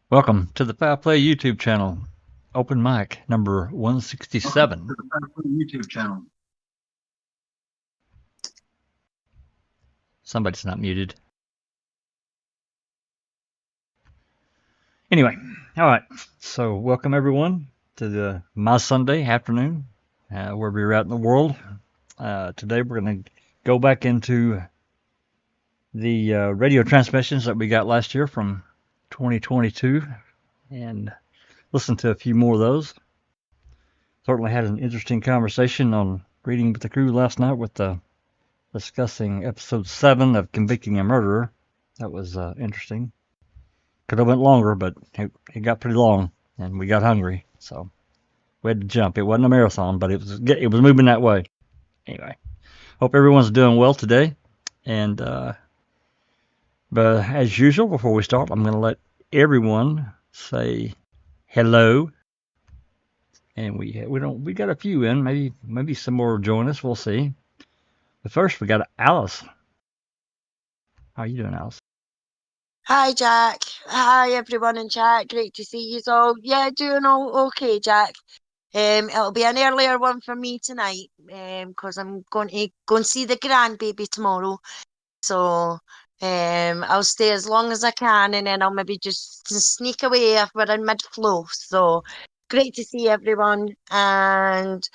Welcome to the Foul Play YouTube channel. Open mic number 167. YouTube channel. Somebody's not muted. Anyway, all right. So welcome everyone to my Sunday afternoon, wherever you're at in the world. Today we're going to go back into the radio transmissions that we got last year from 2022 and listen to a few more of those. Certainly had an interesting conversation on Reading with the Crew last night with discussing episode 7 of Convicting a Murderer. That was interesting. Could have went longer, but it got pretty long, and we got hungry, so we had to jump. It wasn't a marathon, but it was moving that way. Anyway, hope everyone's doing well today. And but as usual, before we start, I'm going to let everyone say hello. And we got a few in. Maybe some more will join us. We'll see. But first, we got Alice. How are you doing, Alice? Hi, Jack. Hi, everyone in chat. Great to see you all. Yeah, doing all okay, Jack. It'll be an earlier one for me tonight, because I'm going to go and see the grandbaby tomorrow. So, I'll stay as long as I can, and then I'll maybe just sneak away if we're in mid-flow. So, great to see everyone, and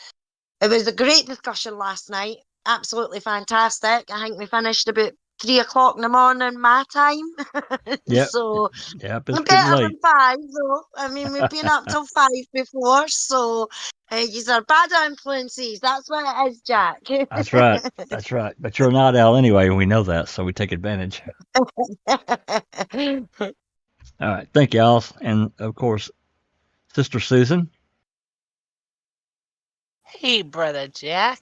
it was a great discussion last night. Absolutely fantastic. I think we finished about 3 o'clock in the morning my time. Yep. So Yep, it's getting better late. than 5 though. I mean, we've been up till 5 before, so these are bad influences. That's what it is, Jack. That's right. That's right. But you're not Al anyway, and we know that, so we take advantage. All right. Thank you, Alice. And of course, Sister Susan. Hey, Brother Jack.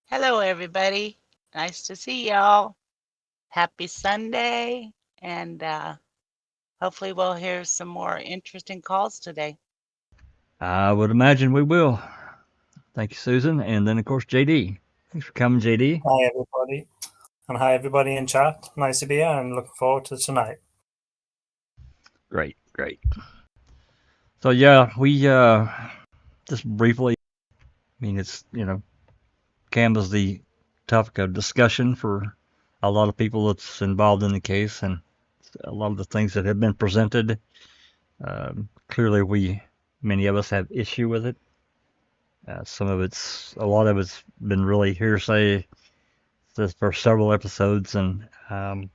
Hello, everybody. Nice to see y'all. Happy Sunday. And hopefully we'll hear some more interesting calls today. I would imagine we will. Thank you, Susan. And then, of course, JD. Thanks for coming, JD. Hi, everybody. And hi, everybody in chat. Nice to be here and looking forward to tonight. Great. So, yeah, we just briefly, I mean, it's, canvas the topic of discussion for a lot of people that's involved in the case and a lot of the things that have been presented. Clearly, many of us have issue with it. A lot of it's been really hearsay for several episodes, and then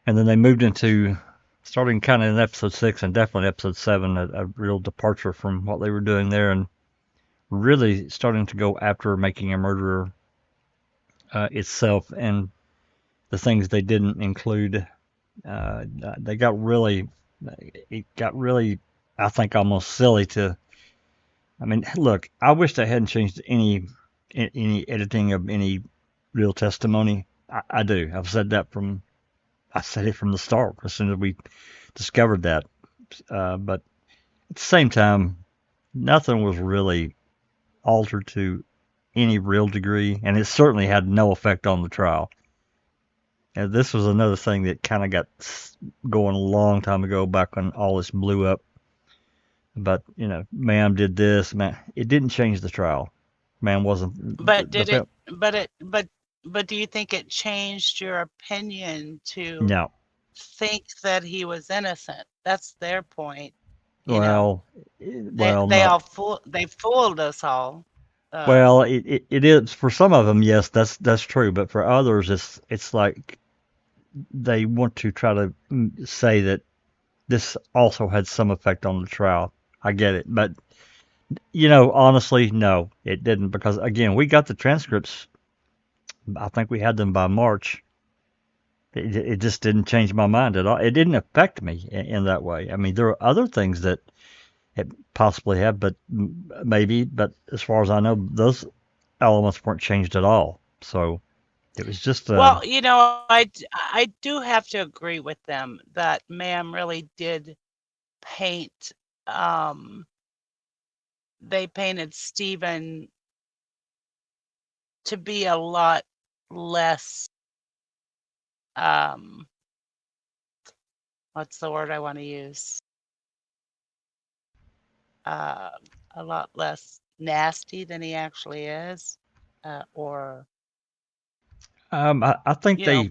they moved into starting kind of in episode 6 and definitely episode 7, a real departure from what they were doing there, and really starting to go after Making a Murderer itself and the things they didn't include. It got really, I think, almost silly to. I mean, look, I wish they hadn't changed any editing of any real testimony. I do. I said it from the start as soon as we discovered that. But at the same time, nothing was really altered to any real degree, and it certainly had no effect on the trial. And this was another thing that kind of got going a long time ago, back when all this blew up. But ma'am did this, man. It didn't change the trial. Man wasn't. But but do you think it changed your opinion to No. think that he was innocent? That's their point. Well, they fooled us all. Well, it is for some of them. Yes, that's true. But for others, it's like they want to try to say that this also had some effect on the trial. I get it, but honestly, no, it didn't, because again, we got the transcripts. I think we had them by March. It just didn't change my mind at all. It didn't affect me in that way. I mean, there are other things that it possibly have, but maybe. But as far as I know, those elements weren't changed at all. So it was just. Well, I do have to agree with them that ma'am really did paint. They painted Stephen to be a lot less what's the word I want to use? A lot less nasty than he actually is, or I think you know,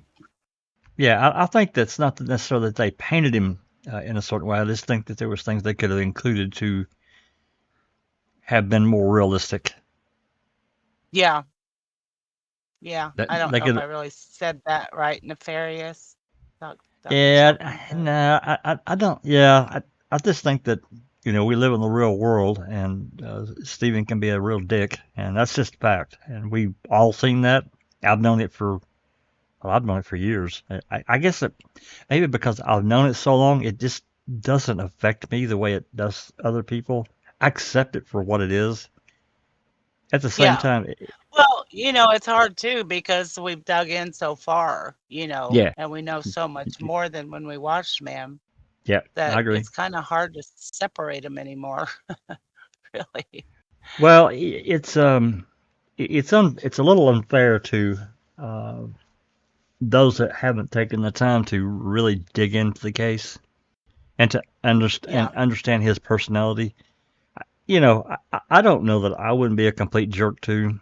I think that's not necessarily that they painted him in a certain way. I just think that there was things they could have included to have been more realistic. yeah, yeah. That I don't they know if I could, really said that right. Nefarious, Dr. yeah, Silkman. no, I don't, yeah, I just think that we live in the real world, and Stephen can be a real dick, and that's just a fact, and we've all seen that. I've known it for Well, I've known it for years. I guess that maybe because I've known it so long, it just doesn't affect me the way it does other people. I accept it for what it is. At the same Yeah. time, Well, it's hard too because we've dug in so far, yeah, and we know so much more than when we watched Man yeah, I that agree. it's kind of hard to separate them anymore, really. Well, it's a little unfair to uh, those that haven't taken the time to really dig into the case and to Yeah. understand his personality. I don't know that I wouldn't be a complete jerk to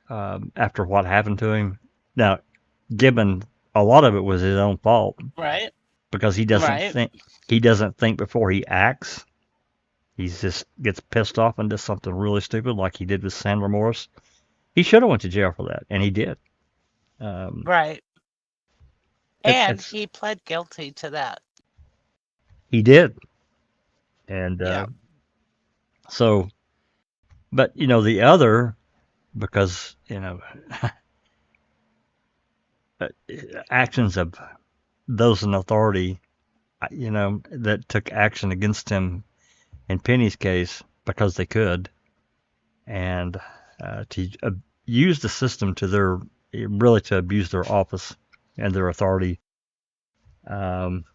after what happened to him. Now, given a lot of it was his own fault Right. because Right. he doesn't think before he acts. He just gets pissed off and does something really stupid like he did with Sandra Morris. He should have went to jail for that, and he did. Um, Right. And it's he pled guilty to that. he did, and Yeah. so, but the other because uh, actions of those in authority, that took action against him in Penny's case because they could, and to use the system to really to abuse their office and their authority. Um,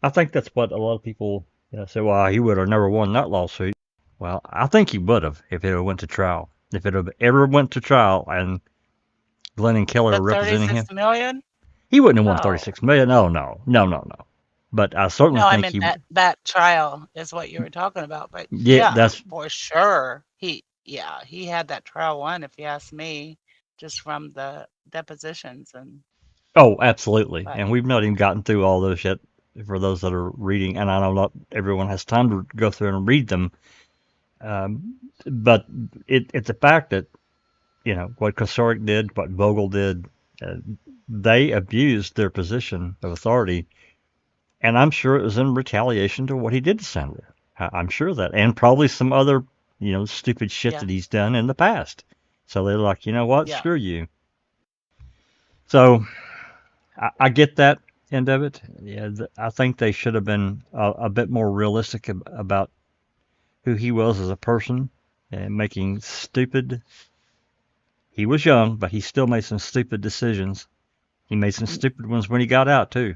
I think that's what a lot of people say. Well, he would have never won that lawsuit. Well, I think he would have if it had went to trial. If it had ever went to trial and Glenn and Keller The were representing 36 him, million? he wouldn't have won No. 36 million. No, no, no, no, no. But I certainly No, I think meant he. that trial is what you were talking about. But Yeah, yeah, that's. for sure. He had that trial won, if you ask me, just from the depositions Oh, absolutely. but And we've not even gotten through all those yet for those that are reading. And I know not everyone has time to go through and read them. But it's a fact that, what Kosoric did, what Vogel did, uh, they abused their position of authority. And I'm sure it was in retaliation to what he did to Sandra. I'm sure of that. And probably some other, stupid shit yeah, that he's done in the past. So they're like, you know what? yeah. Screw you. So I get that end of it. Yeah, I think they should have been a bit more realistic about who he was as a person and making stupid. He was young, but he still made some stupid decisions. He made some stupid ones when he got out too.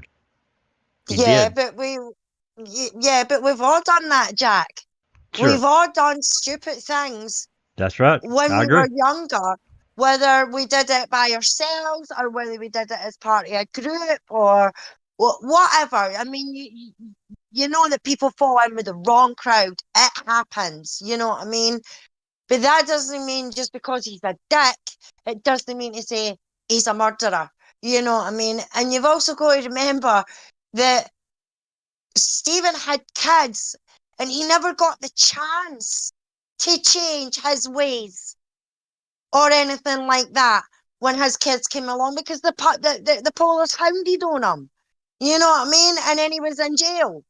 He Yeah, did. but yeah, but we've all done that, Jack. Sure. We've all done stupid things That's right. when I we agree. were younger, whether we did it by ourselves or whether we did it as part of a group or whatever. I mean, you know that people fall in with the wrong crowd. It happens. You know what I mean? But that doesn't mean just because he's a dick, it doesn't mean to say he's a murderer. You know what I mean? And you've also got to remember that Stephen had kids and he never got the chance to change his ways or anything like that when his kids came along because the police hounded on him. You know what I mean? And then he was in jail.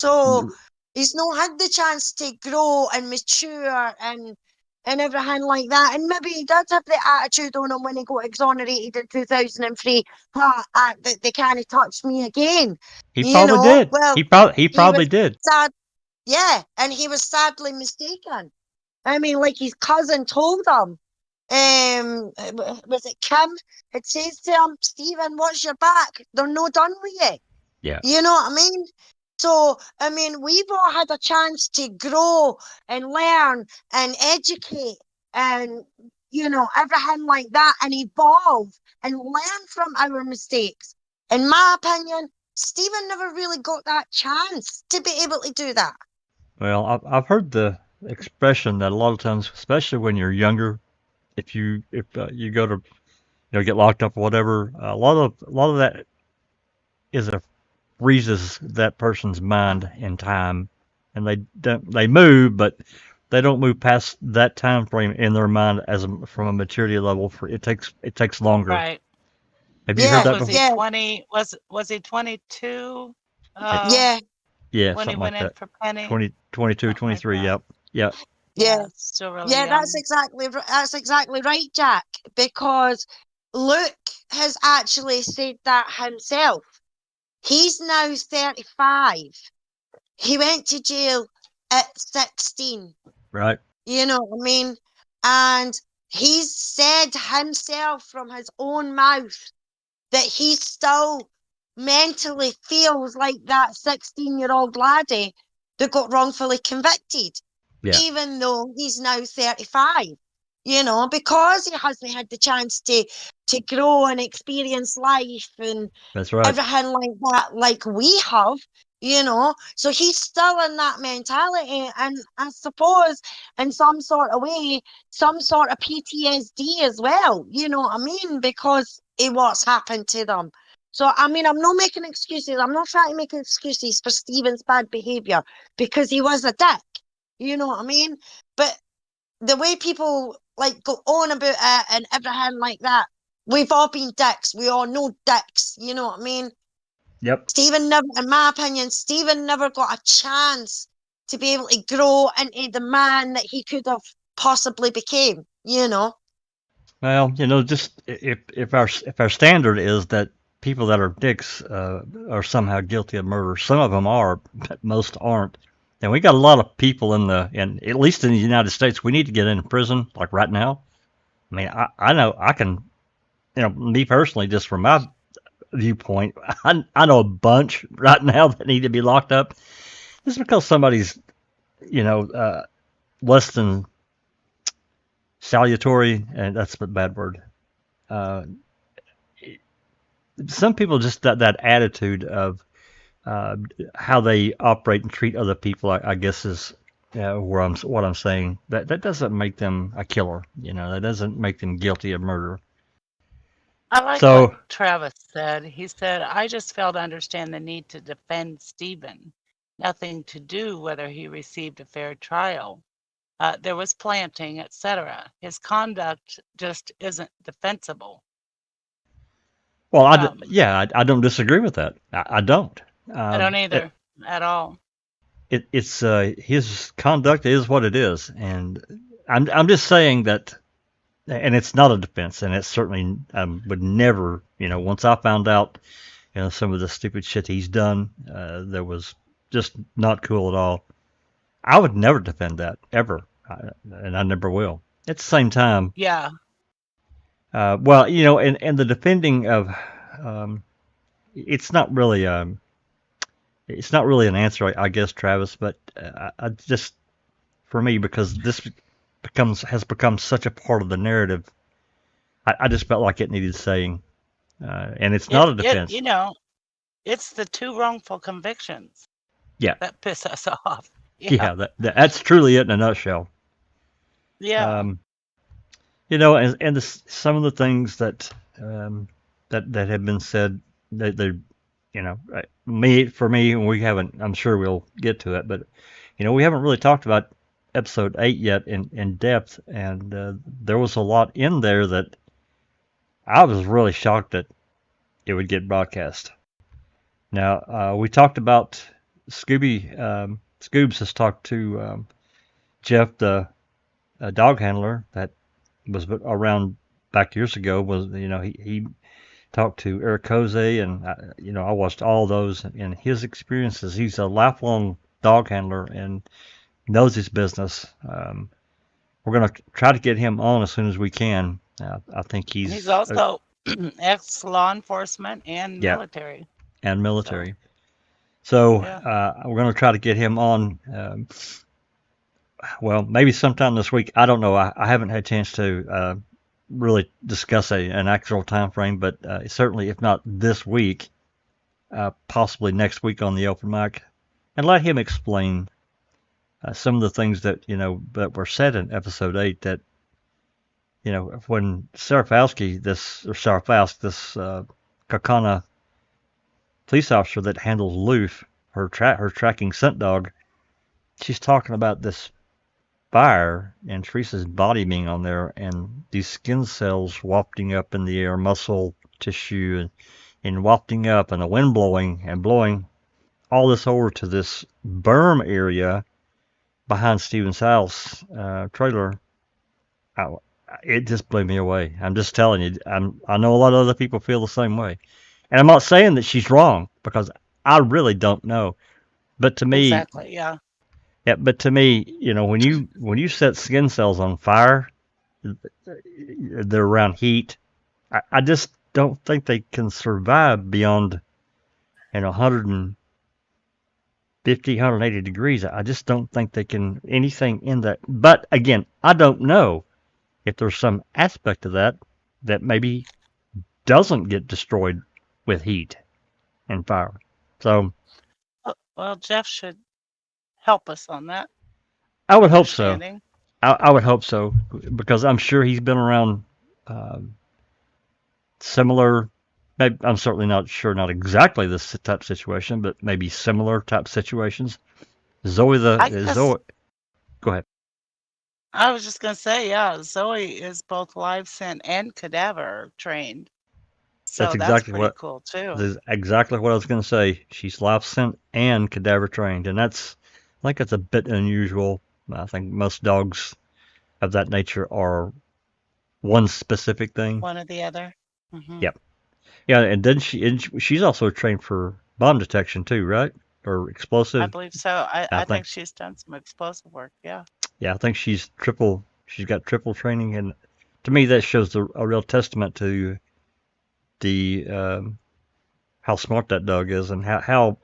So he's not had the chance to grow and mature and everything like that. And maybe he did have the attitude on him when he got exonerated in 2003. They can't touch me again. He You probably know, did. well, He he was probably did. sad. Yeah, and he was sadly mistaken. I mean, like his cousin told him, was it Kim? It says to him, Stephen, watch your back. They're no done with you. Yeah. You know what I mean? So, I mean, we've all had a chance to grow and learn and educate and, everything like that and evolve and learn from our mistakes. In my opinion, Stephen never really got that chance to be able to do that. Well, I've heard the expression that a lot of times, especially when you're younger, if you go to get locked up or whatever, a lot of that is a freezes that person's mind in time, and they move, but they don't move past that time frame in their mind from a maturity level. It takes longer. Right. Have you heard Yeah, What that was he, before? yeah, 20? Was he 22 I, yeah, yeah, when he something like went in that. for Penny? 20, 22, Something like 23. that. Yep, yep. yeah. Yeah, still really Yeah, young. that's exactly right, Jack. Because Luke has actually said that himself. He's now 35. He went to jail at 16. Right. You know what I mean? And he's said himself from his own mouth that he still mentally feels like that 16-year-old laddie that got wrongfully convicted, Yeah, even though he's now 35. Because he hasn't had the chance to grow and experience life and that's right. everything like that, like we have. So he's still in that mentality, and I suppose in some sort of way, some sort of PTSD as well, you know what I mean, because of what's happened to them. So I mean, I'm not making excuses. I'm not trying to make excuses for Stephen's bad behavior, because he was a dick, you know what I mean. But the way people like go on about it and everything like that, we've all been dicks. We all know dicks, you know what I mean. Yep. Stephen never, in my opinion, Stephen never got a chance to be able to grow into the man that he could have possibly became, Well, just if our standard is that people that are dicks are somehow guilty of murder, some of them are, but most aren't. And we got a lot of people in at least in the United States. We need to get into prison like right now. I mean, I know I can, me personally, just from my viewpoint, I know a bunch right now that need to be locked up just because somebody's, less than salutary, and that's a bad word. Uh, some people just that attitude of how they operate and treat other people, I guess is what I'm saying. That doesn't make them a killer. That doesn't make them guilty of murder. I like what So, Travis said. He said, I just fail to understand the need to defend Stephen. Nothing to do whether he received a fair trial. There was planting, etc. His conduct just isn't defensible. well, Um, I don't disagree with that. I don't. I don't either at all. It's his conduct is what it is, and I'm just saying that, and it's not a defense, and it certainly would never, once I found out, some of the stupid shit he's done, that was just not cool at all. I would never defend that ever, and I never will. At the same time, Yeah. well, and the defending of, um, it's not really it's not really an answer, I guess, Travis, but I just, for me, because this has become such a part of the narrative, I just felt like it needed saying, and it's not a defense. It's the two wrongful convictions Yeah, that piss us off. yeah, that's truly it in a nutshell. Yeah. And some of the things that that have been said, for me, and we haven't. I'm sure we'll get to it, but we haven't really talked about episode 8 yet in depth, and there was a lot in there that I was really shocked that it would get broadcast. Now, we talked about Scoobs has talked to Jeff, the dog handler that was around back years ago. He talked to Eric Jose, and I watched all those and his experiences. He's a lifelong dog handler and knows his business. We're going to try to get him on as soon as we can. I think He's also ex-law enforcement and military. And military. So Yeah. we're going to try to get him on. Well, maybe sometime this week. I don't know. I haven't had a chance to really discuss an actual time frame, but certainly, if not this week, possibly next week on the open mic, and let him explain some of the things that that were said in episode 8. That when Sarah Faust, this Kakana police officer that handles Loof, her tracking scent dog, she's talking about this fire and Teresa's body being on there, and these skin cells wafting up in the air, muscle tissue, and wafting up, and the wind blowing all this over to this berm area behind Steven's house trailer. It just blew me away. I'm just telling you. I know a lot of other people feel the same way, and I'm not saying that she's wrong, because I really don't know. But to me, Exactly, yeah. Yeah, but to me, when you set skin cells on fire, they're around heat. I just don't think they can survive beyond 150, 180 degrees. I just don't think they can anything in that. But again, I don't know if there's some aspect of that maybe doesn't get destroyed with heat and fire. So, Well, Jeff should help us on that. I would hope so. Understanding. I would hope so, because I'm sure he's been around similar. Maybe, I'm certainly not sure, not exactly this type of situation, but maybe similar type situations. Zoe, Go ahead. I was just gonna say, yeah, Zoe is both live scent and cadaver trained, so That's that's exactly pretty what cool too. that's exactly what I was going to say. She's live scent and cadaver trained, and I think that's a bit unusual. I think most dogs of that nature are one specific thing. One or the other. Hmm. Yep. Yeah, and then she's also trained for bomb detection too, right? Or I explosive. believe so. I I think think she's done some explosive work. Yeah. Yeah, I think she's got triple training, and to me that shows a real testament to the how smart that dog is, and how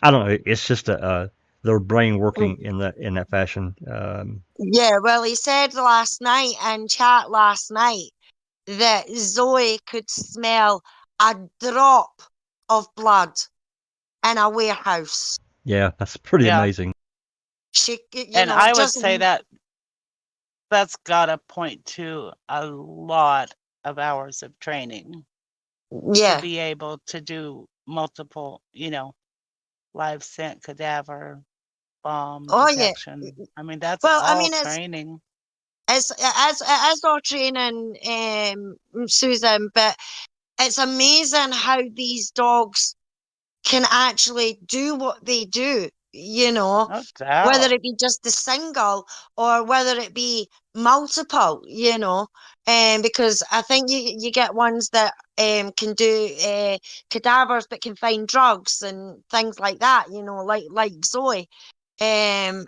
I don't know. It's just their brain working in that fashion. Yeah, well, he said last night in chat last night that Zoe could smell a drop of blood in a warehouse. Yeah, that's pretty Yeah. amazing. She, And I would just say that's gotta point to a lot of hours of training to yeah, be able to do multiple, live scent, cadaver, bomb oh yeah. detection. I mean, that's Well, I all mean, training. it's all training, Susan, but it's amazing how these dogs can actually do what they do, No whether doubt. it be just a single or whether it be multiple, because I think you get ones that can do cadavers but can find drugs and things like that, like Zoe. And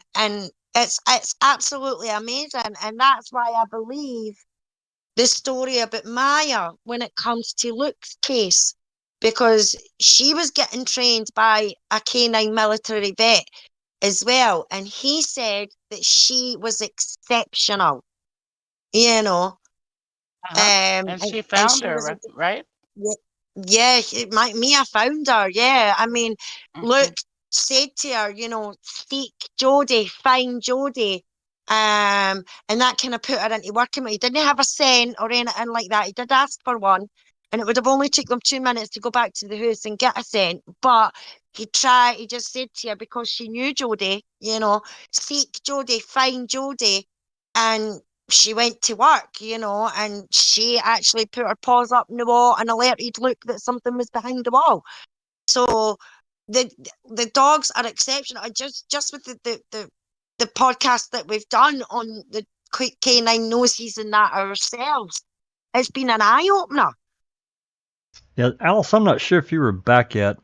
it's absolutely amazing, and that's why I believe the story about Maya when it comes to Luke's case, because she was getting trained by a canine military vet as well, and he said that she was exceptional, Uh-huh. And and she and found she her, was right? yeah, Mia found her. Yeah, I mean, Hmm. Luke said to her, seek Jodie, find Jodie, and that kind of put her into working. He didn't have a scent or anything like that. He did ask for one, and it would have only took them 2 minutes to go back to the house and get a scent. But he tried. He just said to her, because she knew Jodie, seek Jodie, find Jodie, and she went to work, and she actually put her paws up in the wall and alerted Luke that something was behind the wall. So the dogs are exceptional. And just with the podcast that we've done on the canine noses and that ourselves, it's been an eye opener. Yeah, Alice, I'm not sure if you were back yet,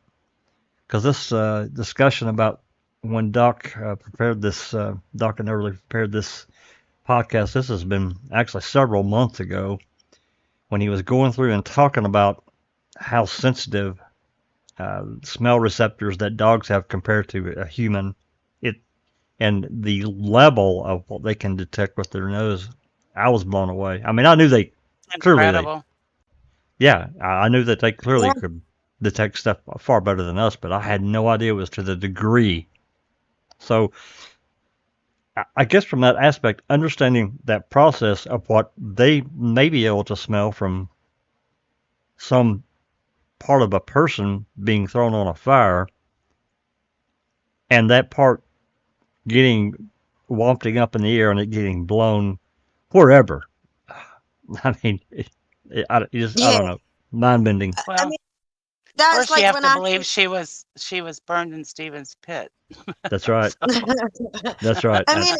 because this discussion about when Doc and Everly prepared this podcast, this has been actually several months ago, when he was going through and talking about how sensitive smell receptors that dogs have compared to a human, and the level of what they can detect with their nose. I was blown away. I mean, I knew I knew that they clearly Yeah. could detect stuff far better than us, but I had no idea it was to the degree. So I guess from that aspect, understanding that process of what they may be able to smell from some part of a person being thrown on a fire, and that part getting wafting up in the air and it getting blown wherever. I mean, I Yeah. don't know, mind bending. I Well, mean, that's first you like have when to I believe she was burned in Stephen's pit. That's right. So, That's right. I mean,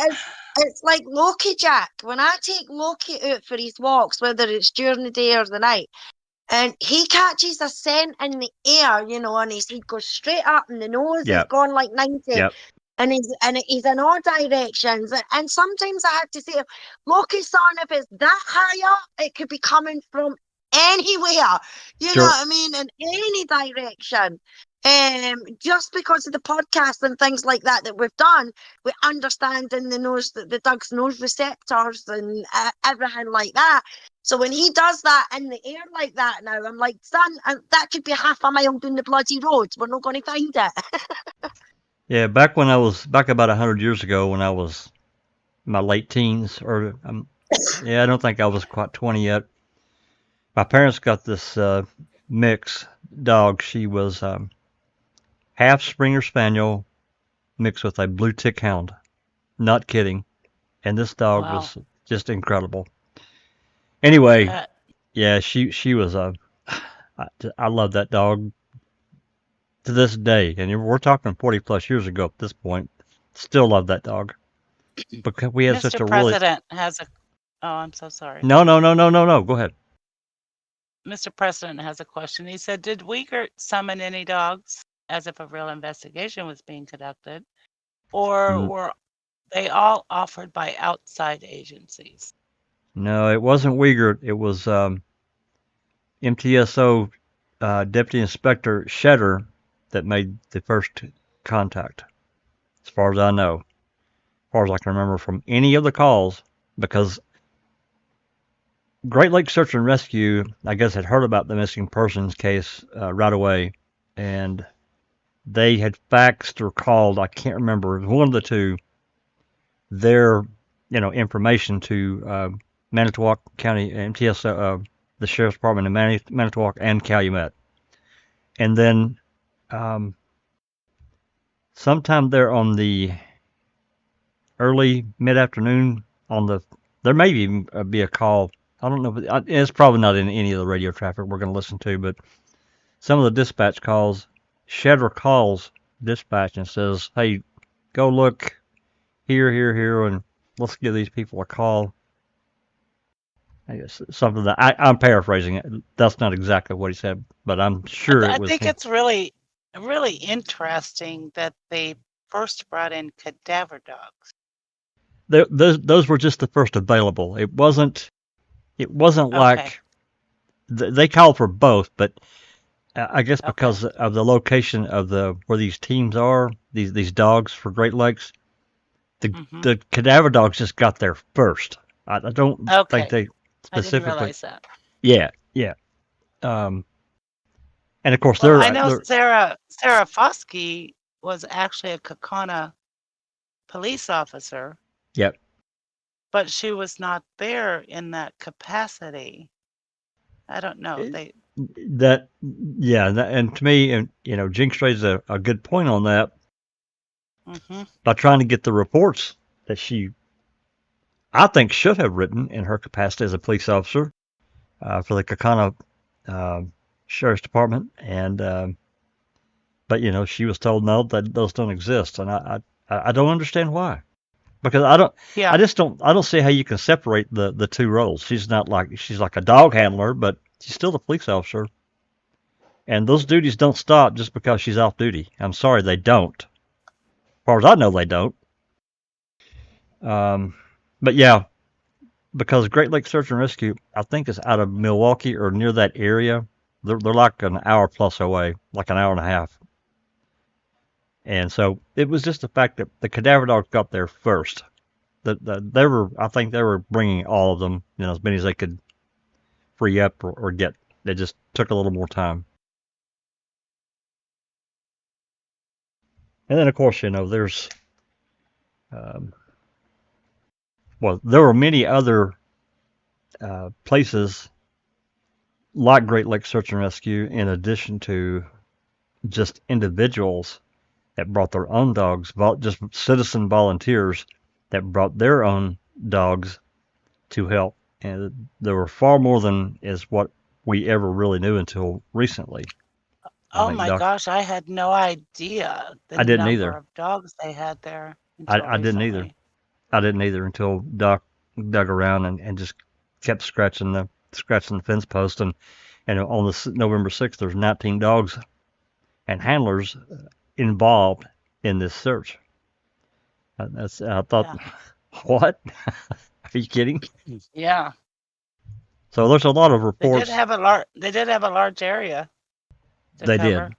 it's like Loki, Jack. When I take Loki out for his walks, whether it's during the day or the night, and he catches a scent in the air, you know, and he goes straight up, and the nose is Yep. gone like 90, Yep. and he's in all directions. And sometimes I have to say, Loki, son, if it's that high up, it could be coming from anywhere, you know Sure. what I mean, in any direction. Just because of the podcast and things like that we've done, we understand in the nose, the dog's nose receptors and everything like that. So when he does that in the air like that now, I'm like, son, that could be half a mile down the bloody road. We're not going to find it. Yeah. Back about 100 years ago, when I was in my late teens, or I don't think I was quite 20 yet. My parents got this mix dog. She was half Springer Spaniel mixed with a blue tick hound. Not kidding. And this dog wow. was just incredible. Anyway, Uh, yeah, she was I love that dog to this day, and we're talking 40 plus years ago at this point. Still love that dog because we had such Mr. a really President has a. Oh, I'm so sorry. no. Go ahead. Mr. President has a question. He said, "Did Uyghur summon any dogs as if a real investigation was being conducted, or Mm, were they all offered by outside agencies?" No, it wasn't Uyghur. It was MTSO Deputy Inspector Shetter that made the first contact, as far as I know, as far as I can remember from any of the calls, because Great Lakes Search and Rescue, I guess, had heard about the missing persons case right away, and they had faxed or called, I can't remember, one of the two, their information to Manitowoc County MTSO, the Sheriff's Department in Manitowoc and Calumet. And then sometime there on the early mid-afternoon there may even be a call. I don't know, but it's probably not in any of the radio traffic we're going to listen to, but some of the dispatch calls, Shedder calls dispatch and says, "Hey, go look here, and let's give these people a call." I guess something that I'm paraphrasing it. That's not exactly what he said, but I'm sure I it was think him. it's really, really interesting that they first brought in cadaver dogs. Those were just the first available. It wasn't Okay. like they called for both, but I guess Okay. because of the location of where these teams are, these dogs for Great Lakes, Mm-hmm. the cadaver dogs just got there first. I don't think Okay. they I didn't specifically. realize that. Yeah. And of course Well, I know they're Sarah Foskey was actually a Kakana police officer, yep. but she was not there in that capacity. I don't know. And to me, and Jinx raised a good point on that Mm-hmm. by trying to get the reports that I think should have written in her capacity as a police officer for the Kakana Sheriff's Department, and but she was told no, that those don't exist, and I don't understand why, because I don't see how you can separate the two roles. She's like a dog handler, but she's still a police officer, and those duties don't stop just because she's off duty. I'm sorry, they don't. As far as I know, they don't. But yeah, because Great Lakes Search and Rescue, I think, is out of Milwaukee or near that area. They're like an hour plus away, like an hour and a half. And so it was just the fact that the cadaver dogs got there first. I think they were bringing all of them, as many as they could free up or get. It just took a little more time. And then, of course, there's, there were many other places like Great Lakes Search and Rescue, in addition to just individuals that brought their own dogs, just citizen volunteers that brought their own dogs to help. And there were far more than is what we ever really knew until recently. Oh my gosh, I had no idea the I didn't number either. of dogs they had there until I didn't either. recently. I didn't either until Doc dug around and just kept scratching the fence post. And on the November 6th, there's 19 dogs and handlers involved in this search. I thought, Yeah. what? Are you kidding? Yeah. So there's a lot of They reports. did have a large area to They cover.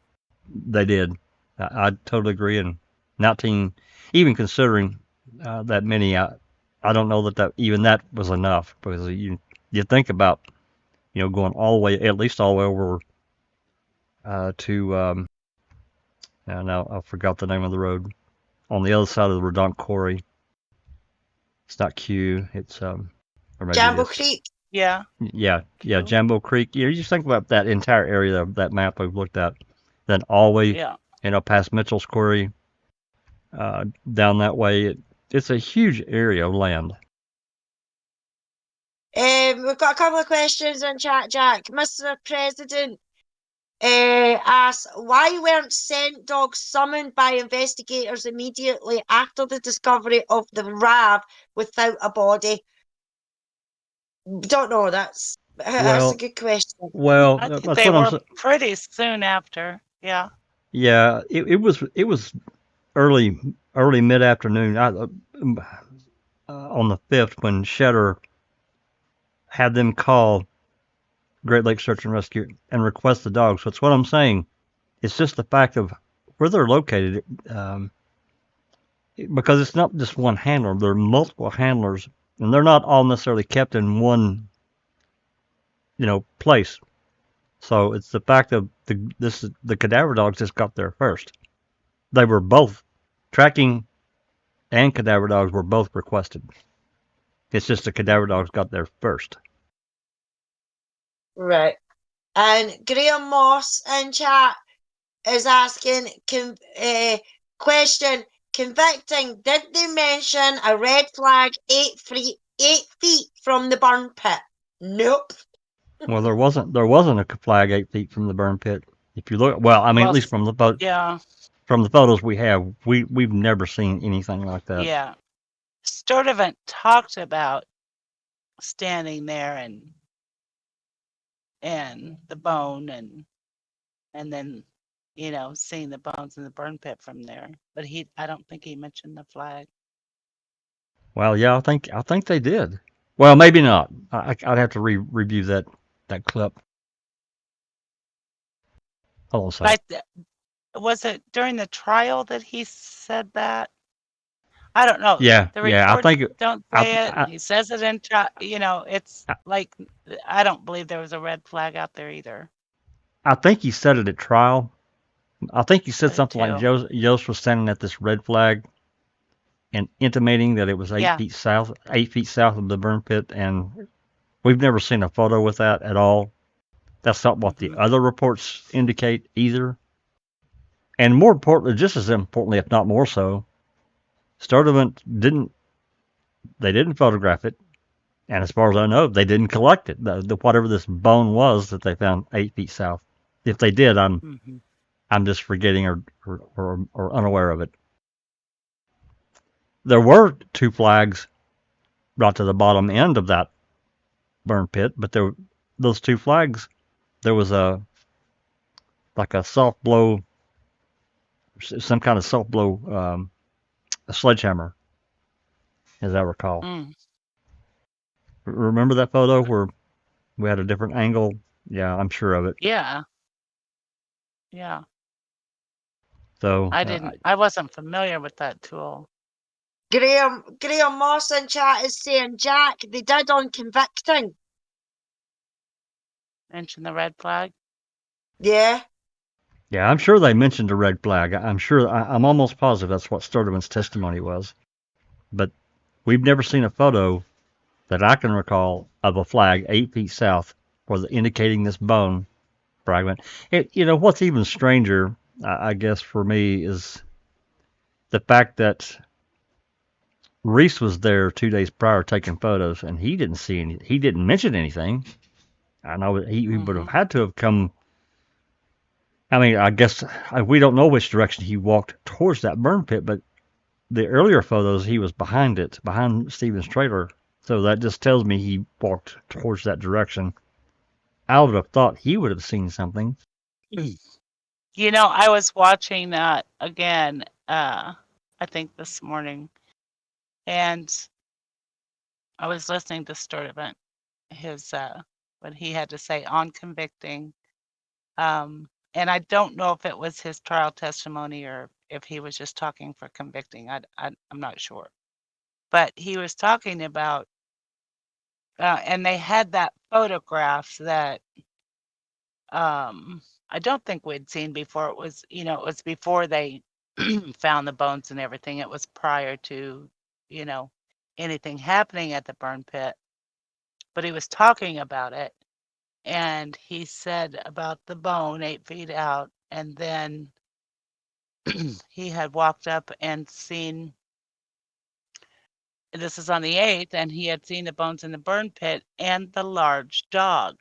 did. They did. I totally agree. And 19, even considering that many, I don't know that even that was enough, because you think about, going all the way, at least all the way over to, now I forgot the name of the road, on the other side of the Redonk Quarry. It's not Q, it's, or maybe Jambo it is. Creek. Yeah, Q. Jambo Creek. You just think about that entire area of that map we've looked at, then all the way, Yeah. Past Mitchell's Quarry, down that way. It's a huge area of land. We've got a couple of questions in chat, Jack. Mr. President asks, why weren't scent dogs summoned by investigators immediately after the discovery of the RAV without a body? Don't know. That's a good question. Well, I think that's they what I'm were saying. pretty soon after. Yeah. Yeah, it was early mid afternoon on the 5th when Shetter had them call Great Lakes Search and Rescue and request the dogs. So it's what I'm saying. It's just the fact of where they're located, because it's not just one handler. There are multiple handlers, and they're not all necessarily kept in one, place. So it's the fact of the cadaver dogs just got there first. They were both tracking and cadaver dogs were both requested. It's just the cadaver dogs got there first. Right. And Graham Moss in chat is asking, question, convicting, did they mention a red flag 8 feet from the burn pit? Nope. Well, there wasn't a flag 8 feet from the burn pit. If you look, well, I mean, at least from the photos we have, we've never seen anything like that. Yeah. Sturdivant talked about standing there and the bone and then seeing the bones in the burn pit from there. But I don't think he mentioned the flag. Well, yeah, I think they did. Well, maybe not. I'd have to review that clip. Hold on a second. Was it during the trial that he said that? I don't know. Yeah, The yeah. I reports think don't say it. He says it in it's like, I don't believe there was a red flag out there either. I think he said it at trial. I think he said something like too. Yost was standing at this red flag and intimating that it was 8 feet south of the burn pit, and we've never seen a photo with that at all. That's not what the other reports indicate either. And more importantly, just as importantly, if not more so, Sturdivant didn't photograph it, and as far as I know, they didn't collect it. Whatever this bone was that they found 8 feet south. If they did, I'm just forgetting or unaware of it. There were 2 flags brought to the bottom end of that burn pit, but those 2 flags, there was like a soft blow, some kind of soft blow, a sledgehammer, as I recall. Remember that photo where we had a different angle? Yeah, I'm sure of it. Yeah. Yeah. So I wasn't familiar with that tool. Graham Moss in chat is saying, Jack, they did on convicting. Mention the red flag? Yeah. Yeah, I'm sure they mentioned a red flag. I'm almost positive that's what Sturtevant's testimony was. But we've never seen a photo that I can recall of a flag 8 feet south indicating this bone fragment. What's even stranger, I guess for me, is the fact that Reese was there 2 days prior taking photos, and he didn't see any. He didn't mention anything. I know he would have had to have come. I mean, I guess we don't know which direction he walked towards that burn pit, but the earlier photos he was behind it, behind Stephen's trailer. So that just tells me he walked towards that direction. I would have thought he would have seen something. I was watching that again, I think this morning, and I was listening to Sturtevant, what he had to say on convicting. And I don't know if it was his trial testimony or if he was just talking for convicting. I'm not sure. But he was talking about, and they had that photograph that I don't think we'd seen before. It was, it was before they found the bones and everything. It was prior to, anything happening at the burn pit. But he was talking about it. And he said about the bone 8 feet out, and then he had walked up and seen, this is on the 8th, and he had seen the bones in the burn pit and the large dog.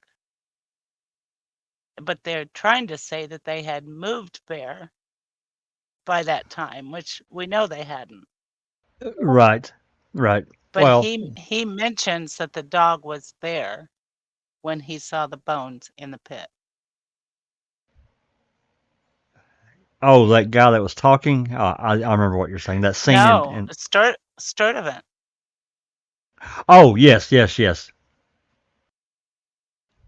But they're trying to say that they had moved Bear by that time, which we know they hadn't. Right. But Well, he mentions that the dog was there when he saw the bones in the pit. oh, that guy that was talking. I remember what you're saying. That scene. No, Sturtevant. Oh, yes.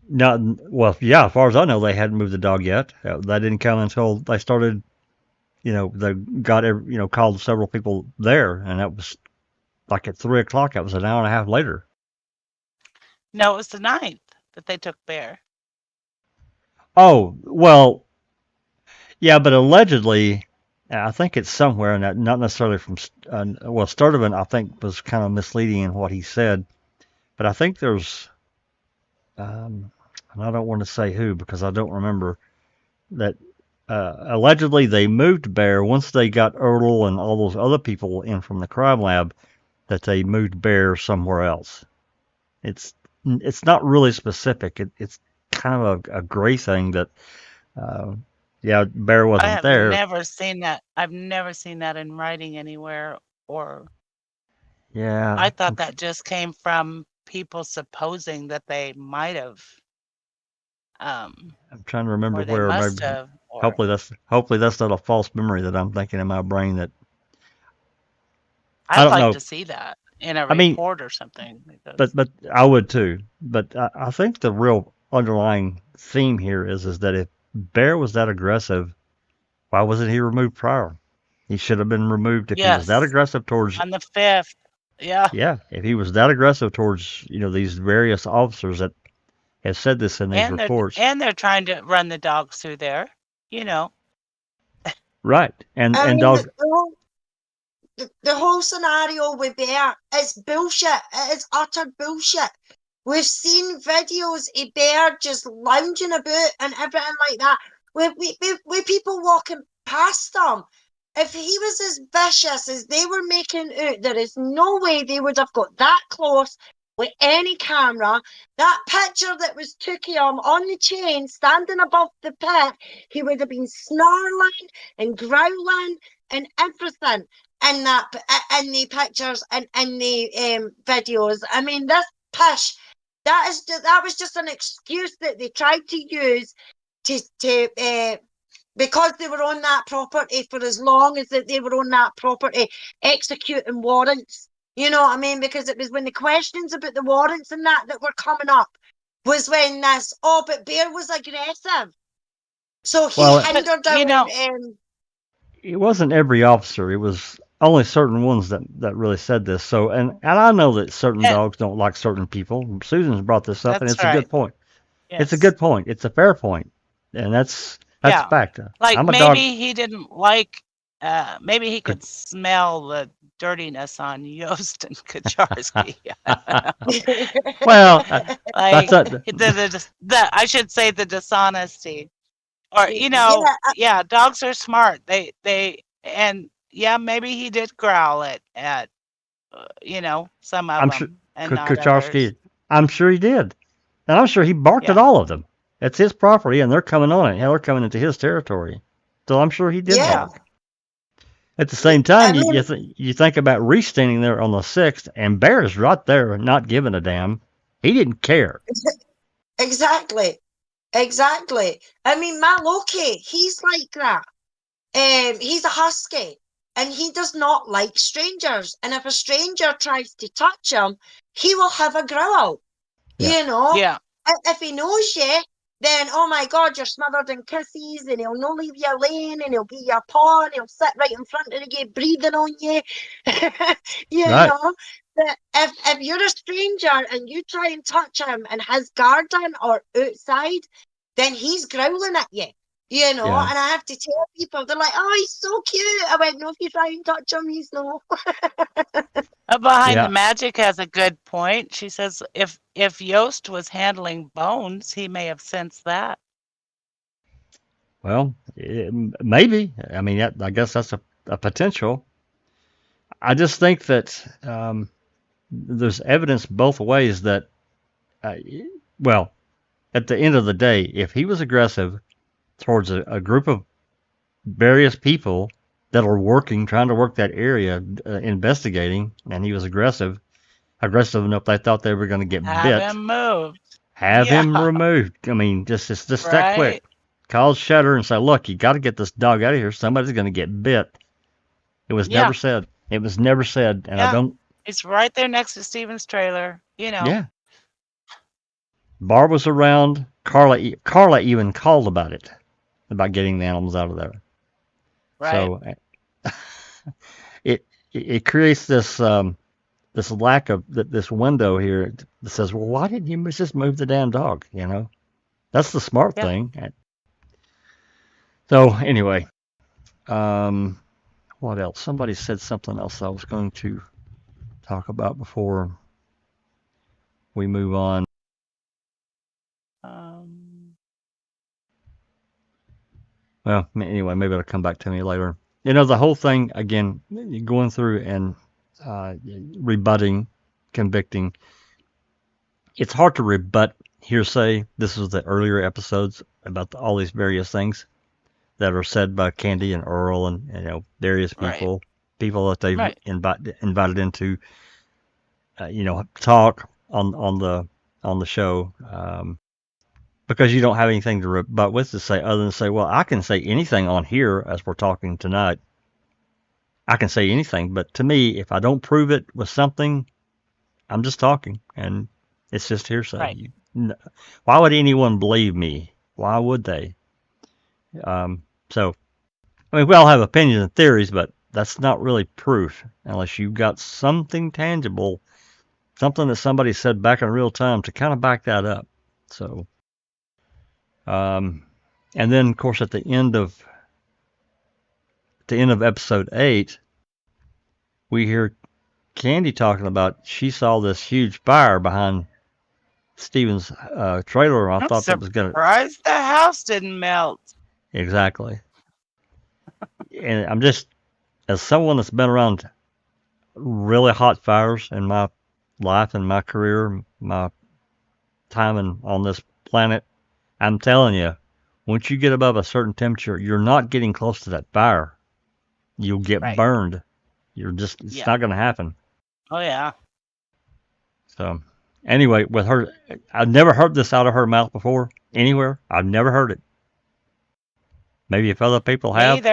Not well. Yeah, as far as I know, they hadn't moved the dog yet. That didn't come until they started. They got called several people there, and that was like at 3 o'clock. That was an hour and a half later. No, it was the 9th that they took Bear. Oh, well, yeah, but allegedly, I think it's somewhere, and that not necessarily from. Sturtevant, I think, was kind of misleading in what he said, but I think there's. And I don't want to say who because I don't remember that. Allegedly, they moved Bear once they got Ertl and all those other people in from the crime lab. That they moved Bear somewhere else. It's not really specific. It's kind of a gray thing that. Yeah, Bear wasn't there. I have never seen that. I've never seen that in writing anywhere. Or yeah, I thought that just came from people supposing that they might have. I'm trying to remember or they where. must Maybe, have. Or, hopefully that's not a false memory that I'm thinking in my brain that. I'd don't like know. to see that in a report or something. But I would too. But I think the real underlying theme here is that if Bear was that aggressive, why wasn't he removed prior? He should have been removed if he was that aggressive towards. On the 5th, yeah. Yeah, if he was that aggressive towards these various officers that have said this in these reports. And they're trying to run the dogs through there, Right, and dogs. The whole scenario with Bear is bullshit. It is utter bullshit. We've seen videos of Bear just lounging about and everything like that. With people walking past them. If he was as vicious as they were making out, there is no way they would have got that close with any camera. That picture that was took of him on the chain, standing above the pit, he would have been snarling and growling and everything in the pictures and in the videos. I mean, this pish, that was just an excuse that they tried to use to because they were on that property for as long as they were on that property executing warrants. You know what I mean? Because it was when the questions about the warrants and that were coming up was when but Bear was aggressive. So he hindered our... it wasn't every officer. It was only certain ones that really said this. So, and I know that certain dogs don't like certain people. Susan's brought this up, and it's a good point. Yes. It's a good point. It's a fair point. And that's That's Yeah. fact. Like I'm a dog. maybe he didn't like, maybe he Could- could smell the dirtiness on Yost and Kaczarski. Well, that's Like a, I should say the dishonesty. Or, yeah, yeah, dogs are smart. And yeah, maybe he did growl at some of I'm sure them and not others. Kucharski. I'm sure he did, and I'm sure he barked at Yeah. all of them. It's his property, and they're coming on it. Hell, they're coming into his territory. So I'm sure he did yeah. bark. At the same time, I mean, you think about Reese standing there on the 6th, and Bear is right there, not giving a damn. He didn't care. exactly. Exactly. I mean, my Loki, he's like that. He's a husky, and he does not like strangers. And if a stranger tries to touch him, he will have a growl. Yeah. You know, Yeah. if he knows you, then oh my God, you're smothered in kisses, and he'll not leave you alone, and he'll give you a paw, and he'll sit right in front of you, breathing on you. You Right. know, but if you're a stranger and you try and touch him in his garden or outside, then he's growling at you. You know, Yeah. and I have to tell people, they're like, "Oh, he's so cute." I went, "No, if you try and touch him, he's no." Behind Yeah. the Magic has a good point. She says if Yost was handling bones, he may have sensed that. Well, maybe. I mean, I guess that's a potential. I just think that there's evidence both ways that, uh, well, at the end of the day, if he was aggressive towards a group of various people that are trying to work that area, investigating, and he was aggressive enough they thought they were going to get Have bit, him moved. have him Yeah. removed. I mean, just that Right. quick. Call Shutter and say, look, you got to get this dog out of here. Somebody's going to get bit. It was Yeah. never said. It was never said, and I Yeah. don't. It's right there next to Steven's trailer. Yeah. Barb was around. Carla even called about it, about getting the animals out of there. Right. So it creates this lack of this window here that says, well, why didn't you just move the damn dog? You know, that's the smart Yeah. thing. So anyway, what else? Somebody said something else I was going to talk about before we move on. Well, anyway, maybe it'll come back to me later. You know, the whole thing, again, going through and rebutting, convicting, it's hard to rebut hearsay. This is the earlier episodes about all these various things that are said by Candy and Earl and various people, people that they've invited into, talk on the show. Because you don't have anything to rebut with to say other than say, well, I can say anything on here as we're talking tonight. I can say anything, but to me, if I don't prove it with something, I'm just talking, and it's just hearsay. Right. Why would anyone believe me? Why would they? So, I mean, we all have opinions and theories, but that's not really proof unless you've got something tangible, something that somebody said back in real time to kind of back that up. So. And then, of course, at the end of episode 8, we hear Candy talking about she saw this huge fire behind Steven's trailer. I thought that was going to. Surprised the house didn't melt. Exactly. And I'm just, as someone that's been around really hot fires in my life and my career, my time on this planet, I'm telling you, once you get above a certain temperature, you're not getting close to that fire. You'll get burned. It's not going to happen. Oh, yeah. So, anyway, with her, I've never heard this out of her mouth before, anywhere. I've never heard it. Maybe if other people have,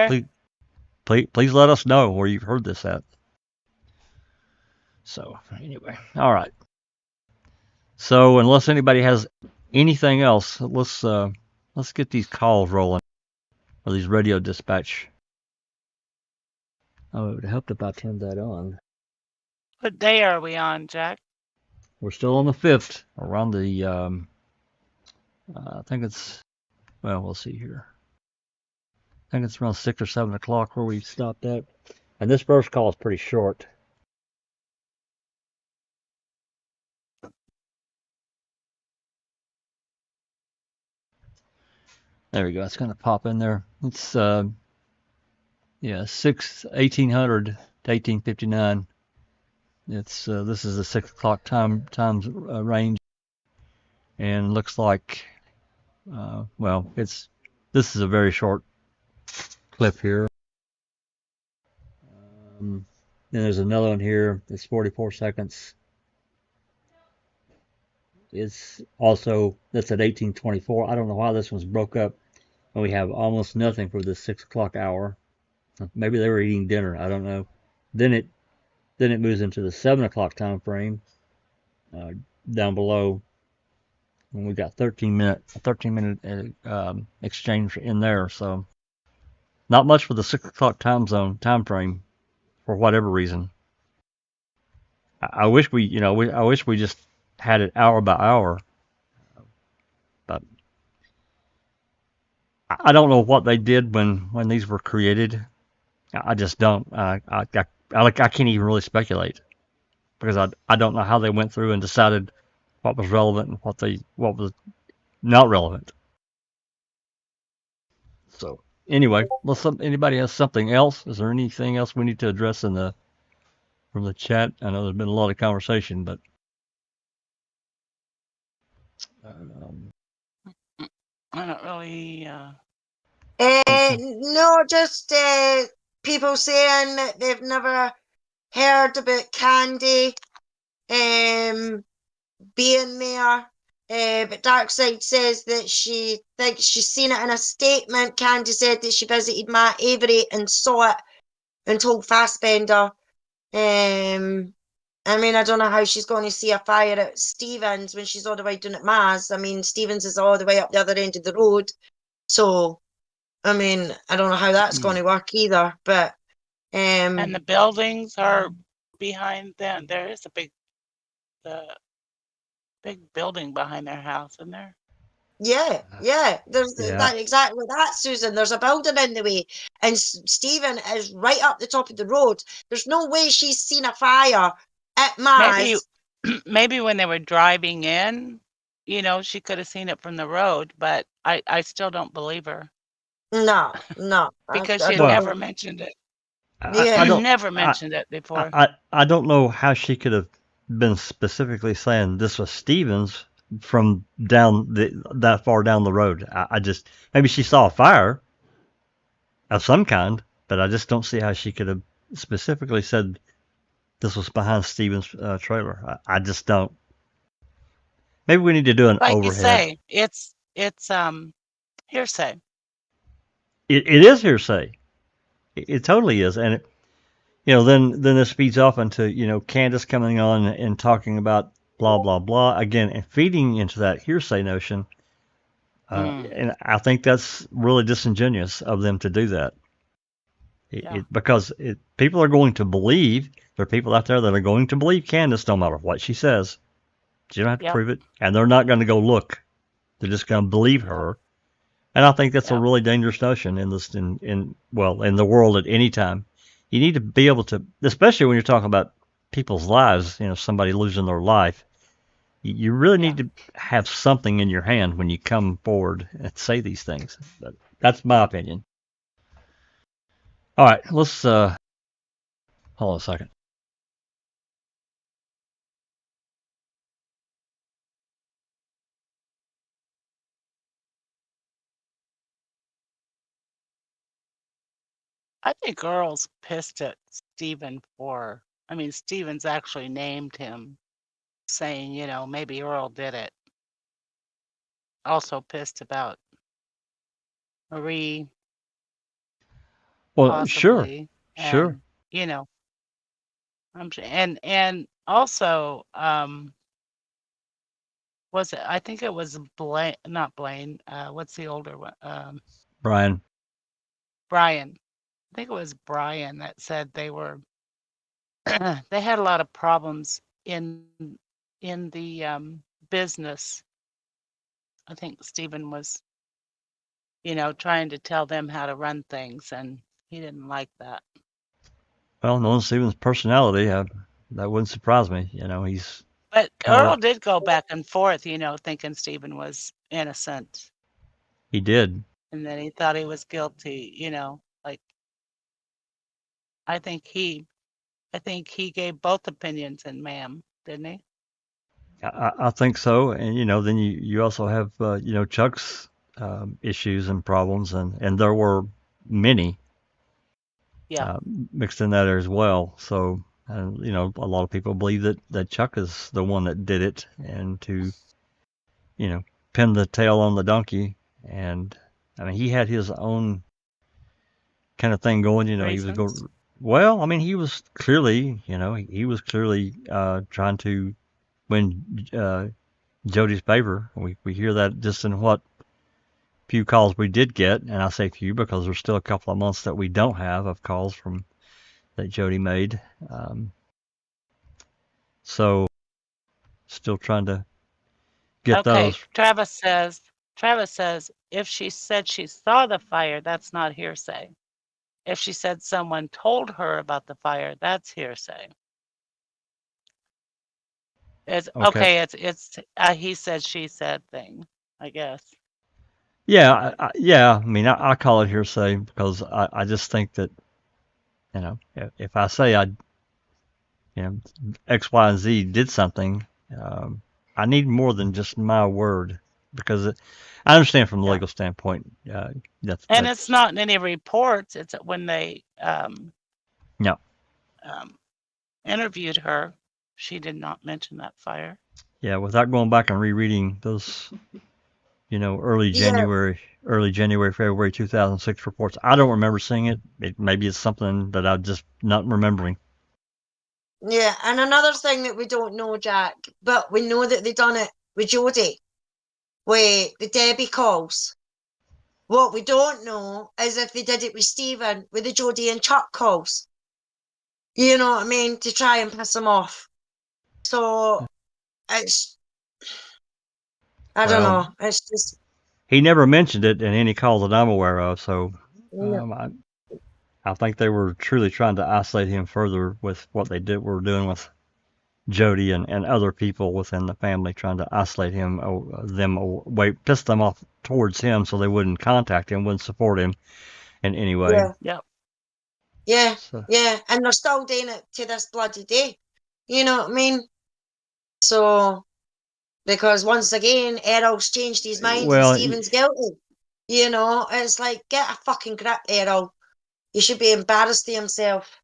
please let us know where you've heard this at. So, anyway, all right. So, unless anybody has anything else, let's get these calls rolling, or these radio dispatch. Oh, it would help if I turned that on. What day are we on, Jack? We're still on the 5th, around the, I think it's, well, we'll see here. think it's around 6 or 7 o'clock where we stopped at. And this first call is pretty short. There we go. It's going to pop in there. It's 1800 to 1859. It's this is the 6 o'clock times range, and looks like well, this is a very short clip here. Then there's another one here. It's 44 seconds. It's also that's at 1824. I don't know why this one's broke up, and we have almost nothing for the 6 o'clock hour. Maybe they were eating dinner. I don't know. Then it moves into the 7 o'clock time frame down below, and we got 13 minute exchange in there. So not much for the 6 o'clock time frame for whatever reason. I wish I wish we just had it hour by hour, but I don't know what they did when these were created. I just don't. I can't even really speculate because I don't know how they went through and decided what was relevant and what was not relevant. So anyway, well, anybody has something else? Is there anything else we need to address from the chat? I know there's been a lot of conversation, but I don't really. No, just people saying that they've never heard about Candy being there. But Darkside says that she thinks she's seen it in a statement. Candy said that she visited Matt Avery and saw it and told Fassbender. I mean, I don't know how she's going to see a fire at Stevens when she's all the way down at Mars. I mean, Stevens is all the way up the other end of the road. So, I mean, I don't know how that's going to work either. But and the buildings are behind them. There is a big building behind their house, isn't there? Yeah. There's that exactly that, Susan. There's a building in the way, and Stephen is right up the top of the road. There's no way she's seen a fire at Mars. Maybe when they were driving in, she could have seen it from the road, but I still don't believe her. No. Because she had never mentioned it. I don't never mentioned it before. I don't know how she could have been specifically saying this was Stevens from that far down the road. I just maybe she saw a fire of some kind, but I just don't see how she could have specifically said this was behind Stevens' trailer. I just don't. Maybe we need to do an overhead. You say, it's hearsay. It is hearsay. It totally is, and then this feeds off into Candace coming on and talking about blah blah blah again and feeding into that hearsay notion. And I think that's really disingenuous of them to do that. Because people are going to believe. There are people out there that are going to believe Candace no matter what she says. You don't have to prove it, and they're not going to go look. They're just going to believe her. And I think that's a really dangerous notion in the world at any time. You need to be able to, especially when you're talking about people's lives, somebody losing their life. You really need to have something in your hand when you come forward and say these things. But that's my opinion. All right, let's hold on a second. I think Earl's pissed at Stephen Stevens actually named him, saying, maybe Earl did it. Also pissed about Marie. Well, possibly, sure. And also, was it? I think it was Blaine, not Blaine. What's the older one? Brian. I think it was Brian that said they had a lot of problems in the business. I think Stephen was trying to tell them how to run things, and he didn't like that. Well, knowing Stephen's personality, that wouldn't surprise me. He's But kind Earl of did go back and forth, thinking Stephen was innocent, he did. and then he thought he was guilty. Like I think he gave both opinions in ma'am, didn't he? I think so, and then you also have Chuck's issues and problems, and there were many Yeah. mixed in that as well. So a lot of people believe that Chuck is the one that did it, and to pin the tail on the donkey. And I mean, he had his own kind of thing going. He was Reasons. going. Well, I mean, he was clearly, he was clearly trying to win Jody's favor. We hear that just in what few calls we did get, and I say few because there's still a couple of months that we don't have of calls from that Jody made. So still trying to get Okay, those. Travis says if she said she saw the fire, that's not hearsay. If she said someone told her about the fire, that's hearsay. It's Okay. it's he said, she said thing, I guess. Yeah, I mean, I call it hearsay because I just think that if I say X, Y, and Z did something, I need more than just my word because I understand from a Yeah. legal standpoint. That's it's not in any reports. It's when they no. Interviewed her, she did not mention that fire. Yeah, without going back and rereading those, early January, February 2006 reports, I don't remember seeing it. Maybe it's something that I'm just not remembering. Yeah, and another thing that we don't know, Jack, but we know that they done it with Jody, with the Debbie calls. What we don't know is if they did it with Stephen, with the Jody and Chuck calls. You know what I mean? To try and piss him off. So it's, I don't know. It's just. He never mentioned it in any calls that I'm aware of, so Yeah. I think they were truly trying to isolate him further with what they were doing with Jody and other people within the family, trying to isolate him, piss them off towards him so they wouldn't contact him, wouldn't support him in any way. Yeah. Yep. Yeah. So, Yeah. And they're still doing it to this bloody day. You know what I mean? So, because once again, Errol's changed his mind and well, Stephen's guilty. It's like, get a fucking grip, Errol. He should be embarrassed of himself.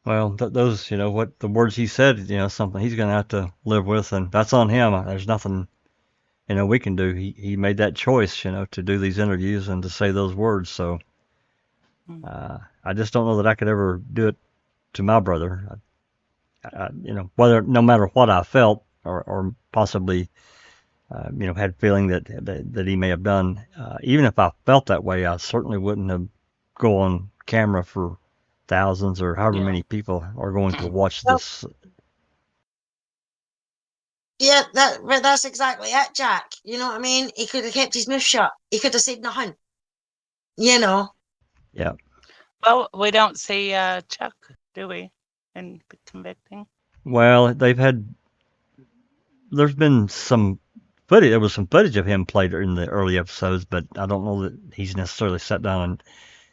well, those, what the words he said, something he's going to have to live with, and that's on him. There's nothing, we can do. He made that choice, to do these interviews and to say those words. So, I just don't know that I could ever do it to my brother. Whether no matter what I felt or possibly, had feeling that he may have done, even if I felt that way, I certainly wouldn't have go on camera for thousands or however many people are going to watch this. Yeah, that's exactly it, Jack. You know what I mean? He could have kept his mouth shut. He could have said nothing. Yeah. Well, we don't see Chuck, do we, in convicting? Well, there's been some footage. There was some footage of him played in the early episodes, but I don't know that he's necessarily sat down and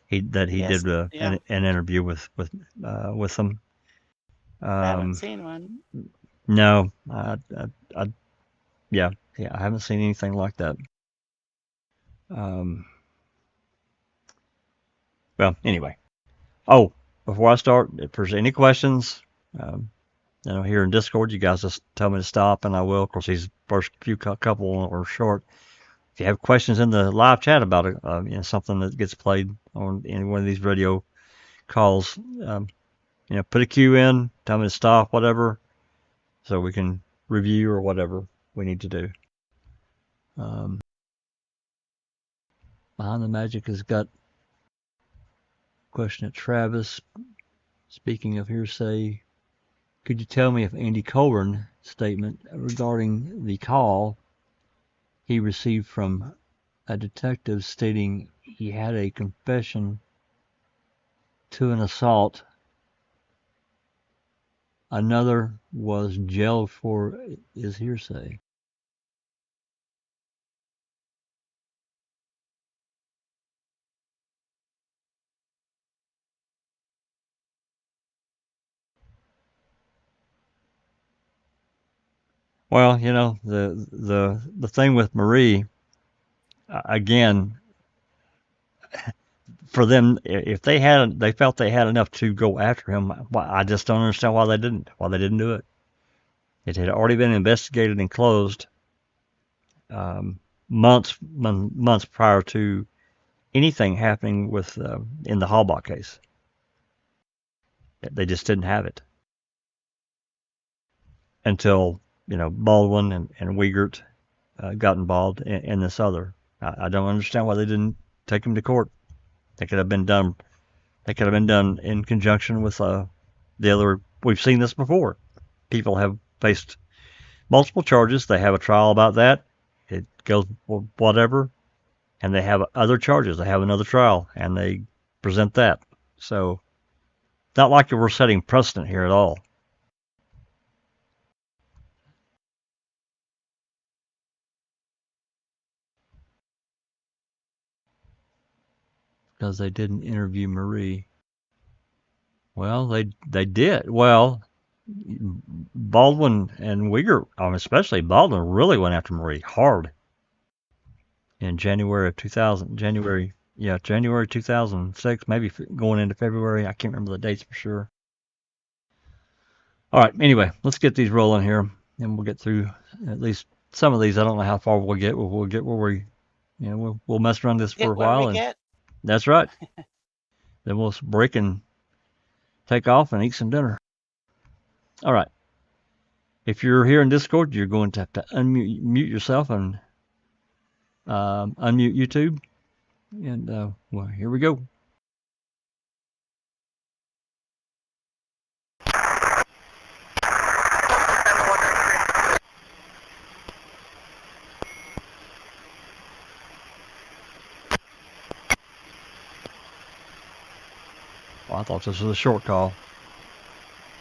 he Yes, did yeah. an interview with them. I haven't seen one. No, yeah, I haven't seen anything like that. Well, anyway. Oh, before I start, if there's any questions, here in Discord, you guys just tell me to stop, and I will. Of course, these first few couple are short. If you have questions in the live chat about it, something that gets played on any one of these radio calls, put a cue in, tell me to stop, whatever, so we can review or whatever we need to do. Behind the Magic has got a question at Travis. Speaking of hearsay, could you tell me if Andy Colburn's statement regarding the call he received from a detective stating he had a confession to an assault. Another was jailed for his hearsay. Well, you know, the thing with Marie, again, for them, if they felt they had enough to go after him, I just don't understand why they didn't do it. It had already been investigated and closed months prior to anything happening with in the Halbach case. They just didn't have it until, you know, Baldwin and Wiegert got involved in this other. I don't understand why they didn't take him to court. They could have been done. They could have been done in conjunction with the other. We've seen this before. People have faced multiple charges. They have a trial about that. It goes whatever, and they have other charges. They have another trial, and they present that. So, not like we're setting precedent here at all. Because they didn't interview Marie. Well, they did. Well, Baldwin and Wiegert, especially Baldwin, really went after Marie hard in January of 2000. January 2006, maybe going into February. I can't remember the dates for sure. All right. Anyway, let's get these rolling here, and we'll get through at least some of these. I don't know how far we'll get. We'll get where we, you know, we'll mess around this for a while, and that's right. Then we'll break and take off and eat some dinner. All right. If you're here in Discord, you're going to have to unmute yourself and unmute YouTube. And well, here we go. Well, I thought this was a short call.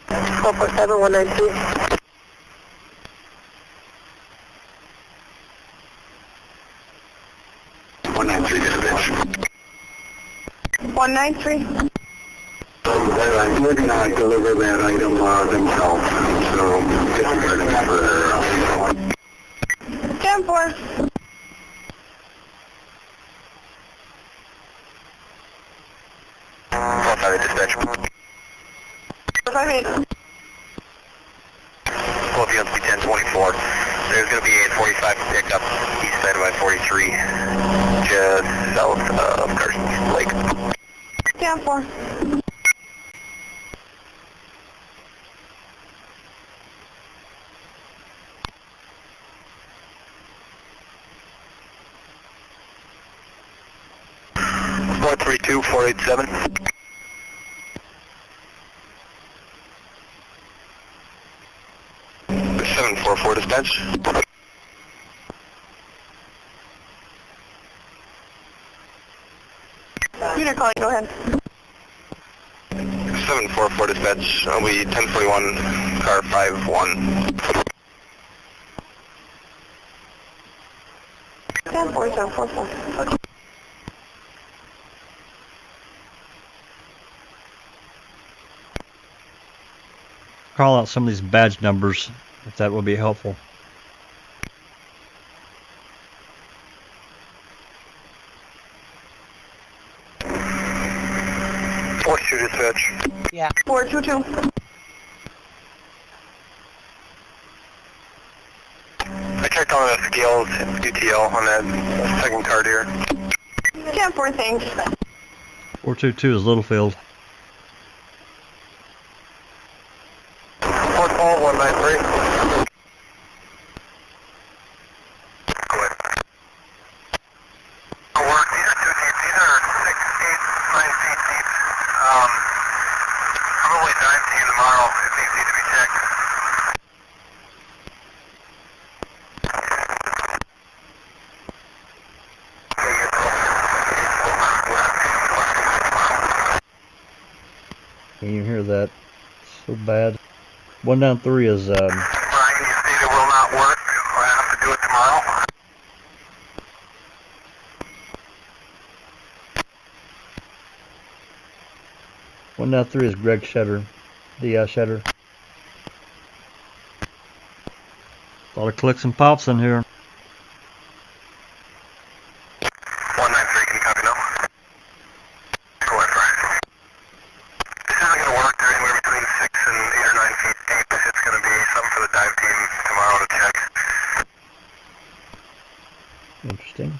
447-193. 193. I did not deliver that item themselves, so disregarding for 10-4. Dispatch. 458. Well, if you have to be 1024, there's going to be a 45 pickup east side of I-43, just south of Carson's Lake. 10-4. Four 487. 744 dispatch. Unit calling, go ahead. 744 dispatch. I'll be 1041, car 51. 10-4-7-4-4. Call out some of these badge numbers, if that would be helpful. What's your dispatch? Yeah. 422. I checked on the scales, UTL on that second card here. 10-4, thanks. 422 is Littlefield. Port Paul 193. Go ahead. Work. These are too deep. These are 6, 8, 9 feet deep. Probably dive to you tomorrow if these need to be checked. Can't even hear that. So bad. 193 is Brian, you stated will not work. We'll have to do it tomorrow. One down three is Greg Shetter, the Shetter. A lot of clicks and pops in here. 193, can you copy now? Go ahead, Brian. This isn't going to work. They're anywhere between 6 and 8 or 9 feet deep. It's going to be something for the dive team tomorrow to check. Interesting.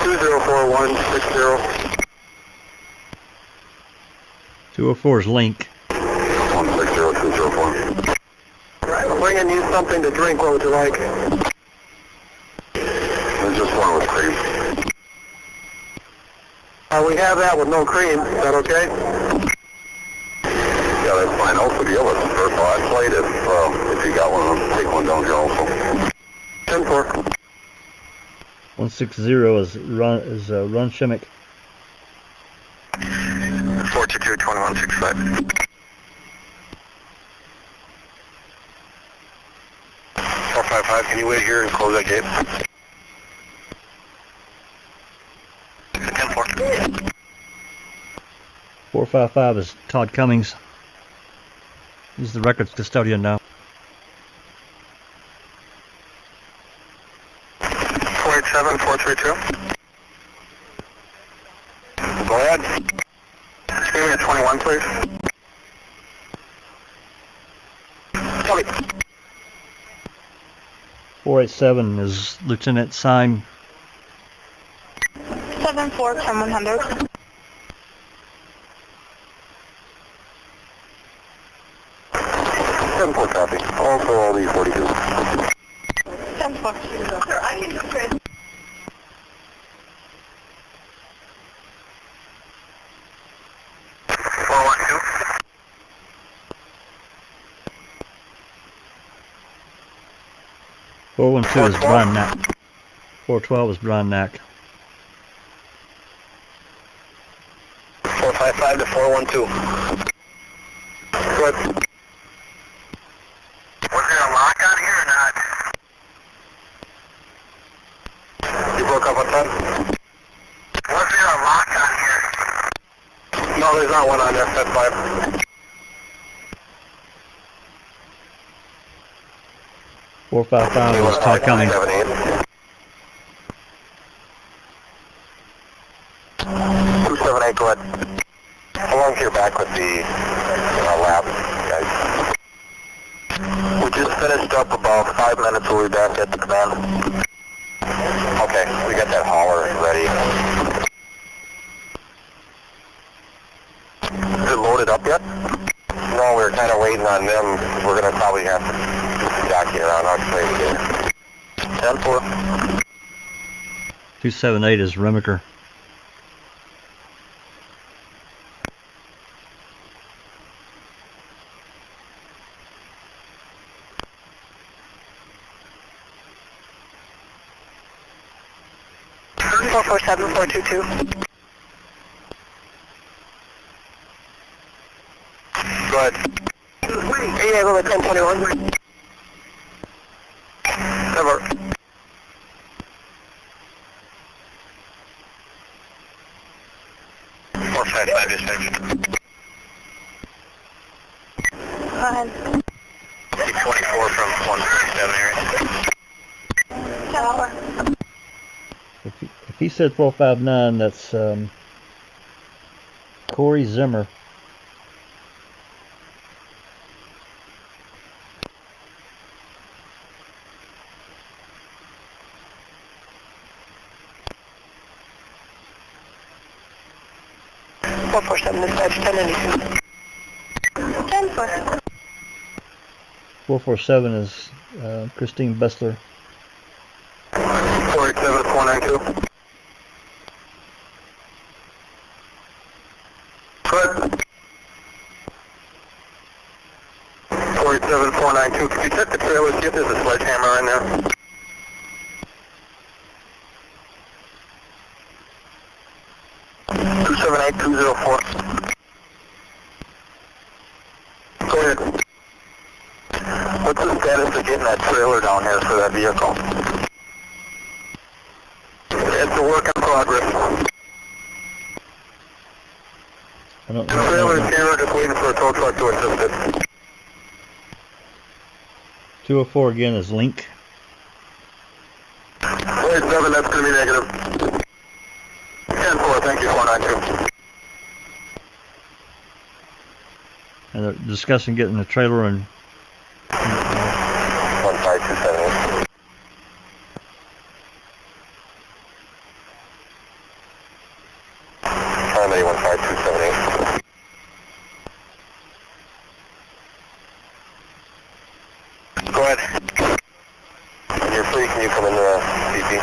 Two 04160. 204 is Link. 160204. I'm bringing you something to drink. What would you like? There's just one with cream. We have that with no cream. Is that okay? Yeah, that's fine. Also, the other first I'd plate if you got one of them, take one down here also. 10-4. 160 is Run Shimmick. 422-2165. 455, can you wait here and close that gate? 10-4. 455 is Todd Cummings. He's the records custodian now. 487-432. Go ahead. Give me a 21, please. Tell me. 487 is Lieutenant Syme. 74-100. Seven four copy. Also all these 42. 10-4. 412. 412 is Brian Knack. 412 is Brian Knack. 455 to 412. Good. Was there a lock on here or not? You broke up on that? Was there a lock on here? No, there's not one on there. That's fine. 455 is Todd Cummings. 278, go ahead. How long till you're back with the lab, guys? We just finished up about 5 minutes. We'll be back at the command. Okay, we got that hauler ready. Is it loaded up yet? No, we're kind of waiting on them. We're going to probably have to dock it around our place here. 10-4. 278 is Remiker. Four 447-422. Go ahead. Yeah, go with 1021. Never. 455 dispatch. Go ahead. 624 from 147 area. 10-4. If he said 459, that's Corey Zimmer. Four 447 dispatch 1092. 10-4. 447 is Christine Bessler. 487-492. Good. 487-492. Could you check the trailer, see if there's a sledgehammer in there? 204. Go ahead. What's the status of getting that trailer down here for that vehicle? It's a work in progress. The trailer's here, just waiting for a tow truck to assist it. 204 again is link. Wait, 7, that's going to be negative. 10-4, thank you, 492. And they're discussing getting the trailer and 15278. Harmony 15278. Go ahead. When you're free, can you come into the CP?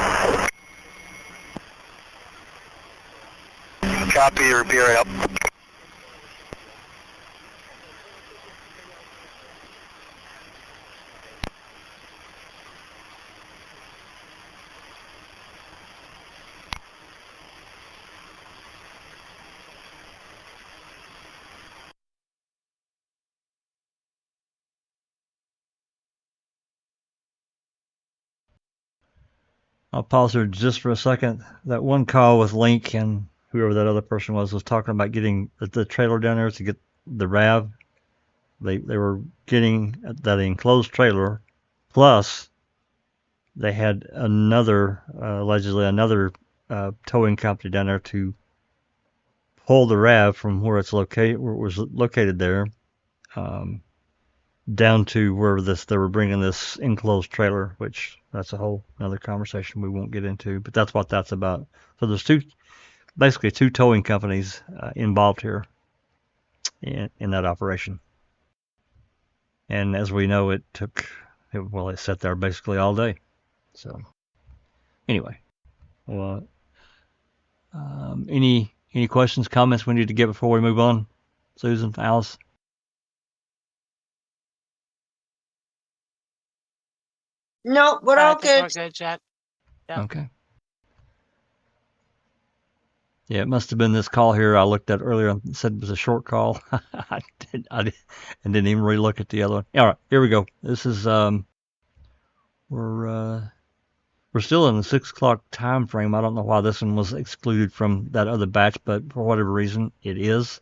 Copy, or be right up. I'll pause here just for a second. That one call with Link and whoever that other person was talking about getting the trailer down there to get the RAV. They were getting that enclosed trailer, plus they had another, allegedly another towing company down there to pull the RAV from where it's located, where it was located there, down to where they were bringing this enclosed trailer, which that's a whole another conversation we won't get into, but that's what that's about. So there's basically two towing companies involved here in that operation. And as we know, it sat there basically all day. So anyway, well, any questions, comments we need to get before we move on? Susan, Alice? No, we're all I think we're good. good, Jack. Yep. Okay. Yeah, it must have been this call here I looked at earlier and said it was a short call. I didn't even really look at the other one. All right, here we go. This is we're still in the 6 o'clock time frame. I don't know why this one was excluded from that other batch, but for whatever reason, it is.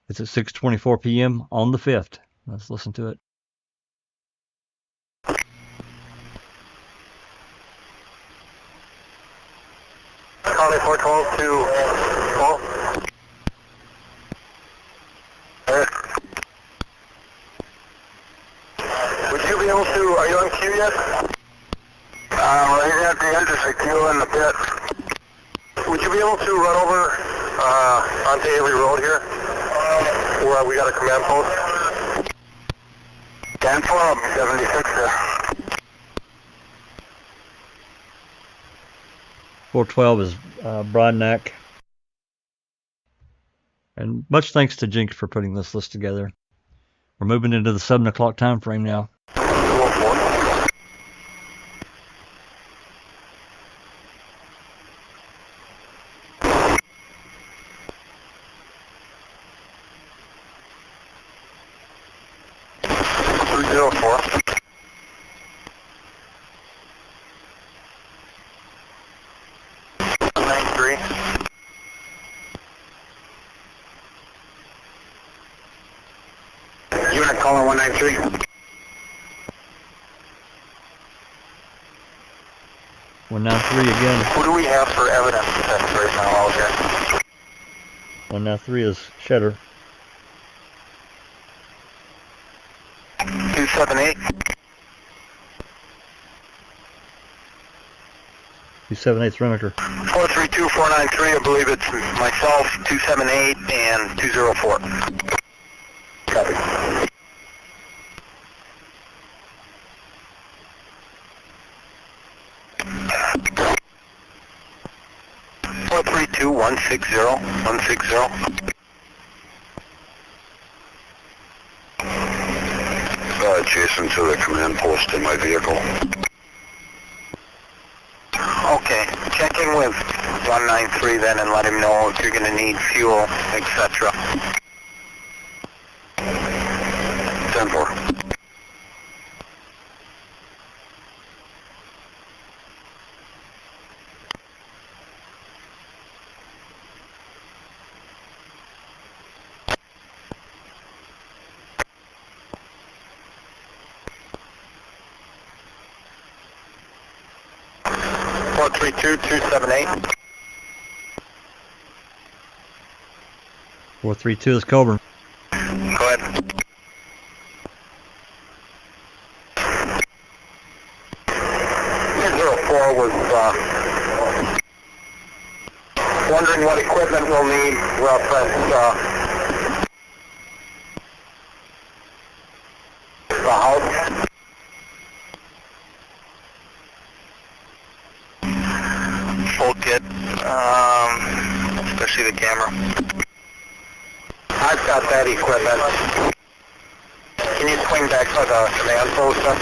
It's at 6:24 p.m. on the 5th. Let's listen to it. Connie 412 to call. Would you be able to, are you on queue yet? Right at the intersect, queue in the pit. Would you be able to run over onto Avery Road here? Where we got a command post? 10-12, 76 there. 412 is Broadneck. And much thanks to Jinx for putting this list together. We're moving into the 7 o'clock time frame now. 304. Unit calling 193. 193 again. Who do we have for evidence that's right now out here? 193 is Cheddar. 278. 278's Remiker. 432493, I believe it's myself, 278 and 204. Copy. Four 32160 160. Adjacent to the command post in my vehicle. Okay, checking with 193 then and let him know if you're going to need fuel, etc. 10-4. Four three two 278. 432 is Coburn. Go ahead. Four was wondering what equipment we'll need. Reference the house. Full kit, especially the camera. I've got that equipment. Can you swing back to the command post then?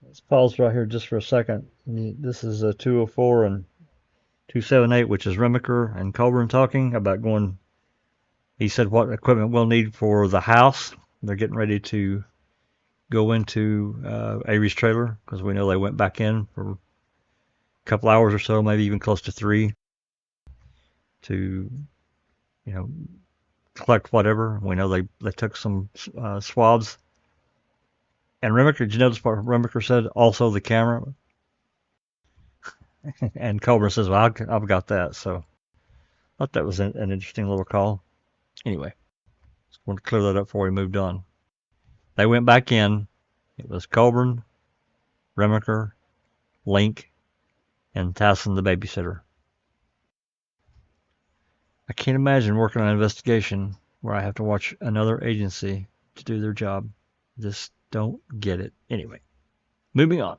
Let's pause right here just for a second. This is a 204 and 278, which is Remaker and Coburn talking about going. He said what equipment we'll need for the house. They're getting ready to go into Avery's trailer because we know they went back in for a couple hours or so, maybe even close to 3, to collect whatever. We know they took some swabs. And Remaker, did you notice what Remaker said? Also the camera. And Coburn says, well, I've got that. So I thought that was an interesting little call. Anyway, just wanted to clear that up before we moved on. They went back in. It was Coburn, Remaker, Link, and Tassin the babysitter. I can't imagine working on an investigation where I have to watch another agency to do their job. Just don't get it. Anyway, moving on.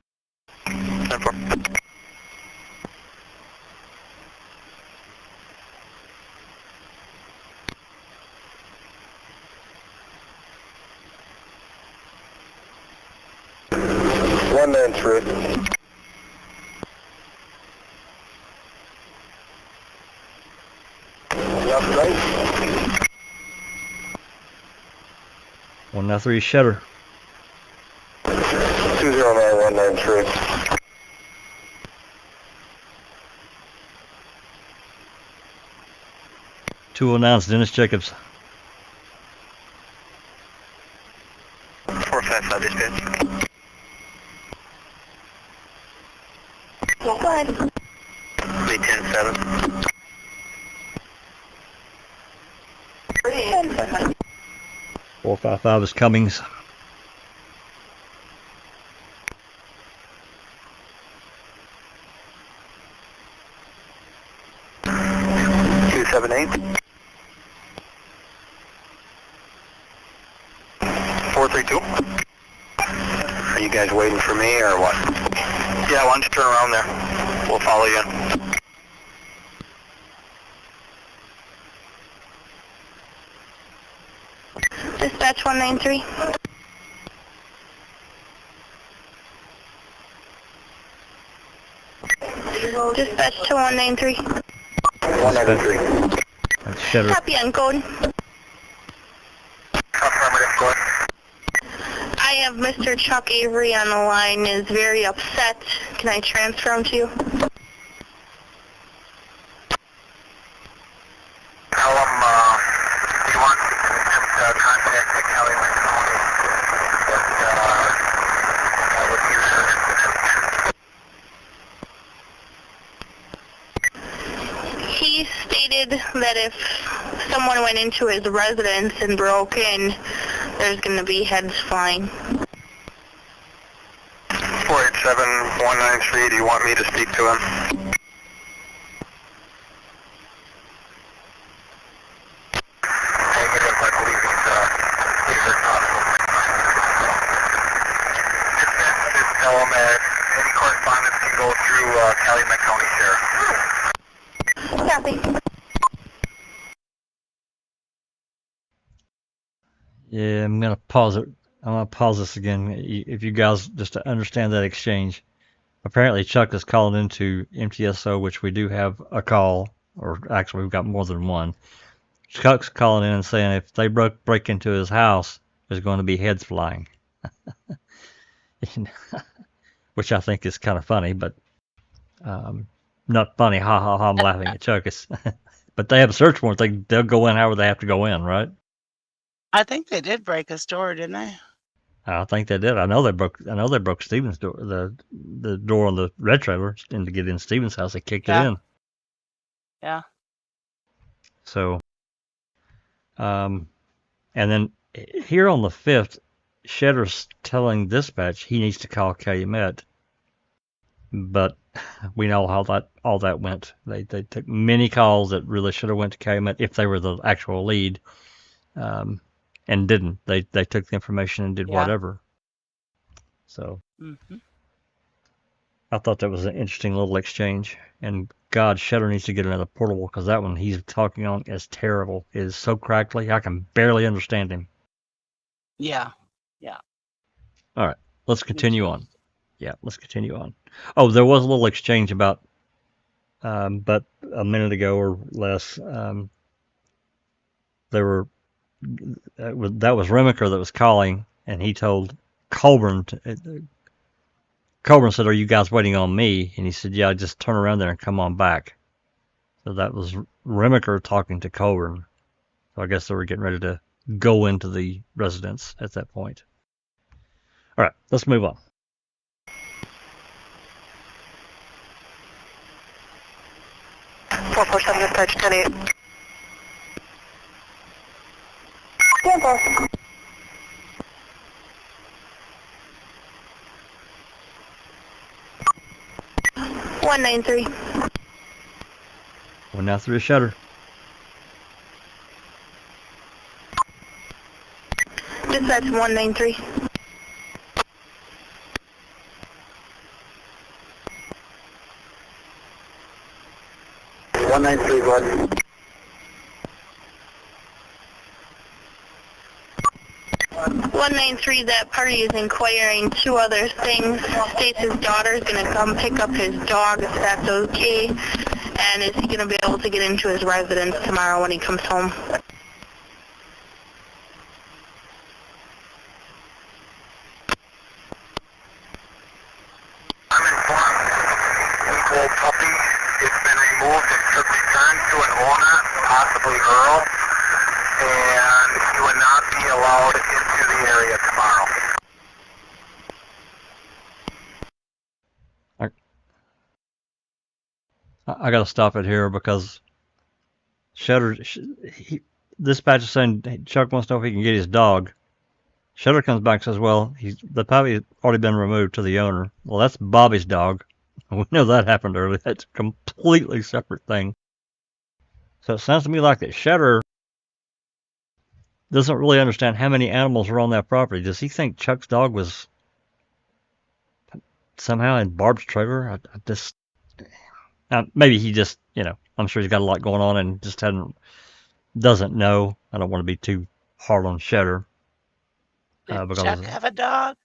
One man through. Left, right. 193 Shutter. 209-193. Two announced Dennis Jacobs. 455 dispatch. Go ahead. 310-7. 455 is Cummings. 278. 432. Are you guys waiting for me or what? Yeah, why don't you turn around there? We'll follow you. Dispatch 193. Dispatch to 193. 193. That's Shutter. Copy on code. Affirmative, go ahead. I have Mr. Chuck Avery on the line, is very upset. Can I transfer him to you? Tell him, you want to contact the Kelly McCollum, that would be He stated that if someone went into his residence and broke in, there's going to be heads flying. 487-193, do you want me to speak to him? Negative, I believe he's at hospital. Just tell him that any correspondence can go through Calumet County Sheriff. Copy. Yeah, I'm going to pause it I'm gonna pause this again. If you guys just to understand that exchange, apparently Chuck is calling into MTSO, which we do have a call, or actually we've got more than one. Chuck's calling in and saying if they break into his house, there's going to be heads flying, which I think is kind of funny, but not funny. Ha ha ha! I'm laughing at Chuck. But they have a search warrant. They'll go in however they have to go in, right? I think they did break a store, didn't they? I think they did. I know they broke Steven's door, the door on the red trailer, and to get in Steven's house, they kicked it in. Yeah. So, and then here on the 5th, Shedder's telling dispatch he needs to call Calumet, but we know how all that went. They took many calls that really should have went to Calumet if they were the actual lead, and didn't. They took the information and did whatever. So I thought that was an interesting little exchange. And God, Shedder needs to get another portable because that one he's talking on is terrible. It is so crackly. I can barely understand him. Yeah. All right, let's continue on. Yeah, let's continue on. Oh, there was a little exchange about, but a minute ago or less, that was Remaker that was calling, and he told Colburn. Colburn said, "Are you guys waiting on me?" And he said, "Yeah, just turn around there and come on back." So that was Remaker talking to Colburn. So I guess they were getting ready to go into the residence at that point. All right, let's move on. Four 447 dispatch 10-8. Yeah, 193. We're now through the shutter. Dispatch 193. One nine three, bud. 193, that party is inquiring two other things. States his daughter is going to come pick up his dog, if that's okay. And is he going to be able to get into his residence tomorrow when he comes home? I'm informed the old puppy has been removed and should return to an owner, possibly Earl, and he would not be allowed into the area tomorrow. I got to stop it here because Shedder, dispatch is saying hey, Chuck wants to know if he can get his dog. Shedder comes back and says, well, the puppy has already been removed to the owner. Well, that's Bobby's dog. We know that happened earlier. That's a completely separate thing. So it sounds to me like that Shedder doesn't really understand how many animals are on that property. Does he think Chuck's dog was somehow in Barb's trailer? Maybe he just, I'm sure he's got a lot going on and just doesn't know. I don't want to be too hard on Shedder. Did Chuck have a dog?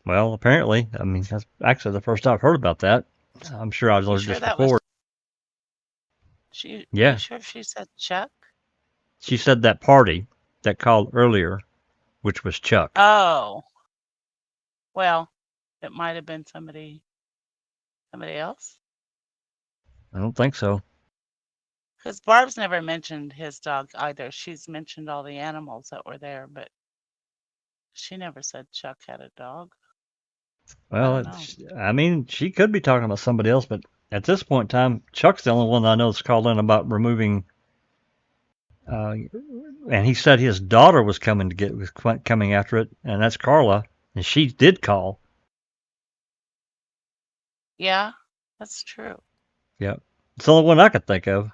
Well, apparently. I mean, that's actually the first I've heard about that. I'm sure I've learned this before. You sure she said Chuck? She said that party that called earlier, which was Chuck. Oh. Well, it might have been somebody else. I don't think so. Because Barb's never mentioned his dog either. She's mentioned all the animals that were there, but she never said Chuck had a dog. Well, I mean, she could be talking about somebody else, but at this point in time, Chuck's the only one that I know that's called in about removing. And he said his daughter was coming after it, and that's Carla, and she did call. Yeah, that's true. Yep. It's the only one I could think of.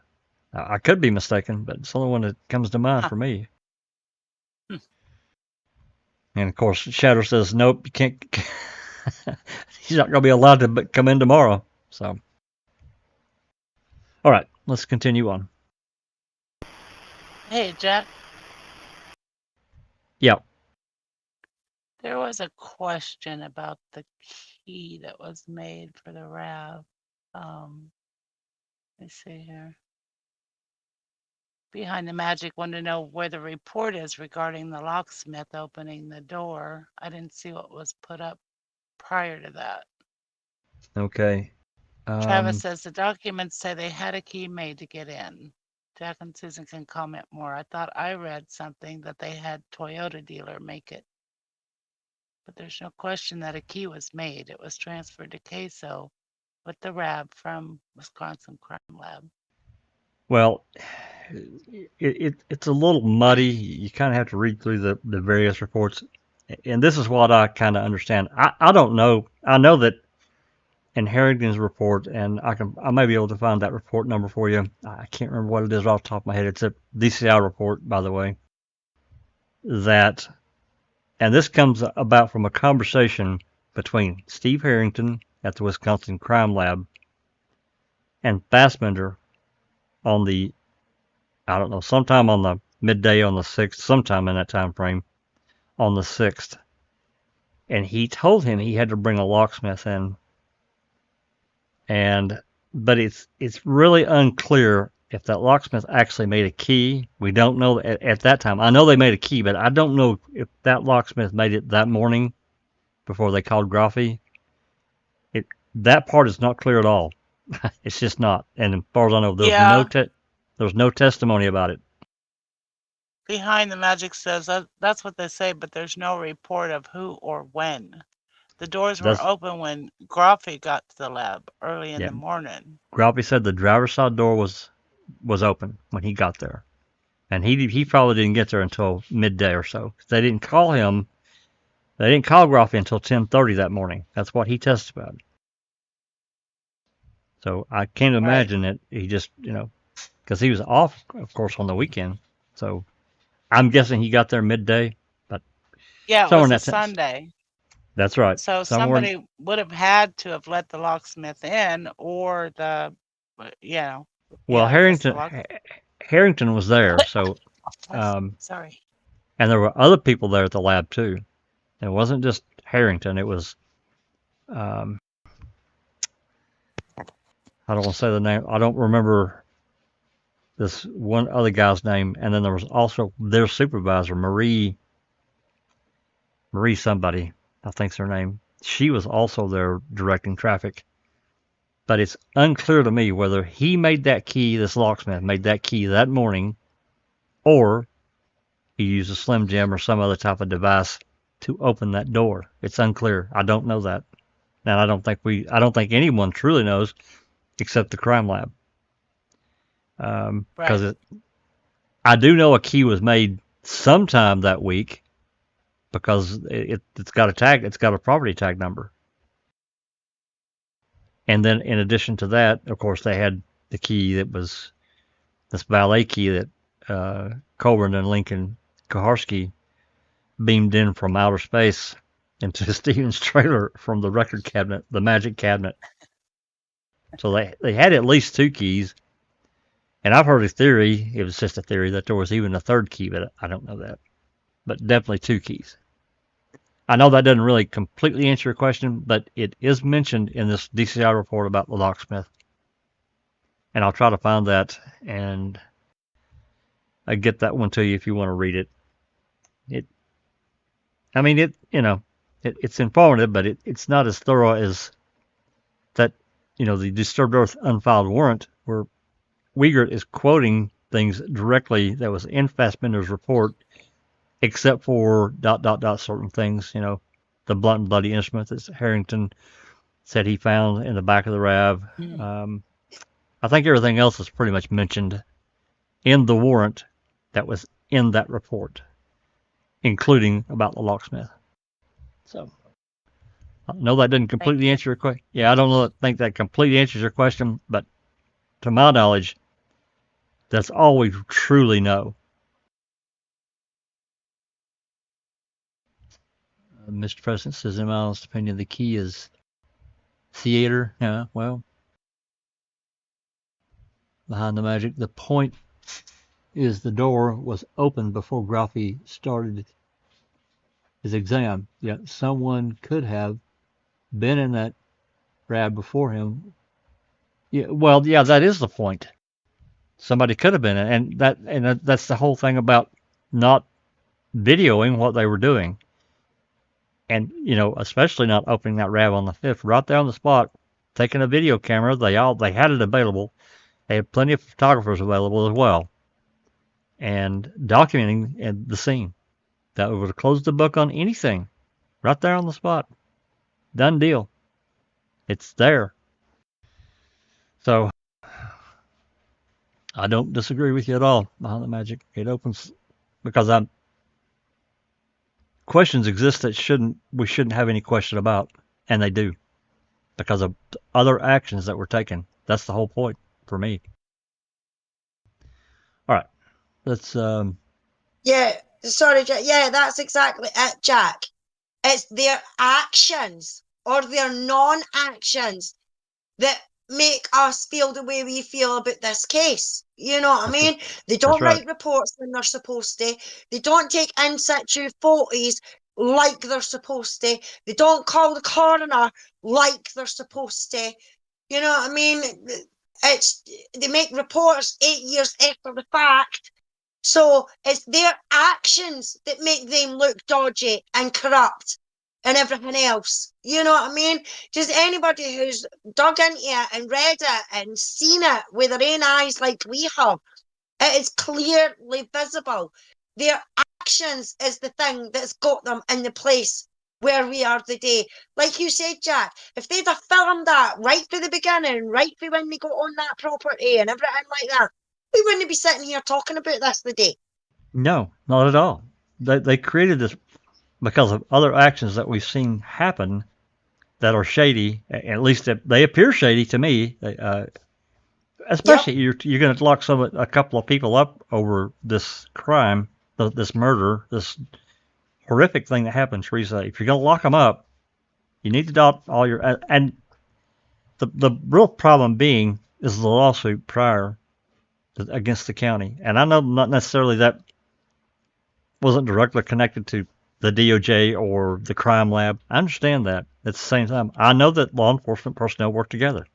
I could be mistaken, but it's the only one that comes to mind for me. And of course, Shadow says, nope, you can't. He's not going to be allowed to come in tomorrow. So, all right, let's continue on. Hey, Jack. Yeah. There was a question about the key that was made for the RAV. Let's see here. Behind the Magic wanted to know where the report is regarding the locksmith opening the door. I didn't see what was put up prior to that. Okay. Travis says the documents say they had a key made to get in. Jack and Susan can comment more. I thought I read something that they had Toyota dealer make it. But there's no question that a key was made. It was transferred to queso with the RAB from Wisconsin Crime Lab. Well, it's a little muddy. You kind of have to read through the various reports. And this is what I kind of understand. I don't know. I know that in Harrington's report, and I may be able to find that report number for you. I can't remember what it is off the top of my head. It's a DCI report, by the way. And this comes about from a conversation between Steve Harrington at the Wisconsin Crime Lab and Fassbender on the, I don't know, sometime on the midday on the 6th, sometime in that time frame, on the 6th. And he told him he had to bring a locksmith in. But it's really unclear if that locksmith actually made a key. We don't know at that time. I know they made a key, but I don't know if that locksmith made it that morning before they called Groffy. That part is not clear at all. It's just not. And as far as I know, there's no testimony about it. Behind the Magic says that's what they say, but there's no report of who or when. The doors were open when Groffy got to the lab early in the morning. Groffy said the driver's side door was open when he got there. And he probably didn't get there until midday or so. They didn't call him. They didn't call Groffy until 10:30 that morning. That's what he testified. So I can't imagine that he just, because he was off, of course, on the weekend. So I'm guessing he got there midday. But yeah, it was a Sunday. That's right. So somebody would have had to have let the locksmith in, or Well, Harrington was there, so. Sorry. And there were other people there at the lab too. It wasn't just Harrington. It was. I don't want to say the name. I don't remember this one other guy's name. And then there was also their supervisor, Marie somebody, I think's her name. She was also there directing traffic. But it's unclear to me whether he made that key, this locksmith made that key that morning, or he used a Slim Jim or some other type of device to open that door. It's unclear. I don't know that. And I don't think anyone truly knows except the crime lab. Because I do know a key was made sometime that week because it's got a tag, it's got a property tag number. And then in addition to that, of course, they had the key that was this valet key that Colburn and Lincoln Koharski beamed in from outer space into Stevens' trailer from the record cabinet, the magic cabinet. So they had at least two keys. And I've heard a theory, it was just a theory, that there was even a third key, but I don't know that. But definitely two keys. I know that doesn't really completely answer your question, but it is mentioned in this DCI report about the locksmith. And I'll try to find that and I get that one to you if you want to read it. It's informative, but it's not as thorough as that, the Disturbed Earth unfiled warrant where Wiegert is quoting things directly that was in Fassbender's report, except for ... certain things, the blunt and bloody instrument that Harrington said he found in the back of the RAV. I think everything else is pretty much mentioned in the warrant that was in that report, including about the locksmith. So I know that didn't completely answer your question. Yeah, I don't think that completely answers your question, but to my knowledge, that's all we truly know. Mr. President says, in my honest opinion, the key is theater. Yeah, well, behind the magic, the point is the door was open before Groffy started his exam. Yet someone could have been in that RAB before him. Yeah, well, yeah, that is the point. Somebody could have been, and that's the whole thing about not videoing what they were doing, and especially not opening that RAB on the 5th, right there on the spot, taking a video camera. They had it available. They had plenty of photographers available as well, and documenting the scene. That would have closed the book on anything, right there on the spot. Done deal. It's there. So I don't disagree with you at all behind the magic. It opens because questions exist that we shouldn't have any question about, and they do because of other actions that were taken. That's the whole point for me. All right, let's. Yeah, sorry, Jack. Yeah, that's exactly it, Jack. It's their actions or their non-actions that make us feel the way we feel about this case. You know what I mean? They don't right. write reports when they're supposed to. They don't take in situ photos like they're supposed to. They don't call the coroner like they're supposed to. You know what I mean? They make reports 8 years after the fact. So it's their actions that make them look dodgy and corrupt and everything else. You know what I mean? Just anybody who's dug into it and read it and seen it with their own eyes like we have, it is clearly visible. Their actions is the thing that's got them in the place where we are today. Like you said, Jack, if they'd have filmed that right from the beginning, right from when they got on that property and everything like that, we wouldn't be sitting here talking about this today. No, not at all. They created this because of other actions that we've seen happen that are shady. At least they appear shady to me. Especially yep. You're going to lock a couple of people up over this crime, this murder, this horrific thing that happened, Teresa. If you're going to lock them up, you need to dot all your and the real problem being is the lawsuit prior against the county. And I know not necessarily that wasn't directly connected to the DOJ or the crime lab. I understand that. At the same time, I know that law enforcement personnel work together.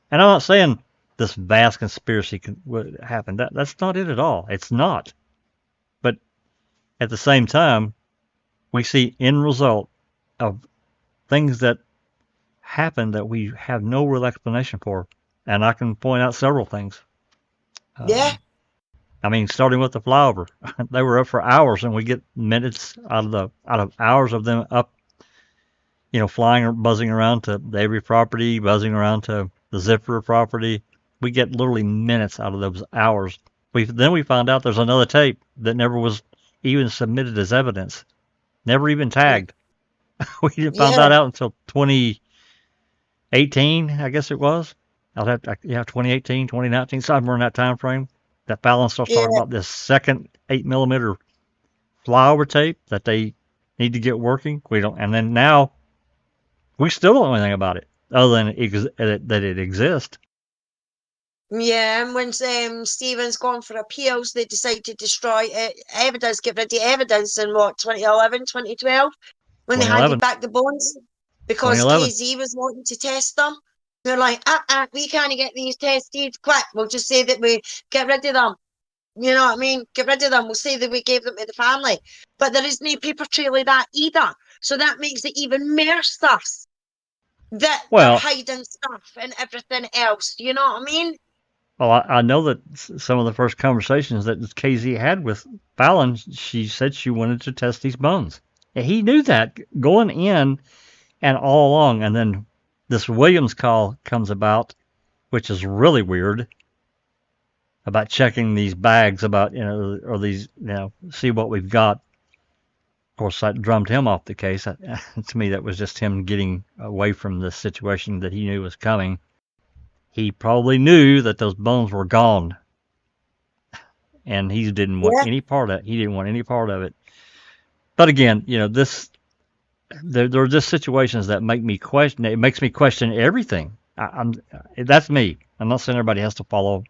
And I'm not saying this vast conspiracy would happen. That's not it at all. It's not. But at the same time, we see end result of things that happen that we have no real explanation for. And I can point out several things. Yeah. I mean, starting with the flyover, they were up for hours, and we get minutes out of hours of them up, flying or buzzing around to the Avery property, buzzing around to the Zipper property. We get literally minutes out of those hours. Then we found out there's another tape that never was even submitted as evidence, never even tagged. We didn't find that out until 2018, I guess it was. 2018, 2019, somewhere in that time frame. That Fallon starts talking about this second 8mm flyover tape that they need to get working. We don't, and then now we still don't know anything about it other than that it exists. Yeah, and when Stephen's gone for appeals, they decide to destroy evidence, get rid of evidence in 2011, 2012, when they handed back the bones because KZ was wanting to test them. They're like, we can't get these tested quick. We'll just say that we get rid of them. You know what I mean? Get rid of them. We'll say that we gave them to the family. But there is no paper trail of that either. So that makes it even more sus that they're hiding stuff and everything else. You know what I mean? Well, I know that some of the first conversations that KZ had with Fallon, she said she wanted to test these bones. And he knew that going in and all along. And then this Williams call comes about, which is really weird, about checking these bags about, or these, see what we've got. Of course, that drummed him off the case. To me, that was just him getting away from the situation that he knew was coming. He probably knew that those bones were gone, and he didn't want any part of it. He didn't want any part of it. But again, there are just situations that make me question. It makes me question everything. That's me. I'm not saying everybody has to follow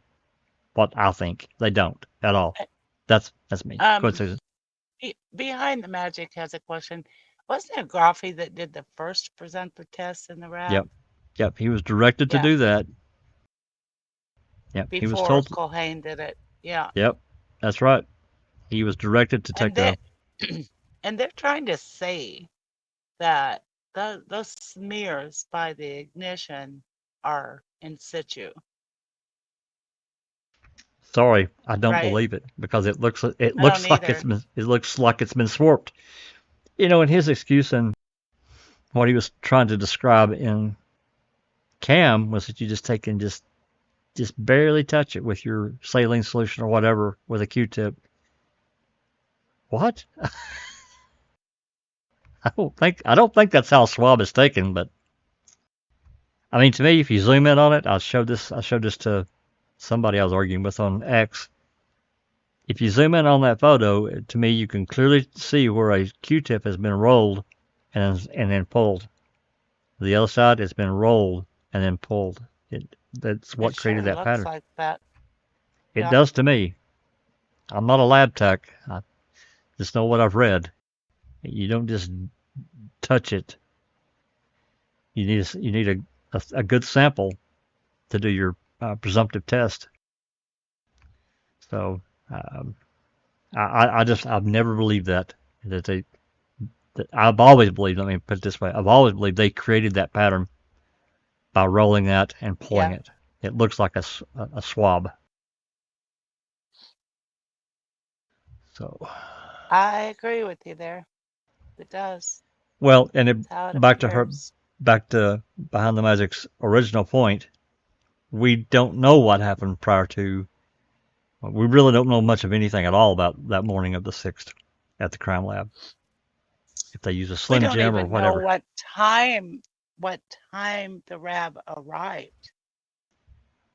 what I think. They don't at all. That's me. Go ahead, Susan. Behind the Magic has a question. Wasn't it Groffy that did the first presenter test in the RAB? Yep. He was directed to Yeah. do that. Yep. He was Before told. Culhane did it. Yeah. Yep. That's right. He was directed to And take and they're trying to say that those smears by the ignition are in situ, Sorry, I don't right? believe it because it looks I don't like either. it looks like it's been swarped. You know, and his excuse and what he was trying to describe in CAM was that you just take and just barely touch it with your saline solution or whatever with a Q-tip. What? I don't think that's how a swab is taken, but I mean, to me, if you zoom in on it, I showed this to somebody I was arguing with on X. If you zoom in on that photo, to me, you can clearly see where a Q-tip has been rolled and then pulled. The other side has been rolled and then pulled. That's what It created sure that looks pattern. like that. It Yeah. does to me. I'm not a lab tech. I just know what I've read. You don't just touch it. You need a good sample to do your presumptive test. So I've never believed that I've always believed. Let me put it this way: I've always believed they created that pattern by rolling that and pulling Yeah. it. It looks like a swab. So I agree with you there. It does. well, and That's how it back appears. to Behind the Magic's original point. We don't know what happened prior to. We really don't know much of anything at all about that morning of the 6th at the crime lab. If they use a We Slim don't Jim or even know whatever. what time the RAB arrived.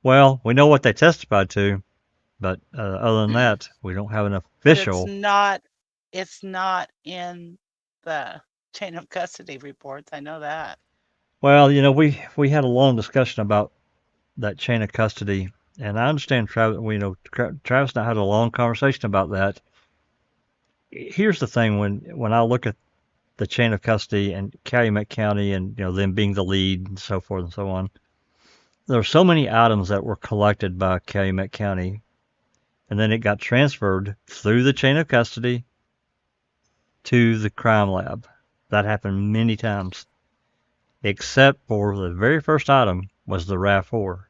Well, we know what they testified to, but other than that, we don't have an But official. it's not in the chain of custody reports. I know that. Well, you know, we had a long discussion about that chain of custody, and I understand Travis. Travis and I had a long conversation about that. Here's the thing: when I look at the chain of custody and Calumet County, and them being the lead and so forth and so on, there are so many items that were collected by Calumet County, and then it got transferred through the chain of custody to the crime lab. That happened many times, except for the very first item was the RAV4.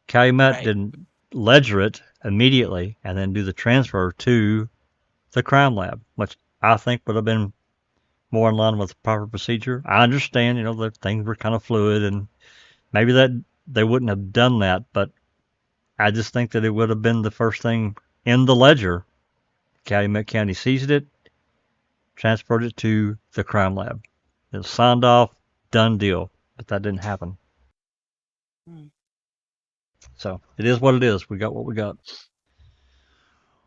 Calumet Right. didn't ledger it immediately and then do the transfer to the crime lab, which I think would have been more in line with proper procedure. I understand, that things were kind of fluid and maybe that they wouldn't have done that, but I just think that it would have been the first thing in the ledger. Calumet County seized it, transferred it to the crime lab. It was signed off, done deal, but that didn't happen. So it is what it is. We got what we got.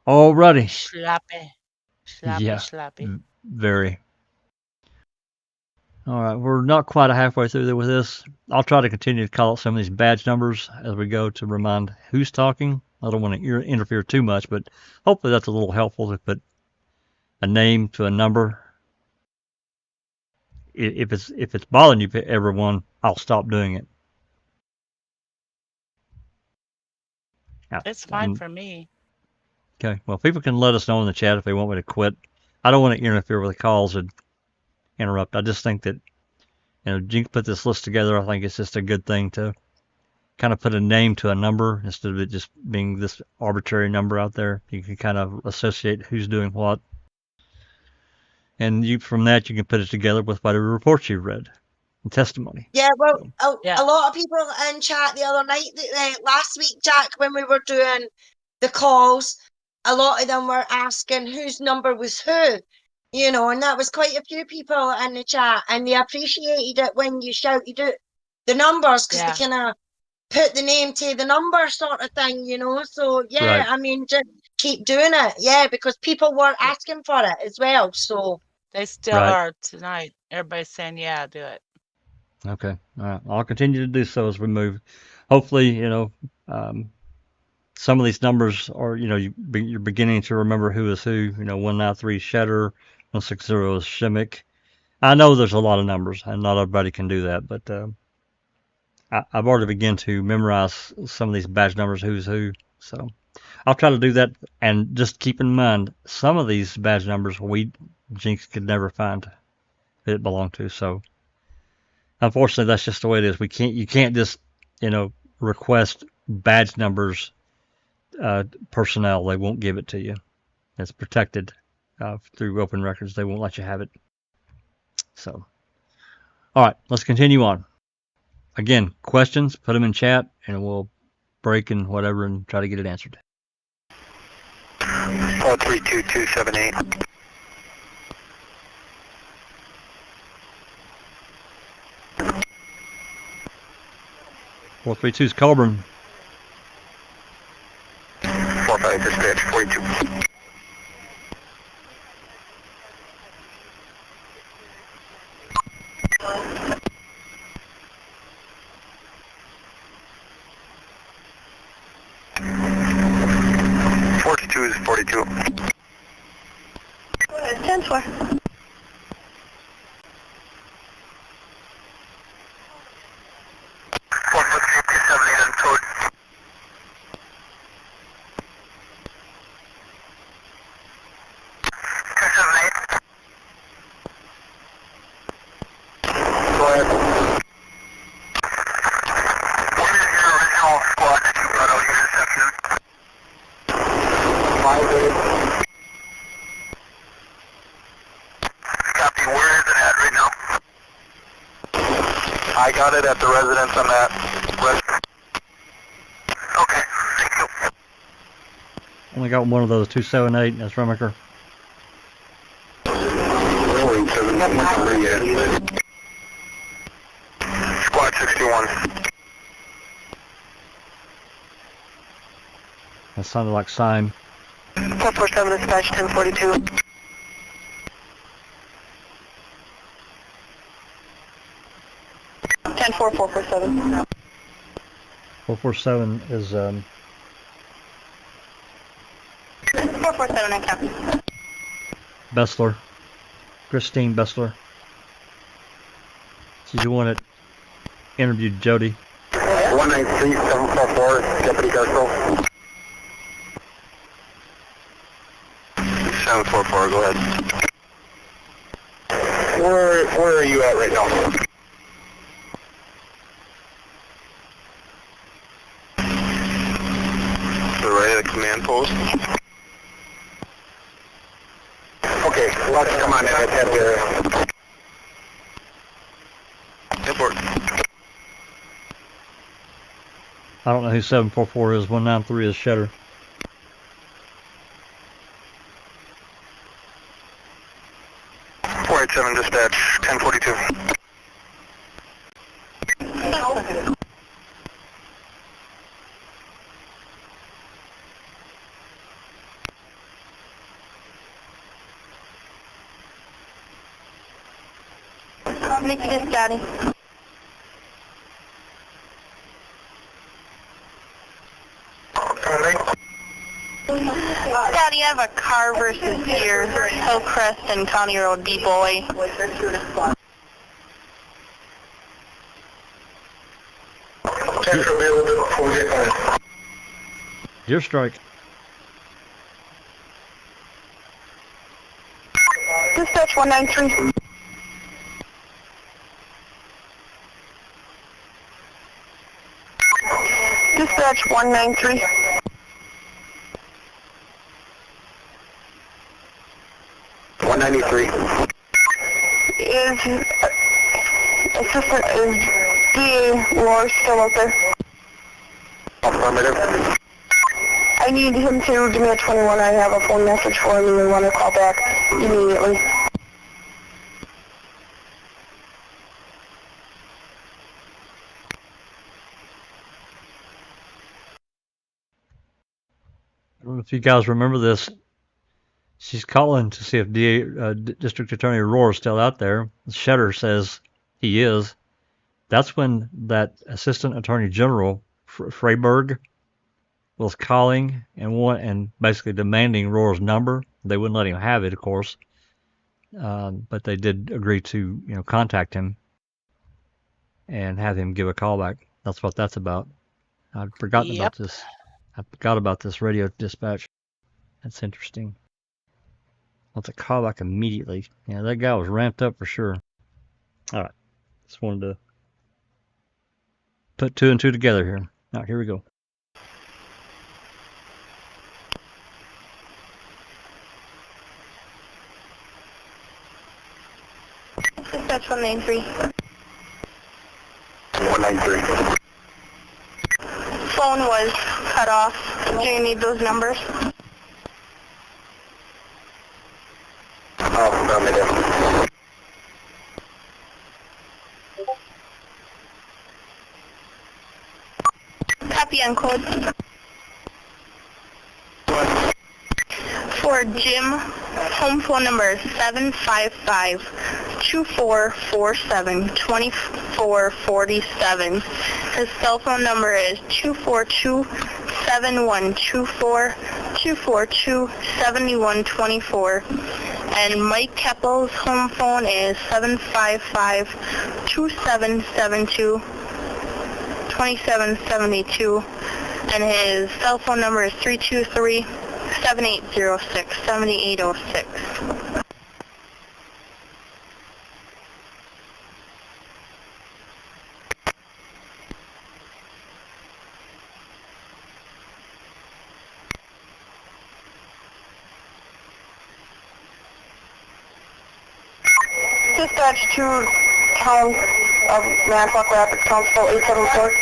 Alrighty. Sloppy. Yeah, Sloppy. very. All right, we're not quite halfway through there with this. I'll try to continue to call out some of these badge numbers as we go to remind who's talking. I don't want to interfere too much, but hopefully that's a little helpful to put a name to a number. If it's bothering you, everyone, I'll stop doing it. It's fine for me. Okay, well, people can let us know in the chat if they want me to quit. I don't want to interfere with the calls and interrupt. I just think that, Jink put this list together. I think it's just a good thing to kind of put a name to a number instead of it just being this arbitrary number out there. You can kind of associate who's doing what. And from that, you can put it together with whatever reports you've read and testimony. Yeah, well, So, a lot of people in chat the other night, last week, Jack, when we were doing the calls, a lot of them were asking whose number was who, and that was quite a few people in the chat, and they appreciated it when you shouted out the numbers because they kind of put the name to the number sort of thing, So, yeah, right. I mean, just keep doing it, because people were asking for it as well, so. They still are tonight. Everybody's saying, yeah, do it. Okay. All right. I'll continue to do so as we move. Hopefully, some of these numbers are, you're beginning to remember who is who. 193 Shetter, 160 is Shimmick. I know there's a lot of numbers, and not everybody can do that, but I've already begun to memorize some of these badge numbers, who's who. So I'll try to do that, and just keep in mind some of these badge numbers Jinx could never find who it belonged to. So unfortunately, that's just the way it is. You can't just request badge numbers personnel. They won't give it to you. It's protected through open records. They won't let you have it. So, all right, let's continue on. Again, questions, put them in chat, and we'll break and whatever and try to get it answered. 432278. Four 3-2's Colburn. 45 dispatch 42. Is 42. 10-4. I got it at the residence I'm at. Okay, thank you. Only got one of those 278. That's Remaker. Squad 61. That sounded like Sime. 447 dispatch 1042. Ten 447. 447 is 447 I copy. Bessler. Christine Bessler. She's the one that interviewed Jody. 193744, Deputy Garfield. 744, go ahead. Where are you at right now? To the right of the command post. Okay, let's come on in. Let's head there. Airport. I don't know who 744 is. 193 is Shetter. .47 dispatch 1042. Nick this, Daddy. Daddy, I have a car versus deer, Hillcrest and County Road D-Boy. Deer strike. Dispatch 193. Dispatch 193. Is assistant is DA Roar still out there? Affirmative. I need him to give me a 21. I have a phone message for him and we want to call back immediately. I don't know if you guys remember this. She's calling to see if District Attorney Rohr is still out there. Shetter says he is. That's when that Assistant Attorney General, Freiberg, was calling and basically demanding Roar's number. They wouldn't let him have it, of course, but they did agree to contact him and have him give a call back. That's what that's about. I'd forgotten about Yep. this. I forgot about this radio dispatch. That's interesting. Let's a call back immediately. Yeah, that guy was ramped up for sure. All right, just wanted to put 2 and 2 together here. All right, here we go. Dispatch 193. 193. Phone was cut off. Do you need those numbers? Oh, Copy on code. For Jim, home phone number is 755-2447-2447. His cell phone number is 242-7124-242-7124. And Mike Keppel's home phone is 755-2772-2772. And his cell phone number is 323-7806-7806. Dispatch to town of Manitowoc Rapids, Council 874.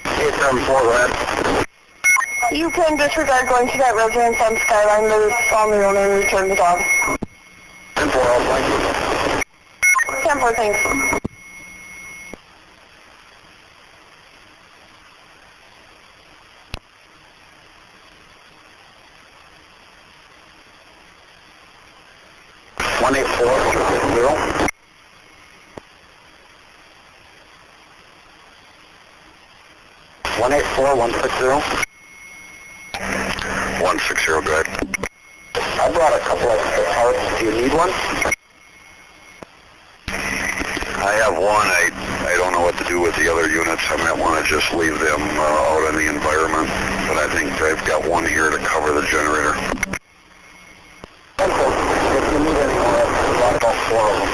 874, go ahead. You can disregard going to that residence on Skyline. They're on their own and return the dog. 10-4, I'll flank you. 10-4, thanks. One 160. 160. 160, go ahead. I brought a couple of parts. Do you need one? I have one. I don't know what to do with the other units. I might want to just leave them out in the environment, but I think I've got one here to cover the generator. If you need any more, I've got about 4 of them.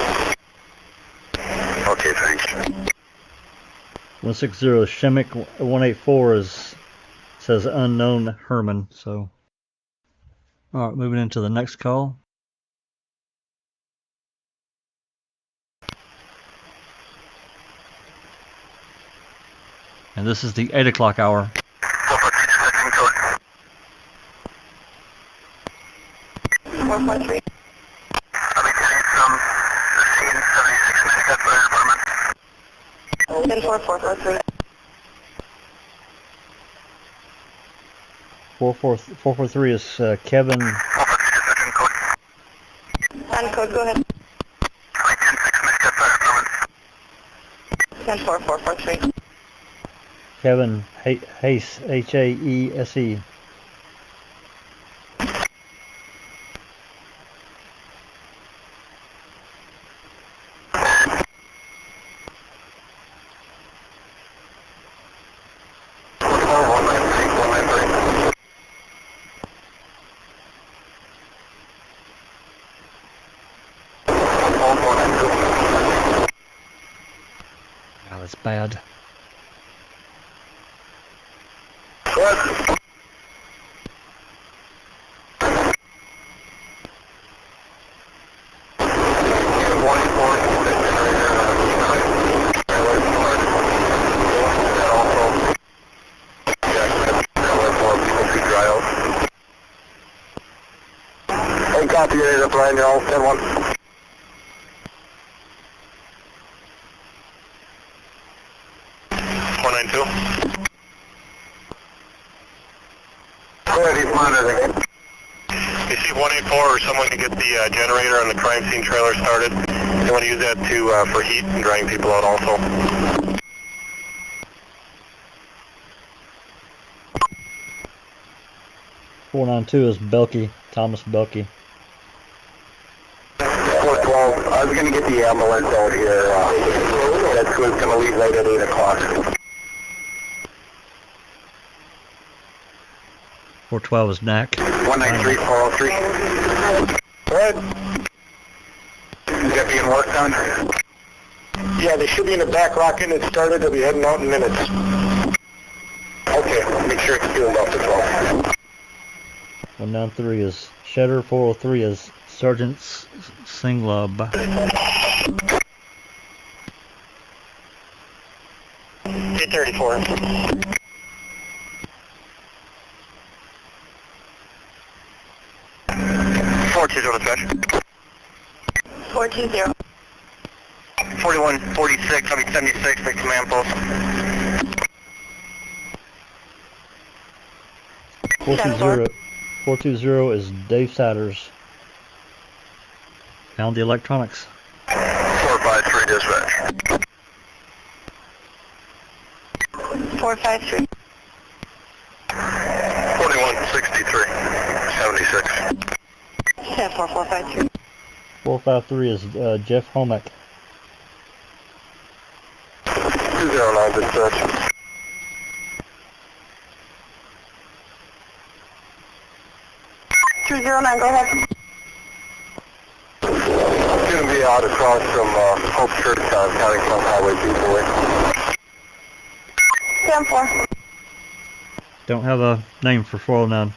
Okay, thanks. 160 Shemmick 184 says unknown Herman. So, all right, moving into the next call. And this is the 8 o'clock hour. 443. I'll be getting from the scene, 76 Michigan Fire Department. 443. 443 is Kevin. 443 code. On code, go ahead. 10-6 Michigan Fire Department. 10-4-443. Kevin Haese, Haese. Oh, that's bad. Copy it, up line, y'all, 10-1. Go ahead, he's monitoring. You see 184 or someone can get the generator on the crime scene trailer started. They want to use that for heat and drying people out also. 492 is Belkey, Thomas Belkey. 412, I was going to get the ambulance out here. That's who's going to leave right at 8 o'clock. 412 is Knack. 193, 403. Go ahead. Is that being worked on? Yeah, they should be in the back rocking. It started. They'll be heading out in minutes. Okay, make sure it's doing off the 12. 193 is Shedder. 403 is Sergeant Singlub. 834. 420 dispatch. 420. 4146, I'll be 76, next command post. 420 is Dave Satters. Found the electronics. 453 dispatch. 453. 4163, 76. 453. 453 is Jeff Homack. 209 dispatch. 209, go ahead. It's going to be out across from Hope Church on County Club Highway 248. 10-4. Don't have a name for 409.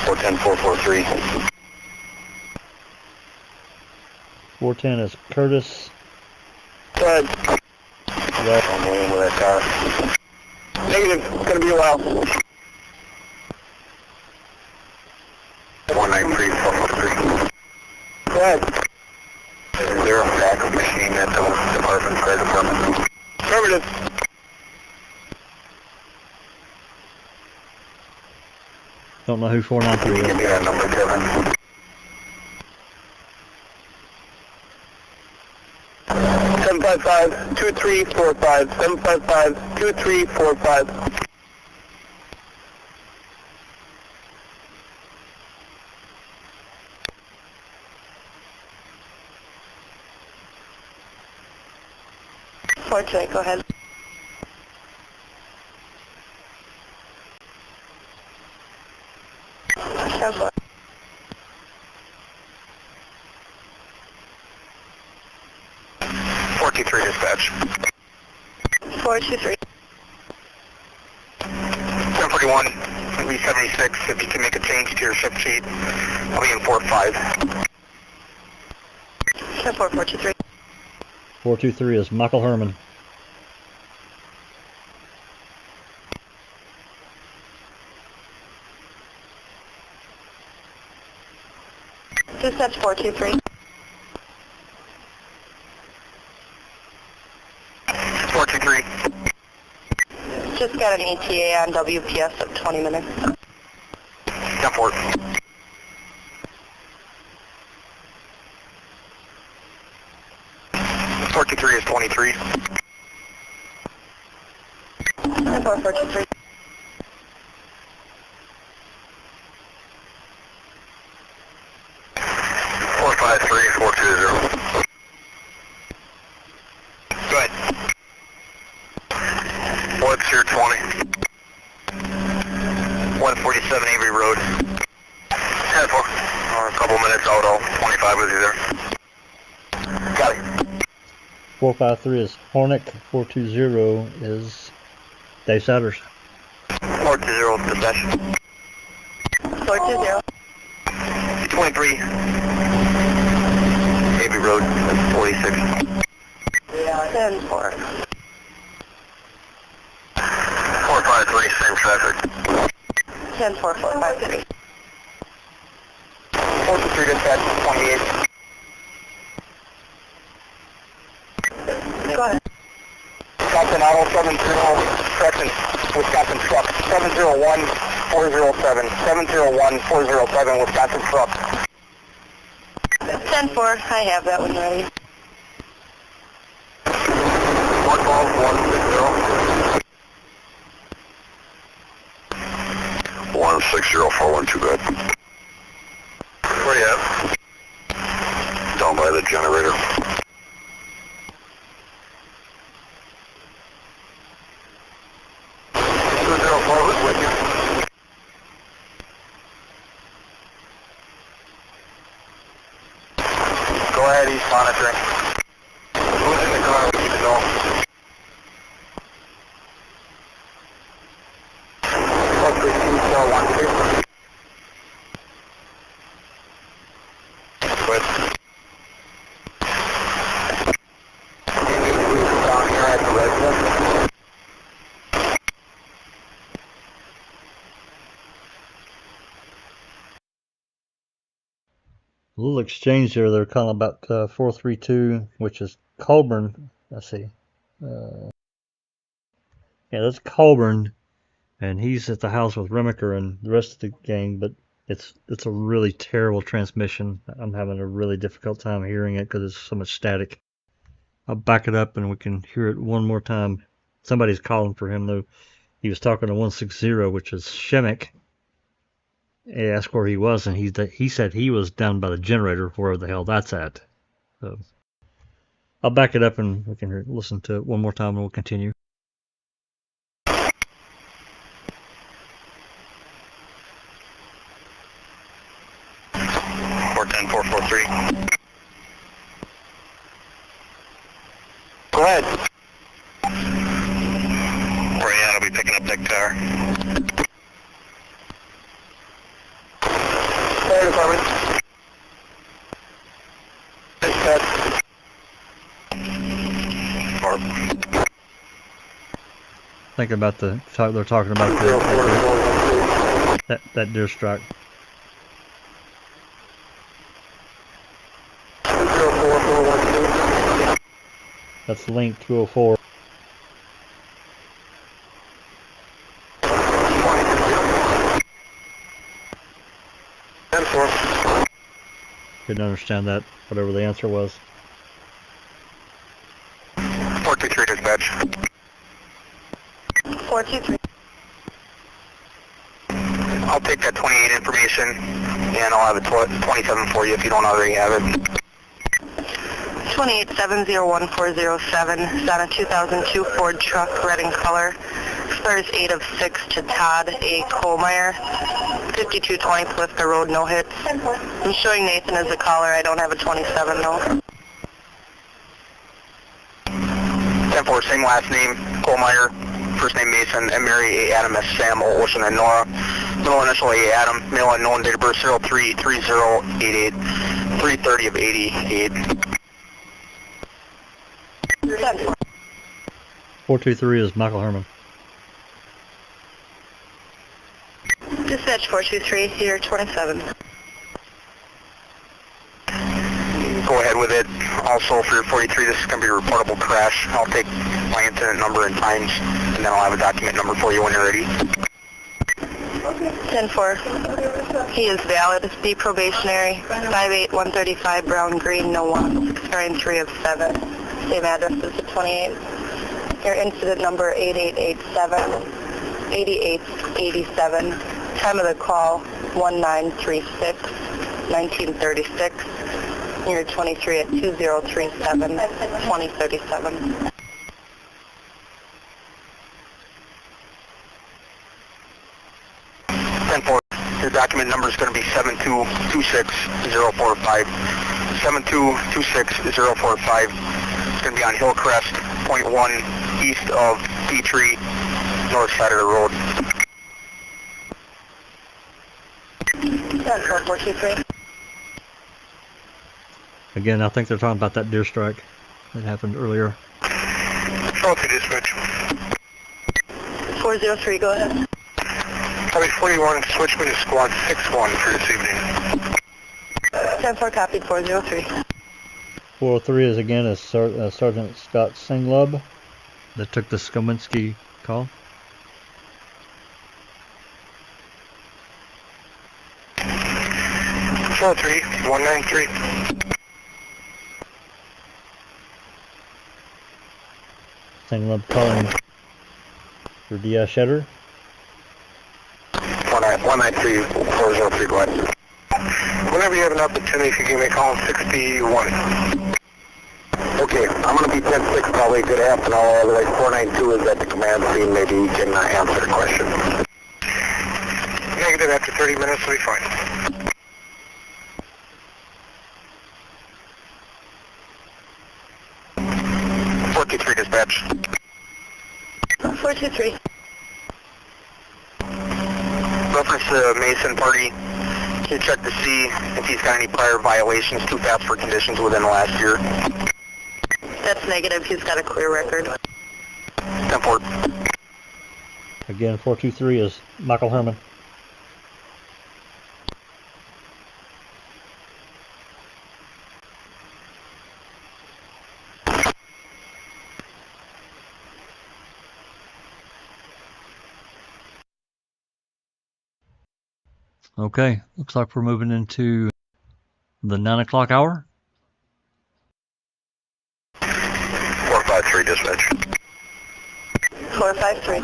410, 443. 410 is Curtis. Go ahead. Right. I'm waiting with that car. Negative, it's going to be a while. 193, 443. Go ahead. Is there a backup machine at the department, fire department? Affirmative. Don't know who 493 Give is. me that number, Kevin. 755-2345, 755-2345. Go ahead. Sure. 423 dispatch. 423. 1041, it'll be 76. If you can make a change to your shift sheet, I'll be in 45. 423. 423 is Michael Herman. Dispatch 423. 423. Just got an ETA on WPS of 20 minutes. 10-4. 423 is 23. 423. 453, 420. Go ahead. What's your 20? 147 Avery Road. 10-4. A couple minutes out, I'll 25 with you there. Got it. 453 is Hornick. 420 is Dave Satters. 420 dispatch. 420. 23. Avery Road, 46. 10-4. 453, same traffic. 10-4, 453. 423 dispatch, 28. Go ahead. Wisconsin Auto 70, correction, Wisconsin Truck, 701-407, 701-407, Wisconsin Truck. 10-4, I have that one ready. 112-160. 160412 good. Where you at? Down by the generator. 204 was with you. Go ahead, he's monitoring. Who's in the car? We need to know. Quit. Down here at the residence. A little exchange there. They're calling about 432, which is Colburn. Let's see. Yeah, that's Colburn, and he's at the house with Remaker and the rest of the gang. But it's a really terrible transmission. I'm having a really difficult time hearing it because there's so much static. I'll back it up and we can hear it one more time. Somebody's calling for him though. He was talking to 160, which is Shemek. He asked where he was, and he said he was down by the generator, wherever the hell that's at. So I'll back it up and we can listen to it one more time and we'll continue. 410-443. Go ahead. Where you at? I'll be picking up that car. Fire department. Dispatch. Thinking about they're talking about that deer strike. 204-412. That's link 204. Couldn't understand that, whatever the answer was. 423 dispatch. 423. I'll take that 28 information, and I'll have a 27 for you if you don't already have it. 287014007 is on a 2002 Ford truck, red in color. Expires 8 of 6 to Todd A. Kohlmeyer. 5220 Clifton Road, no hits. I'm showing Nathan as a caller. I don't have a 27 though. 10-4, same last name, Kohlmeyer. First name Mason, and Mary A. Adam S. Sam, Ocean and Nora. Middle initial A. Adam, male unknown, date of birth 033088, 330 of 88. 423 is Michael Herman. Dispatch 423, here 27. Go ahead with it. Also for your 43, this is going to be a reportable crash. I'll take my incident number and times, and then I'll have a document number for you when you're ready. 10-4. He is valid. Be probationary. 58135 Brown Green, no one. Expiring 3 of 7. Same address as the 28. Your incident number 8887, 8887. Time of the call 1936, 1936. You're 23 at 2037, 2037. Your document number is going to be 7226045. 7226045. It's going to be on Hillcrest, .1 east of Petrie, north side of the road. 423. Again, I think they're talking about that deer strike that happened earlier. Okay, dispatch. 403, go ahead. Copy 41, switch me to squad 61 for this evening. 10-4 copied, 403. 403 is again a Sergeant Scott Singlub that took the Skominski call. 403, 193. Singlub calling for D.I. Shedder. 193, 193-403, go ahead. Whenever you have an opportunity, if you give me a call, 61. Okay, I'm going to be 10-6, probably a good half an hour, otherwise 492 is at the command scene, maybe you can answer the question. Negative, after 30 minutes will be fine. 423 dispatch. 423. Reference to Mason party, can you check to see if he's got any prior violations, too fast for conditions within the last year? That's negative. He's got a clear record. 10-4. Again, 423 is Michael Herman. Okay, looks like we're moving into the 9 o'clock hour. 453 dispatch. 453.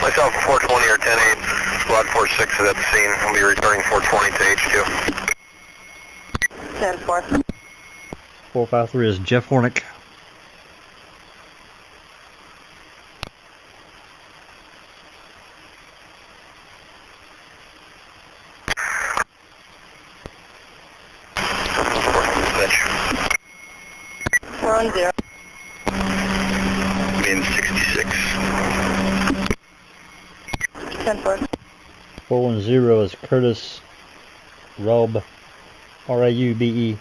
Myself, 420 or 10-8, squad 46 is at the scene. I'll be returning 420 to H2. 10-4. 453 is Jeff Hornick. Dispatch. 410. Being 66. 10-4. 410 is Curtis Raub, R-A-U-B-E.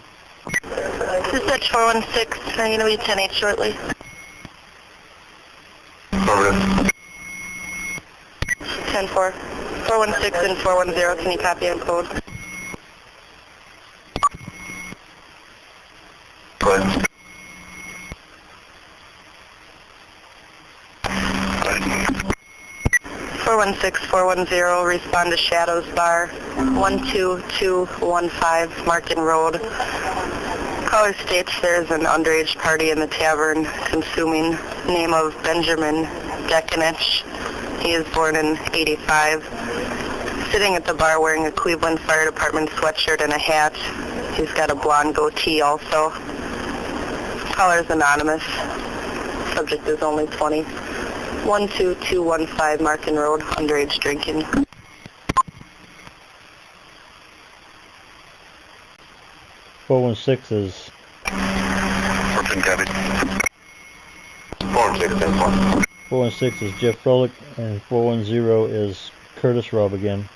Dispatch 416. I'm going to be 10-8 shortly. Affirmative. 10-4. 416 and 410. Can you copy and code? Go ahead. 416, 410, respond to Shadows Bar, 12215 Martin Road. Caller states there's an underage party in the tavern consuming. Name of Benjamin Dekanich. He is born in 85. Sitting at the bar wearing a Cleveland Fire Department sweatshirt and a hat. He's got a blonde goatee also. Caller is anonymous. Subject is only 20. 12215 Markin Road, underage drinking. Four 416 is 416 is Jeff Froelich, and 410 is Curtis Raub again.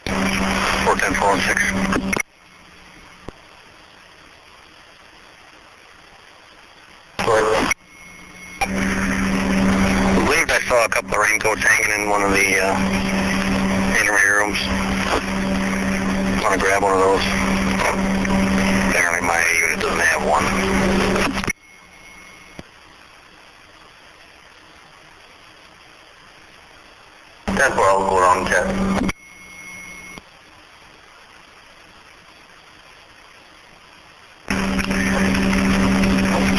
410, 416. I believe I saw a couple of raincoats hanging in one of the interview rooms. Want to grab one of those? Apparently my unit doesn't have one. That's where I'll go around and check.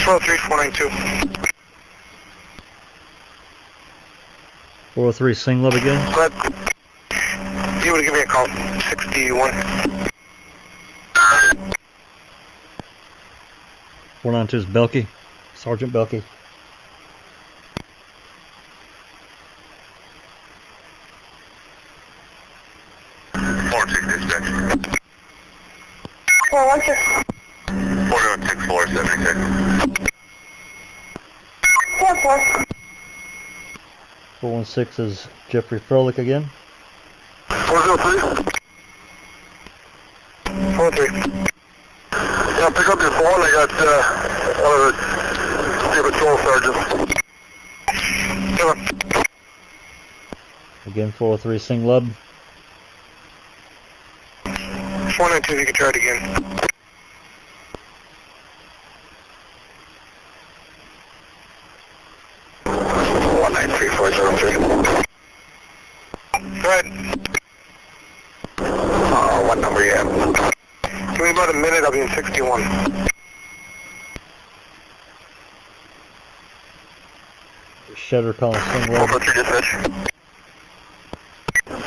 Flow 3492. 403 Sing Love again. Go ahead. You would give me a call. 61. 492 is Belkey, Sergeant Belkey. Dispatch. 416. 464, 76. 44. 416 is Jeffrey Froelich again. 403. 43. Yeah, pick up your phone. I got one of the state patrol sergeants. Again, 403 Sing Love. 492, you can try it again. One 93403. Go ahead. What number you have? Give me about a minute, I'll be in 61. Shutter calling Sing Love. 443 dispatch.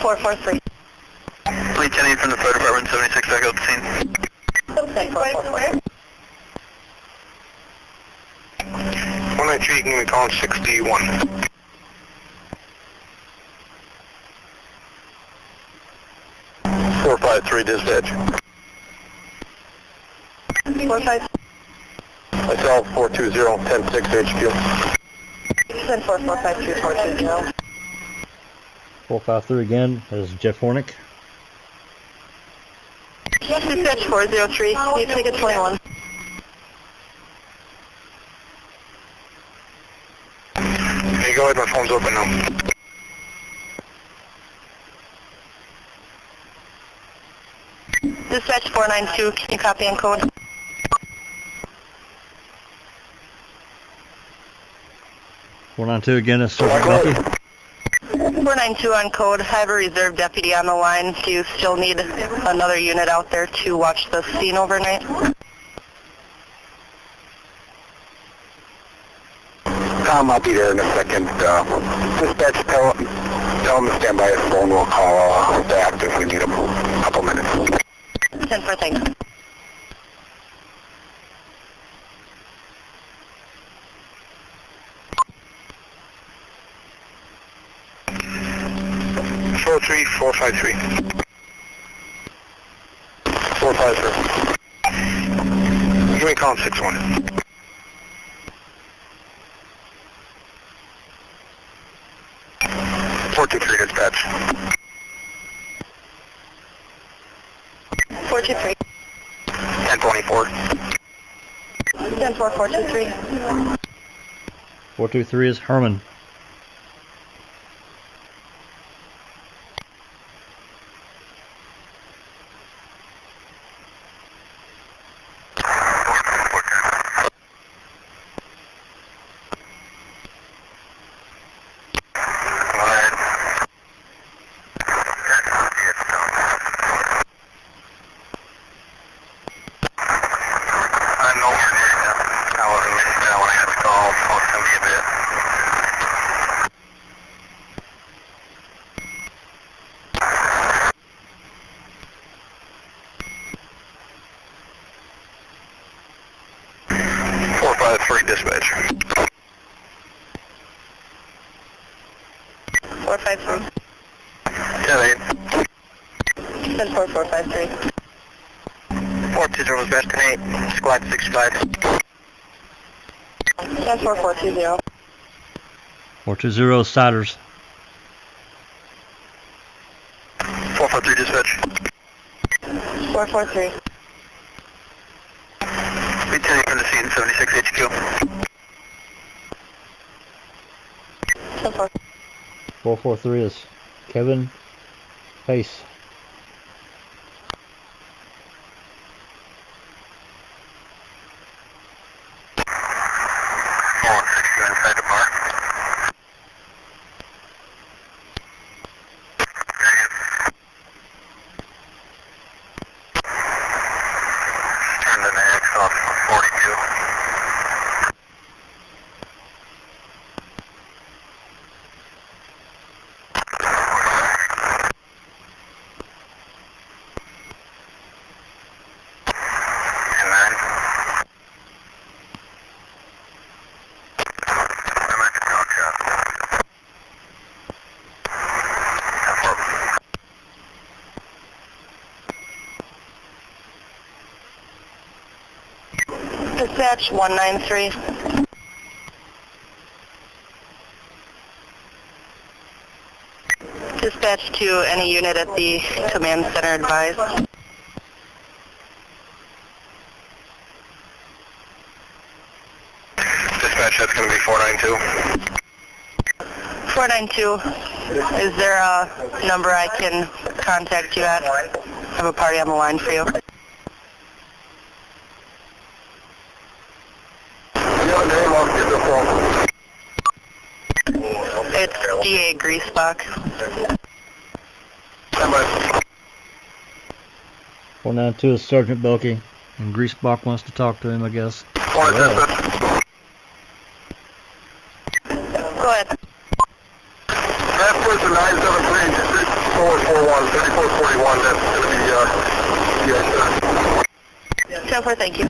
443. Lieutenant from the fire department, 76, back up the scene. 443. 193, you can give me call 61. .453 dispatch. 45. Myself 420 106 HQ. 445 420. 453 again. That is Jeff Hornick. Dispatch 403. You take a 21. Hey, go ahead, my phone's open now. Dispatch 492. Can you copy and code? One on two again. That's Sergeant Lucky. 492 on code. I have a reserve deputy on the line. Do you still need another unit out there to watch the scene overnight? Tom, I'll be there in a second. Dispatch, tell him to stand by his phone. We'll call back if we need him. A couple minutes. 10 for thanks. Four 453. 453. Give me call 61. Dispatch. 423. 1024. 10 423. 423 is Herman. I'm nowhere near you. I wasn't missing that when I had the call. So it's going to be a bit. 453 dispatch. 453. 10-8. 10 453. 420 dispatch, 10-8. Squad 65. 10 4420. 420 Siders. 453 dispatch. 443. Lieutenant from the scene, 76 HQ. 10 4. 443 is Kevin Pace. Inside the bar. Turn the next off 42. Dispatch 193. Dispatch to any unit at the command center advised. Dispatch, that's going to be 492. 492. Is there a number I can contact you at? I have a party on the line for you. Your name on the phone. It's DA Greasebach. 492 is Sergeant Belkey, and Greasebach wants to talk to him, I guess. Go Go ahead. That person 973 4 10-4, thank you.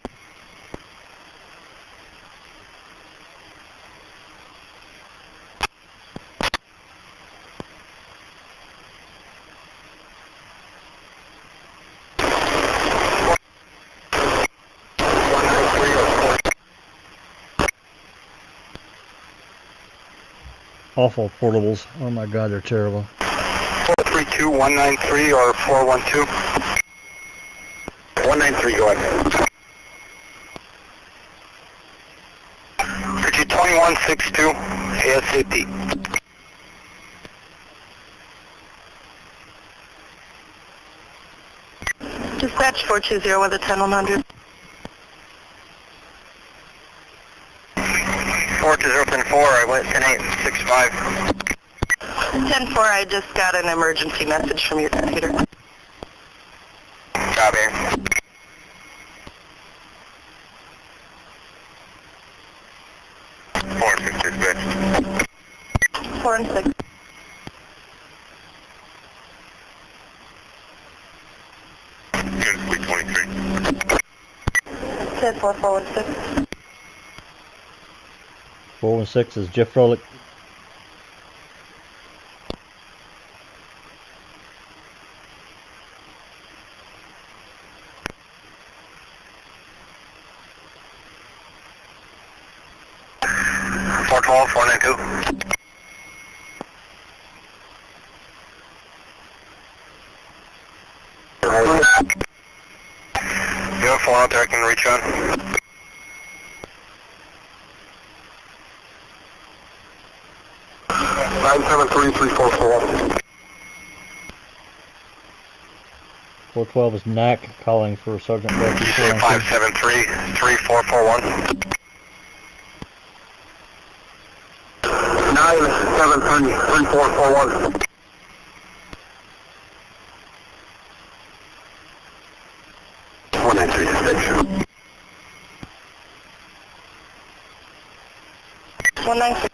Awful portables. Oh my God, they're terrible. 432-193 or 412? 193, go ahead. Richard 2162, ASAP. Dispatch 420 with a 10-100. 420-10-4, I went 10-8-65. 10-4, I just got an emergency message from your computer. Copy. 4 and 6 dispatch. 4 and 6. Unit 323. 10-4, 4 and 6. 416 is Jeff Froelich. $412, $492. You have 4 out there I can reach on. Nine seven three three four four. 412 is Knack calling for Sergeant Becky. 573 3441. 973 3441. 193 dispatch. 196.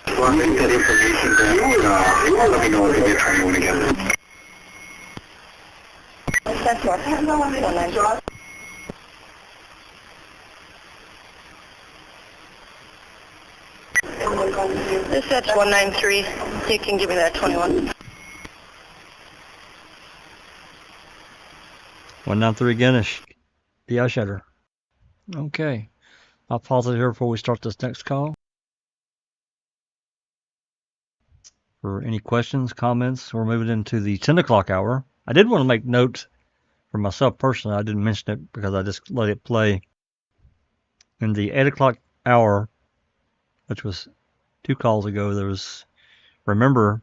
Well, I think that information that, let me know if you get trying one again. 10-4, 196. Dispatch 193, you can give me that 21. 193 again is the Shutter. Okay. I'll pause it here before we start this next call. For any questions, comments, we're moving into the 10 o'clock hour. I did want to make note for myself personally. I didn't mention it because I just let it play. In the 8 o'clock hour, which was 2 calls ago, there was, remember,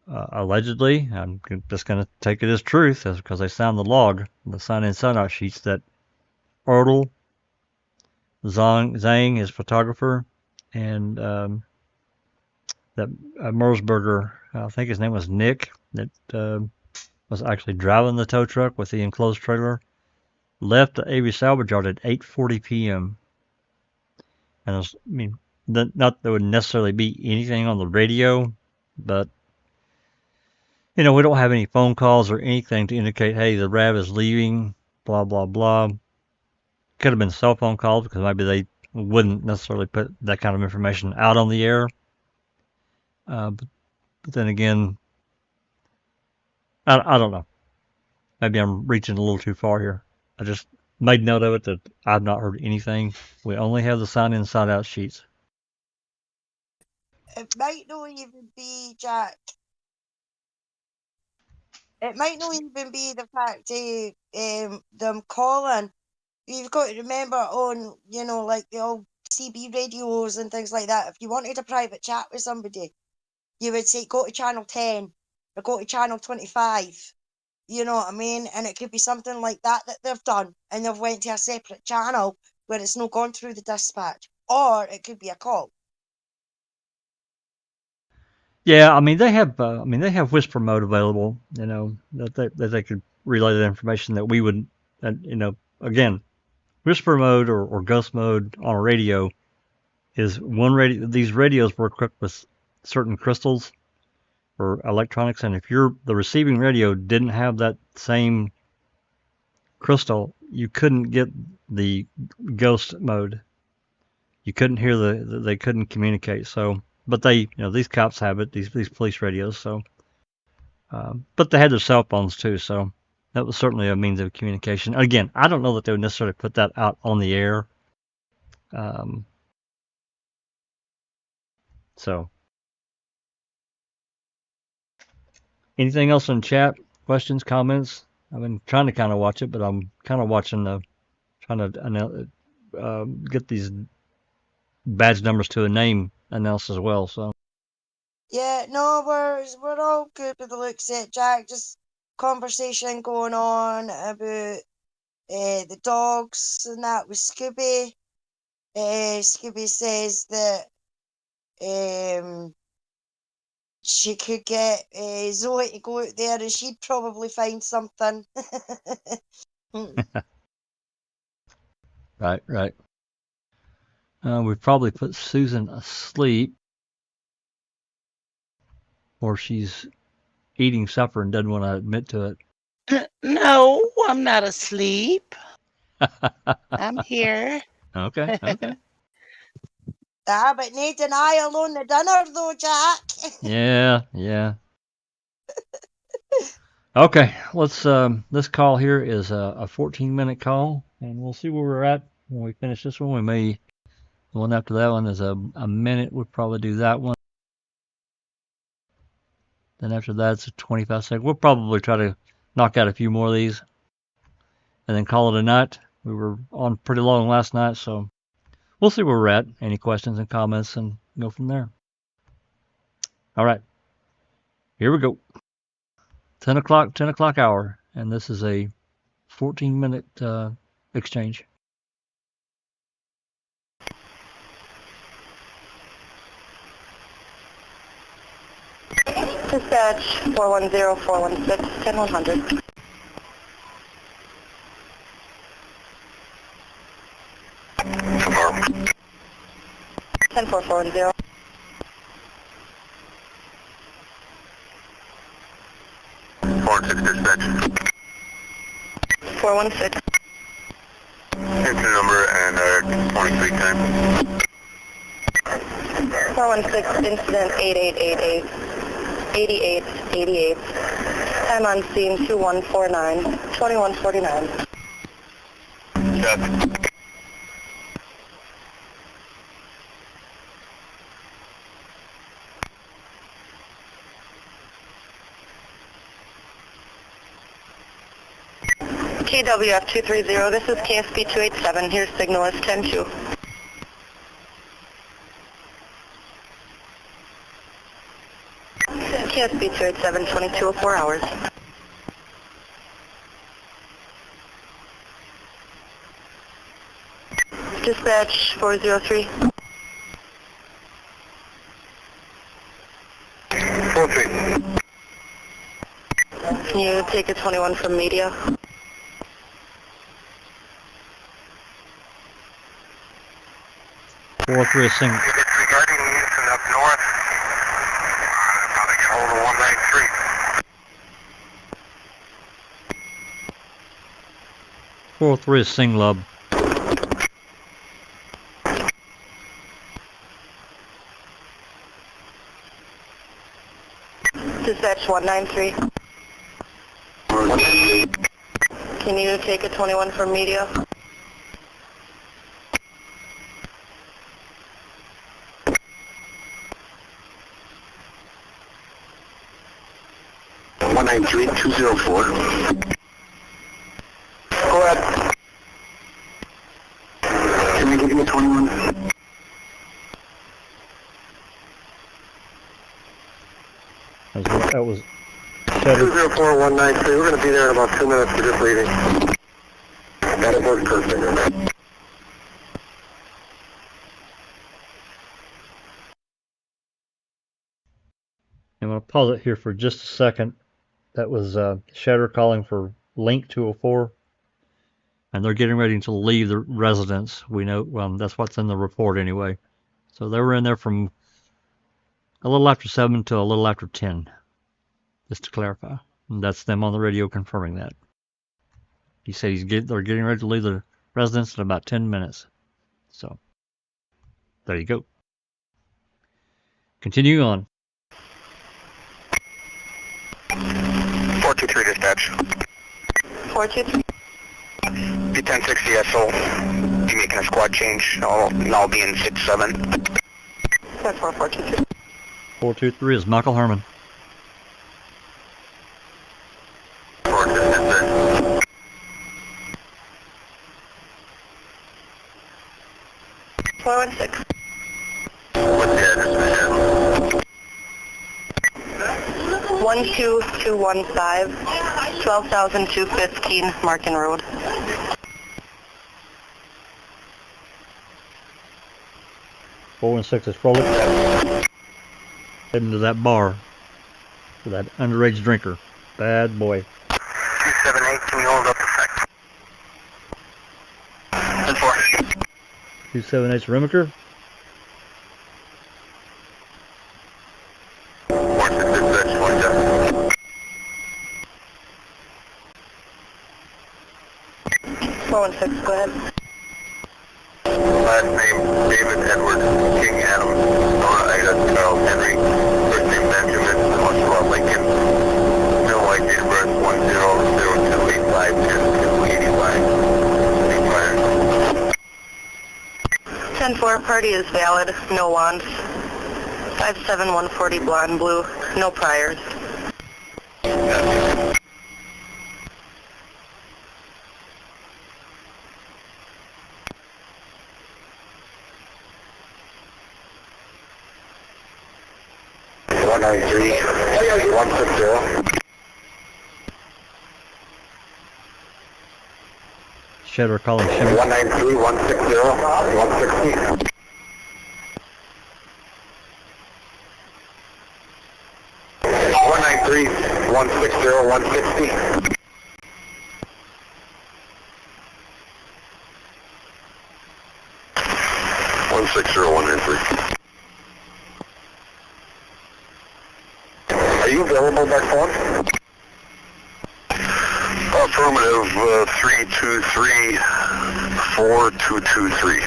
allegedly, I'm just going to take it as truth because they signed the log, the sign-in sign-out sheets, that Erdl, Zhang, his photographer, and that Mersberger, I think his name was Nick, that was actually driving the tow truck with the enclosed trailer, left the Avery salvage yard at 8:40 p.m. And was, I mean, not there would necessarily be anything on the radio, but we don't have any phone calls or anything to indicate, hey, the RAV is leaving, blah, blah, blah. Could have been cell phone calls because maybe they wouldn't necessarily put that kind of information out on the air. But then again, I don't know. Maybe I'm reaching a little too far here. I just made note of it that I've not heard anything. We only have the sign-in, sign-out sheets. It might not even be, Jack. It might not even be the fact of them calling. You've got to remember on, like the old CB radios and things like that, if you wanted a private chat with somebody, you would say, go to channel 10 or go to channel 25. You know what I mean? And it could be something like that they've done, and they've went to a separate channel where it's not gone through the dispatch. Or it could be a call. Yeah, I mean they have whisper mode available. That they could relay that information that we would, again, whisper mode or ghost mode on a radio is one radio. These radios were equipped with certain crystals or electronics, and if the receiving radio didn't have that same crystal, you couldn't get the ghost mode. You couldn't hear they couldn't communicate. So, but these cops have it, these police radios. So, but they had their cell phones too. So that was certainly a means of communication. Again, I don't know that they would necessarily put that out on the air. So, anything else in chat? Questions, comments? I've been trying to kind of watch it, but I'm kind of watching trying to get these badge numbers to a name announced as well. So Yeah, no, we're all good with the looks of it, Jack. Just conversation going on about the dogs and that with Scooby. Scooby says that she could get Zoe to go out there and she'd probably find something. right. We've probably put Susan asleep, or she's eating supper and doesn't want to admit to it. No, I'm not asleep. I'm here. Okay. But no denial on the dinner though, Jack. Yeah. Okay, this call here is a 14-minute call, and we'll see where we're at when we finish this one. The one after that one is a minute. We'll probably do that one. Then after that, it's a 25 second. We'll probably try to knock out a few more of these, and then call it a night. We were on pretty long last night, so we'll see where we're at. Any questions and comments, and go from there. All right, here we go. 10 o'clock hour, and this is a 14-minute exchange. Dispatch 410-416-10100. Confirm. 10410. 416 dispatch. 416. Engine number and 23 time. 416 incident 8888. 8888. Time on scene 2149. 2149. Check. KWF 230, this is KSP 287. Here's signal is 10-2. KSP 287, 2204 hours. Dispatch 403. 43. Can you take a 21 from media? Three single. It's regarding Houston up north. About to get hold of 193. 403 is Singlub. Dispatch 193. Can you take a 21 from media? One 204. Go ahead. Can we give you a 21? That was Cheddar. 204 193. We're going to be there in about 2 minutes. We're just leaving. That works perfect. I'm going to pause it here for just a second. That was Cheddar calling for Link 204, and they're getting ready to leave the residence. We know, well, that's what's in the report anyway. So they were in there from a little after 7 to a little after 10. just to clarify. And that's them on the radio confirming that. He said they're getting ready to leave the residence in about 10 minutes. So, there you go. Continue on. 423 dispatch. 423. Be 1060 SO. Be making a squad change. I'll be in 6-7. 423. 423 is Michael Herman. 416. What's the address of the 12215, 12,215 Markin Road. 416 is Frolic. Heading to that bar for that underage drinker. Bad boy. 278, can you hold up a sec? 10-4. 278's Remaker. 466, 27. 416, go ahead. Last name, David Edward, King Adam, Nora Ida, Charles Henry, first name Benjamin, Joshua Lincoln, Mill White, date of birth 10-0285-10-85. 10-4, party is valid, no wants. 57140 blonde blue, no priors. 193, 160. Shedder calling Shimmer. 193, 160, 160. 193, 160, 160. 160, 193. Are you available by phone? Affirmative, 323, 4223.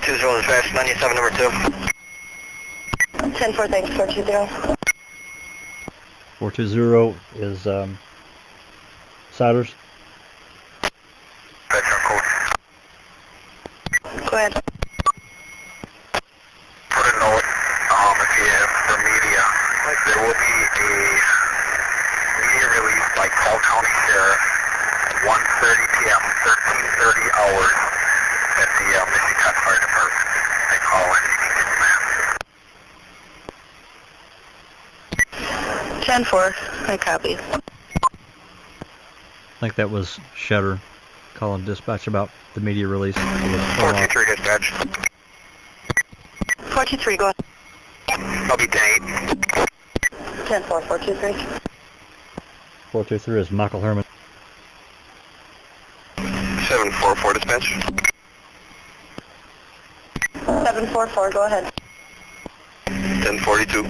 Dispatch 97 number 2. 10-4, thanks, 420. 420 is Siders. That's our code. Go ahead. Put a note, if you have the media, there will be a media release by Call County Sheriff at 1:30 p.m., 13:30 hours at the Michigan Fire Department. They call in, you can get the map. 10-4, I copy. I think that was Shedder calling dispatch about the media release. 423 dispatch. 423, go ahead. I'll be 10-8. 10-4, 423. 423 is Michael Herman. 744 dispatch. 744, go ahead. 1042.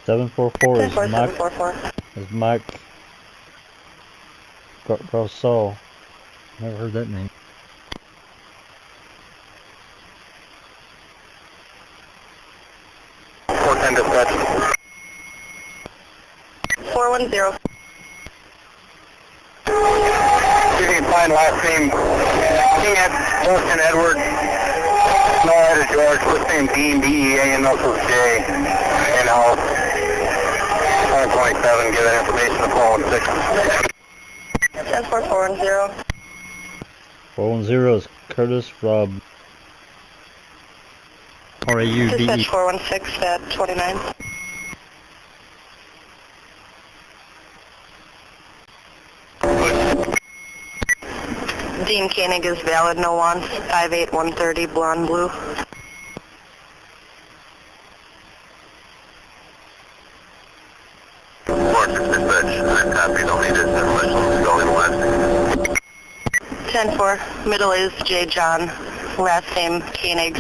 744 is 10-4, Mike. 744. Is Mike Grosso. Never heard that name. Dispatch. 410. You can find last name King Wilson Edward. No head George. First name Dean DEA and also J. And I'll 27. Give that information to 416. 10-4, 410. 410 is Curtis from RAUDE. Dispatch 416 at 29. Dean Koenig is valid, no wants. 58130 blonde blue. Dispatch, I copy, don't need 10-4, middle is J. John, last name Koenig,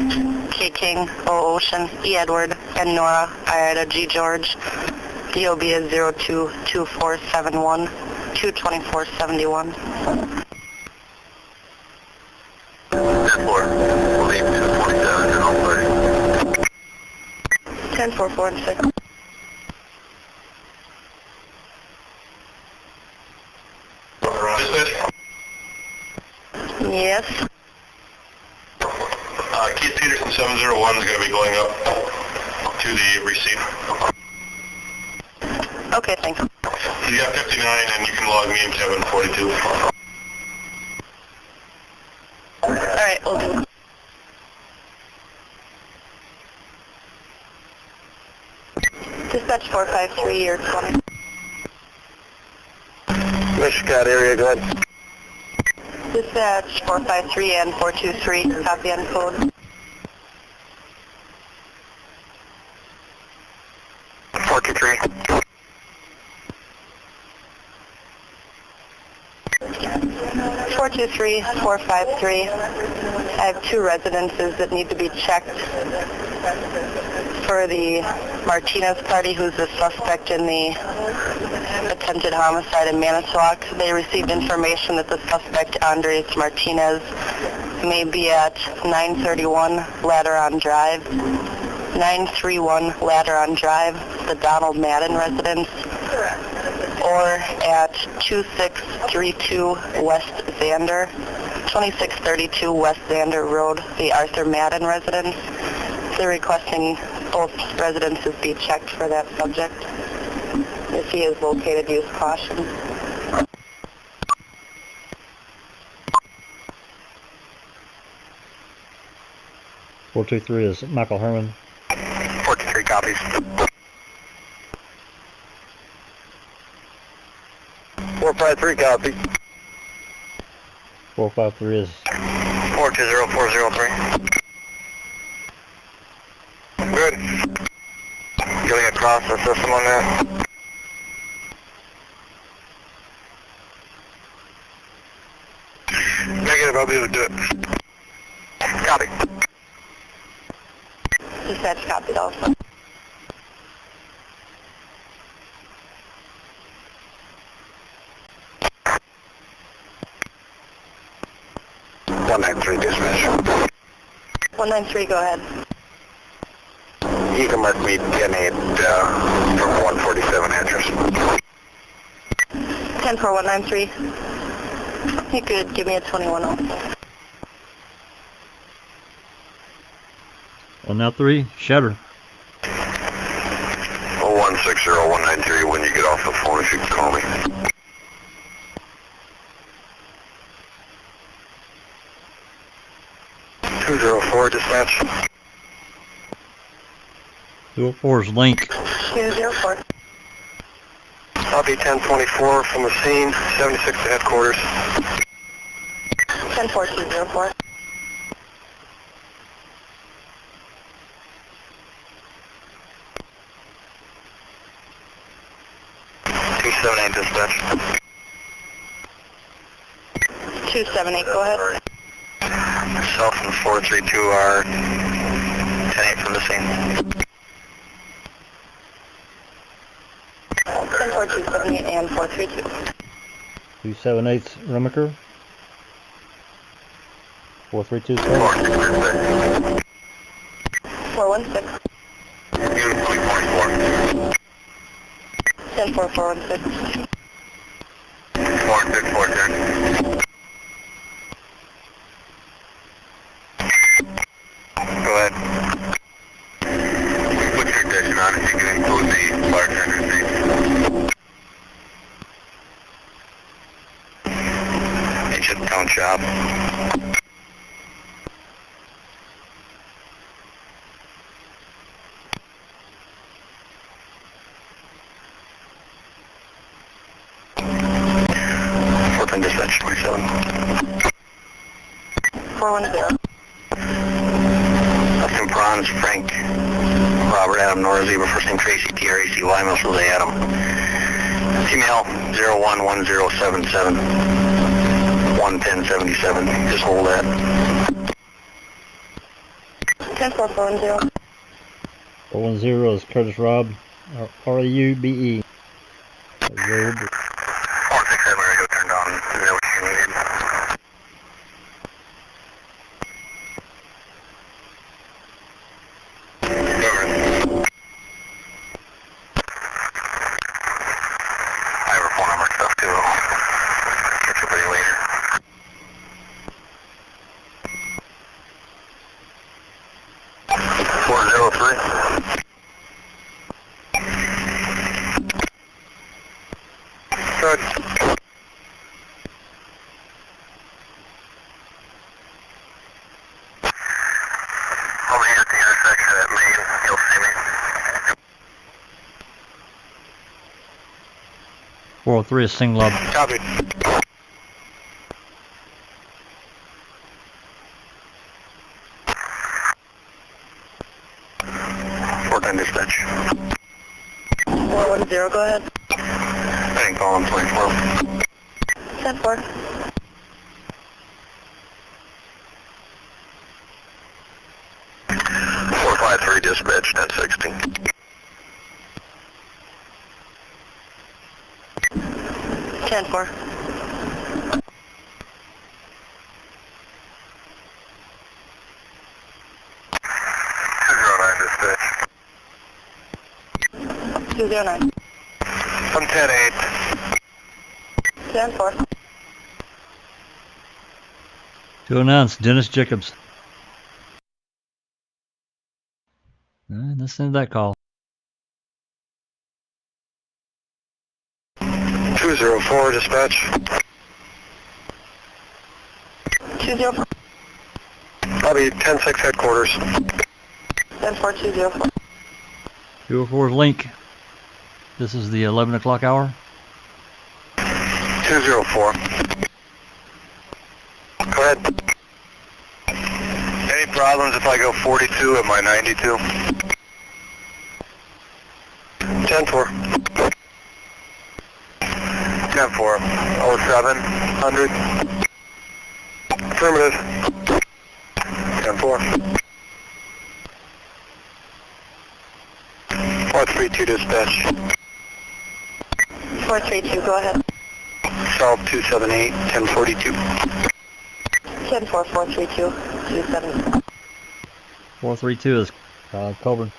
K. King, O. Ocean, E. Edward, and Nora, Ida G. George. DOB is 022471, 22471. 10-4, leave 227 and all 30. 10-4, 4 and 6. Dispatch? Yes. Keith Peterson 701 is going to be going up to the receipt. Okay, thanks. You got 59 and you can log me and Kevin 42. Alright, we'll do. Dispatch 453, year 20. Michigan area, go ahead. Dispatch 453 and 423, copy on code. 423. 423, 453. I have two residences that need to be checked for the Martinez party, who's the suspect in the attempted homicide in Manitowoc. They received information that the suspect, Andres Martinez, may be at 931 Ladderon Drive, 931 Ladderon Drive, the Donald Madden residence, or at 2632 West Xander, 2632 West Xander Road, the Arthur Madden residence. They're requesting both residences be checked for that subject. If he is located, use caution. Four two three is Michael Herman. 423 copies. 453 copy. 453 is 420403. Good. Getting across the system on that. Negative, I'll be able to do it. Copy. Dispatch copied also. One 193 dispatch. 193, go ahead. You can mark me 10-8 from 147 address. 10-4-193. You could give me a 21 also. 193, Shatter. 160-193 when you get off the phone, if you can call me. 204 dispatch. 204 is Link. 204. Copy 1024 from the scene, 76 to headquarters. 10-4-204. 278 dispatch. 278, go ahead. Myself and 432 are 10-8 from the scene. 10-4-278 and 432. 278's Remaker. 432 416. 416. Beautifully 44. 10-4-416. 46410. Go ahead. Put your attention on if you can include the bartender's name. Ancient Town Shop. Portland Dispatch 27. 410. Dustin Prawns, Frank, Robert, Adam, Nora, Zebra, first name Tracy, TRAC, Lima, Jose, Adam. Female 011077. 11077. Just hold that. 10-4-4-10. 410 is Curtis Rob, R-U-B-E. Rob. 167 radio turned on. Is that what you needed? I have her phone number and stuff too. Catch up with you later. Good. Over here at the intersection at Main, you'll see me. 403 is Singlab. Copy. Fort dispatch. 410, go ahead. I didn't call him 24. 10-4. Four 5-3 dispatch 1060. 10-4. Dispatch. 209. I'm 10-8. 10-4. 209 is Dennis Jacobs. Listen to that call. 204 dispatch. 204. I'll be 10-6 headquarters. 10-4, 204. 204 is Link. This is the 11 o'clock hour. 204. Go ahead. Any problems if I go 42 at my 92? 10-4. 10-4. 0700. Affirmative. 10-4. 432 dispatch. 432, go ahead. Solve 278, 1042. 10-4, 432, 270. 432 is Colburn.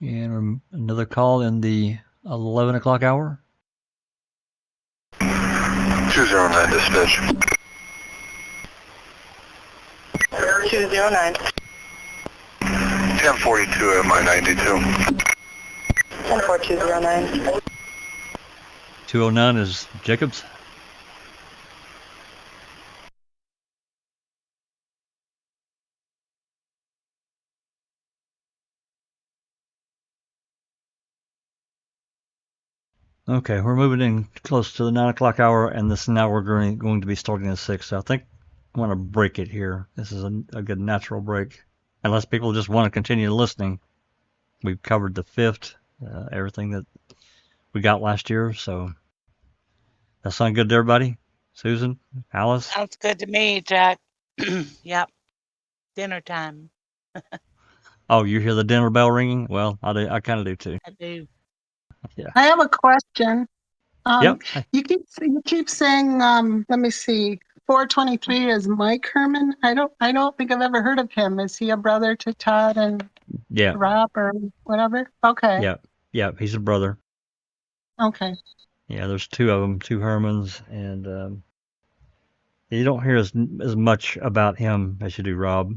And another call in the 11 o'clock hour. 209 dispatch. 209. 1042 at my 92. 10-4, 209. 209 is Jacobs. Okay, we're moving in close to the 9 o'clock hour, and this now we're going to be starting at 6. So I think I want to break it here. This is a good natural break. Unless people just want to continue listening. We've covered the 5th, everything that we got last year. So that sound good to everybody? Susan? Alice? Sounds good to me, Jack. Yep. Dinner time. Oh, you hear the dinner bell ringing? Well, I kind of do too. I do. Yeah. I have a question. Yep. You keep saying, let me see, 423 is Mike Herman. I don't think I've ever heard of him. Is he a brother to Todd and Yeah. Rob or whatever? Okay. Yeah. Yeah. He's a brother. Okay. Yeah. There's 2 of them, 2 Hermans, and you don't hear as much about him as you do Rob.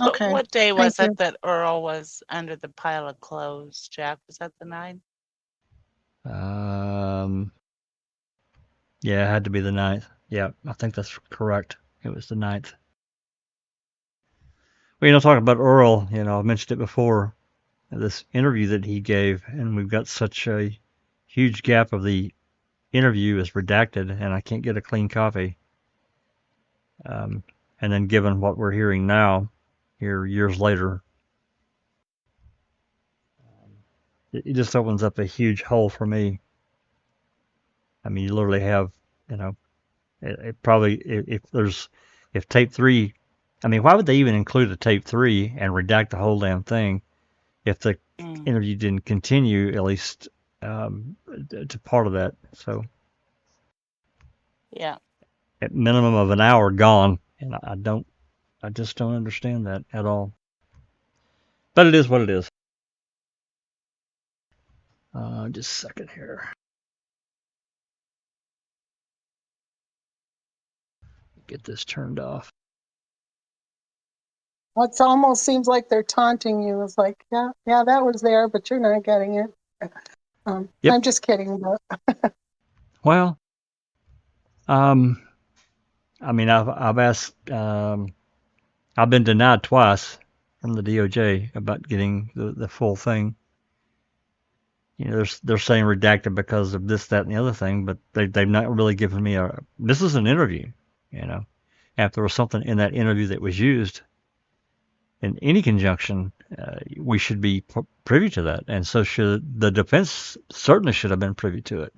Okay. What day was Thank it that Earl was under the pile of clothes, Jack? Was that the 9th? Yeah, it had to be the 9th. Yeah, I think that's correct. It was the 9th. Well, talking about Earl, I've mentioned it before, this interview that he gave, and we've got such a huge gap of the interview is redacted, and I can't get a clean copy. And then given what we're hearing now, here years later, it just opens up a huge hole for me. I mean, you literally have, it probably, if tape 3, I mean, why would they even include a tape 3 and redact the whole damn thing if the interview didn't continue, at least to part of that? So, Yeah. at minimum of an hour gone, and I just don't understand that at all. But it is what it is. Just a second here. Get this turned off. It almost seems like they're taunting you. It's like, yeah, that was there, but you're not getting it. Yep. I'm just kidding. But Well, I mean, I've asked, I've been denied twice from the DOJ about getting the full thing. They're saying redacted because of this, that, and the other thing, but they've not really given me this is an interview, If there was something in that interview that was used in any conjunction, we should be privy to that, and so should the defense. Certainly should have been privy to it.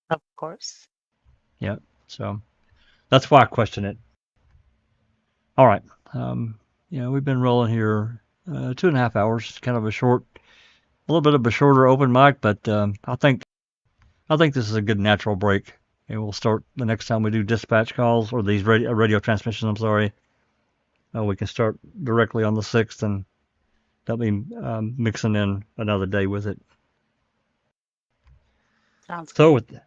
Of course. Yeah, so that's why I question it. All right, we've been rolling here 2.5 hours, kind of a little bit of a shorter open mic, but I think this is a good natural break, and we'll start the next time we do dispatch calls or these radio transmissions. I'm sorry. We can start directly on the 6th, and that'll be mixing in another day with it. Sounds So good.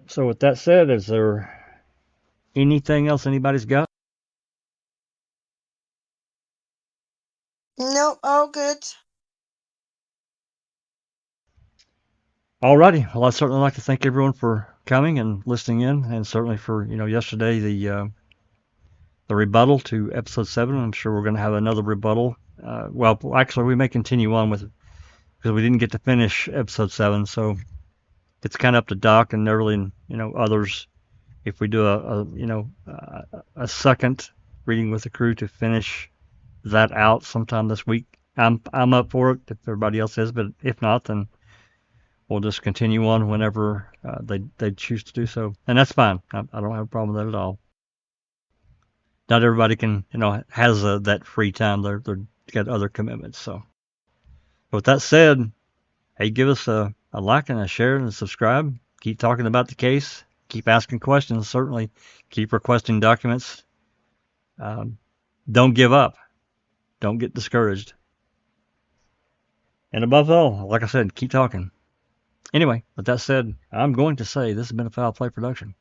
So with that said, is there anything else anybody's got? Nope, all good. Alrighty. Well, I'd certainly like to thank everyone for coming and listening in, and certainly for yesterday the rebuttal to episode 7. I'm sure we're going to have another rebuttal. Well, actually, we may continue on with it because we didn't get to finish episode 7, so it's kind of up to Doc and Nerley and others if we do a second reading with the crew to finish that out sometime this week. I'm up for it if everybody else is, but if not, then we'll just continue on whenever they choose to do so, and that's fine. I don't have a problem with that at all. Not everybody can, has that free time. They're got other commitments. So, with that said, hey, give us a like and a share and a subscribe. Keep talking about the case. Keep asking questions. Certainly, keep requesting documents. Don't give up. Don't get discouraged. And above all, like I said, keep talking. Anyway, with that said, I'm going to say this has been a Foul Play production.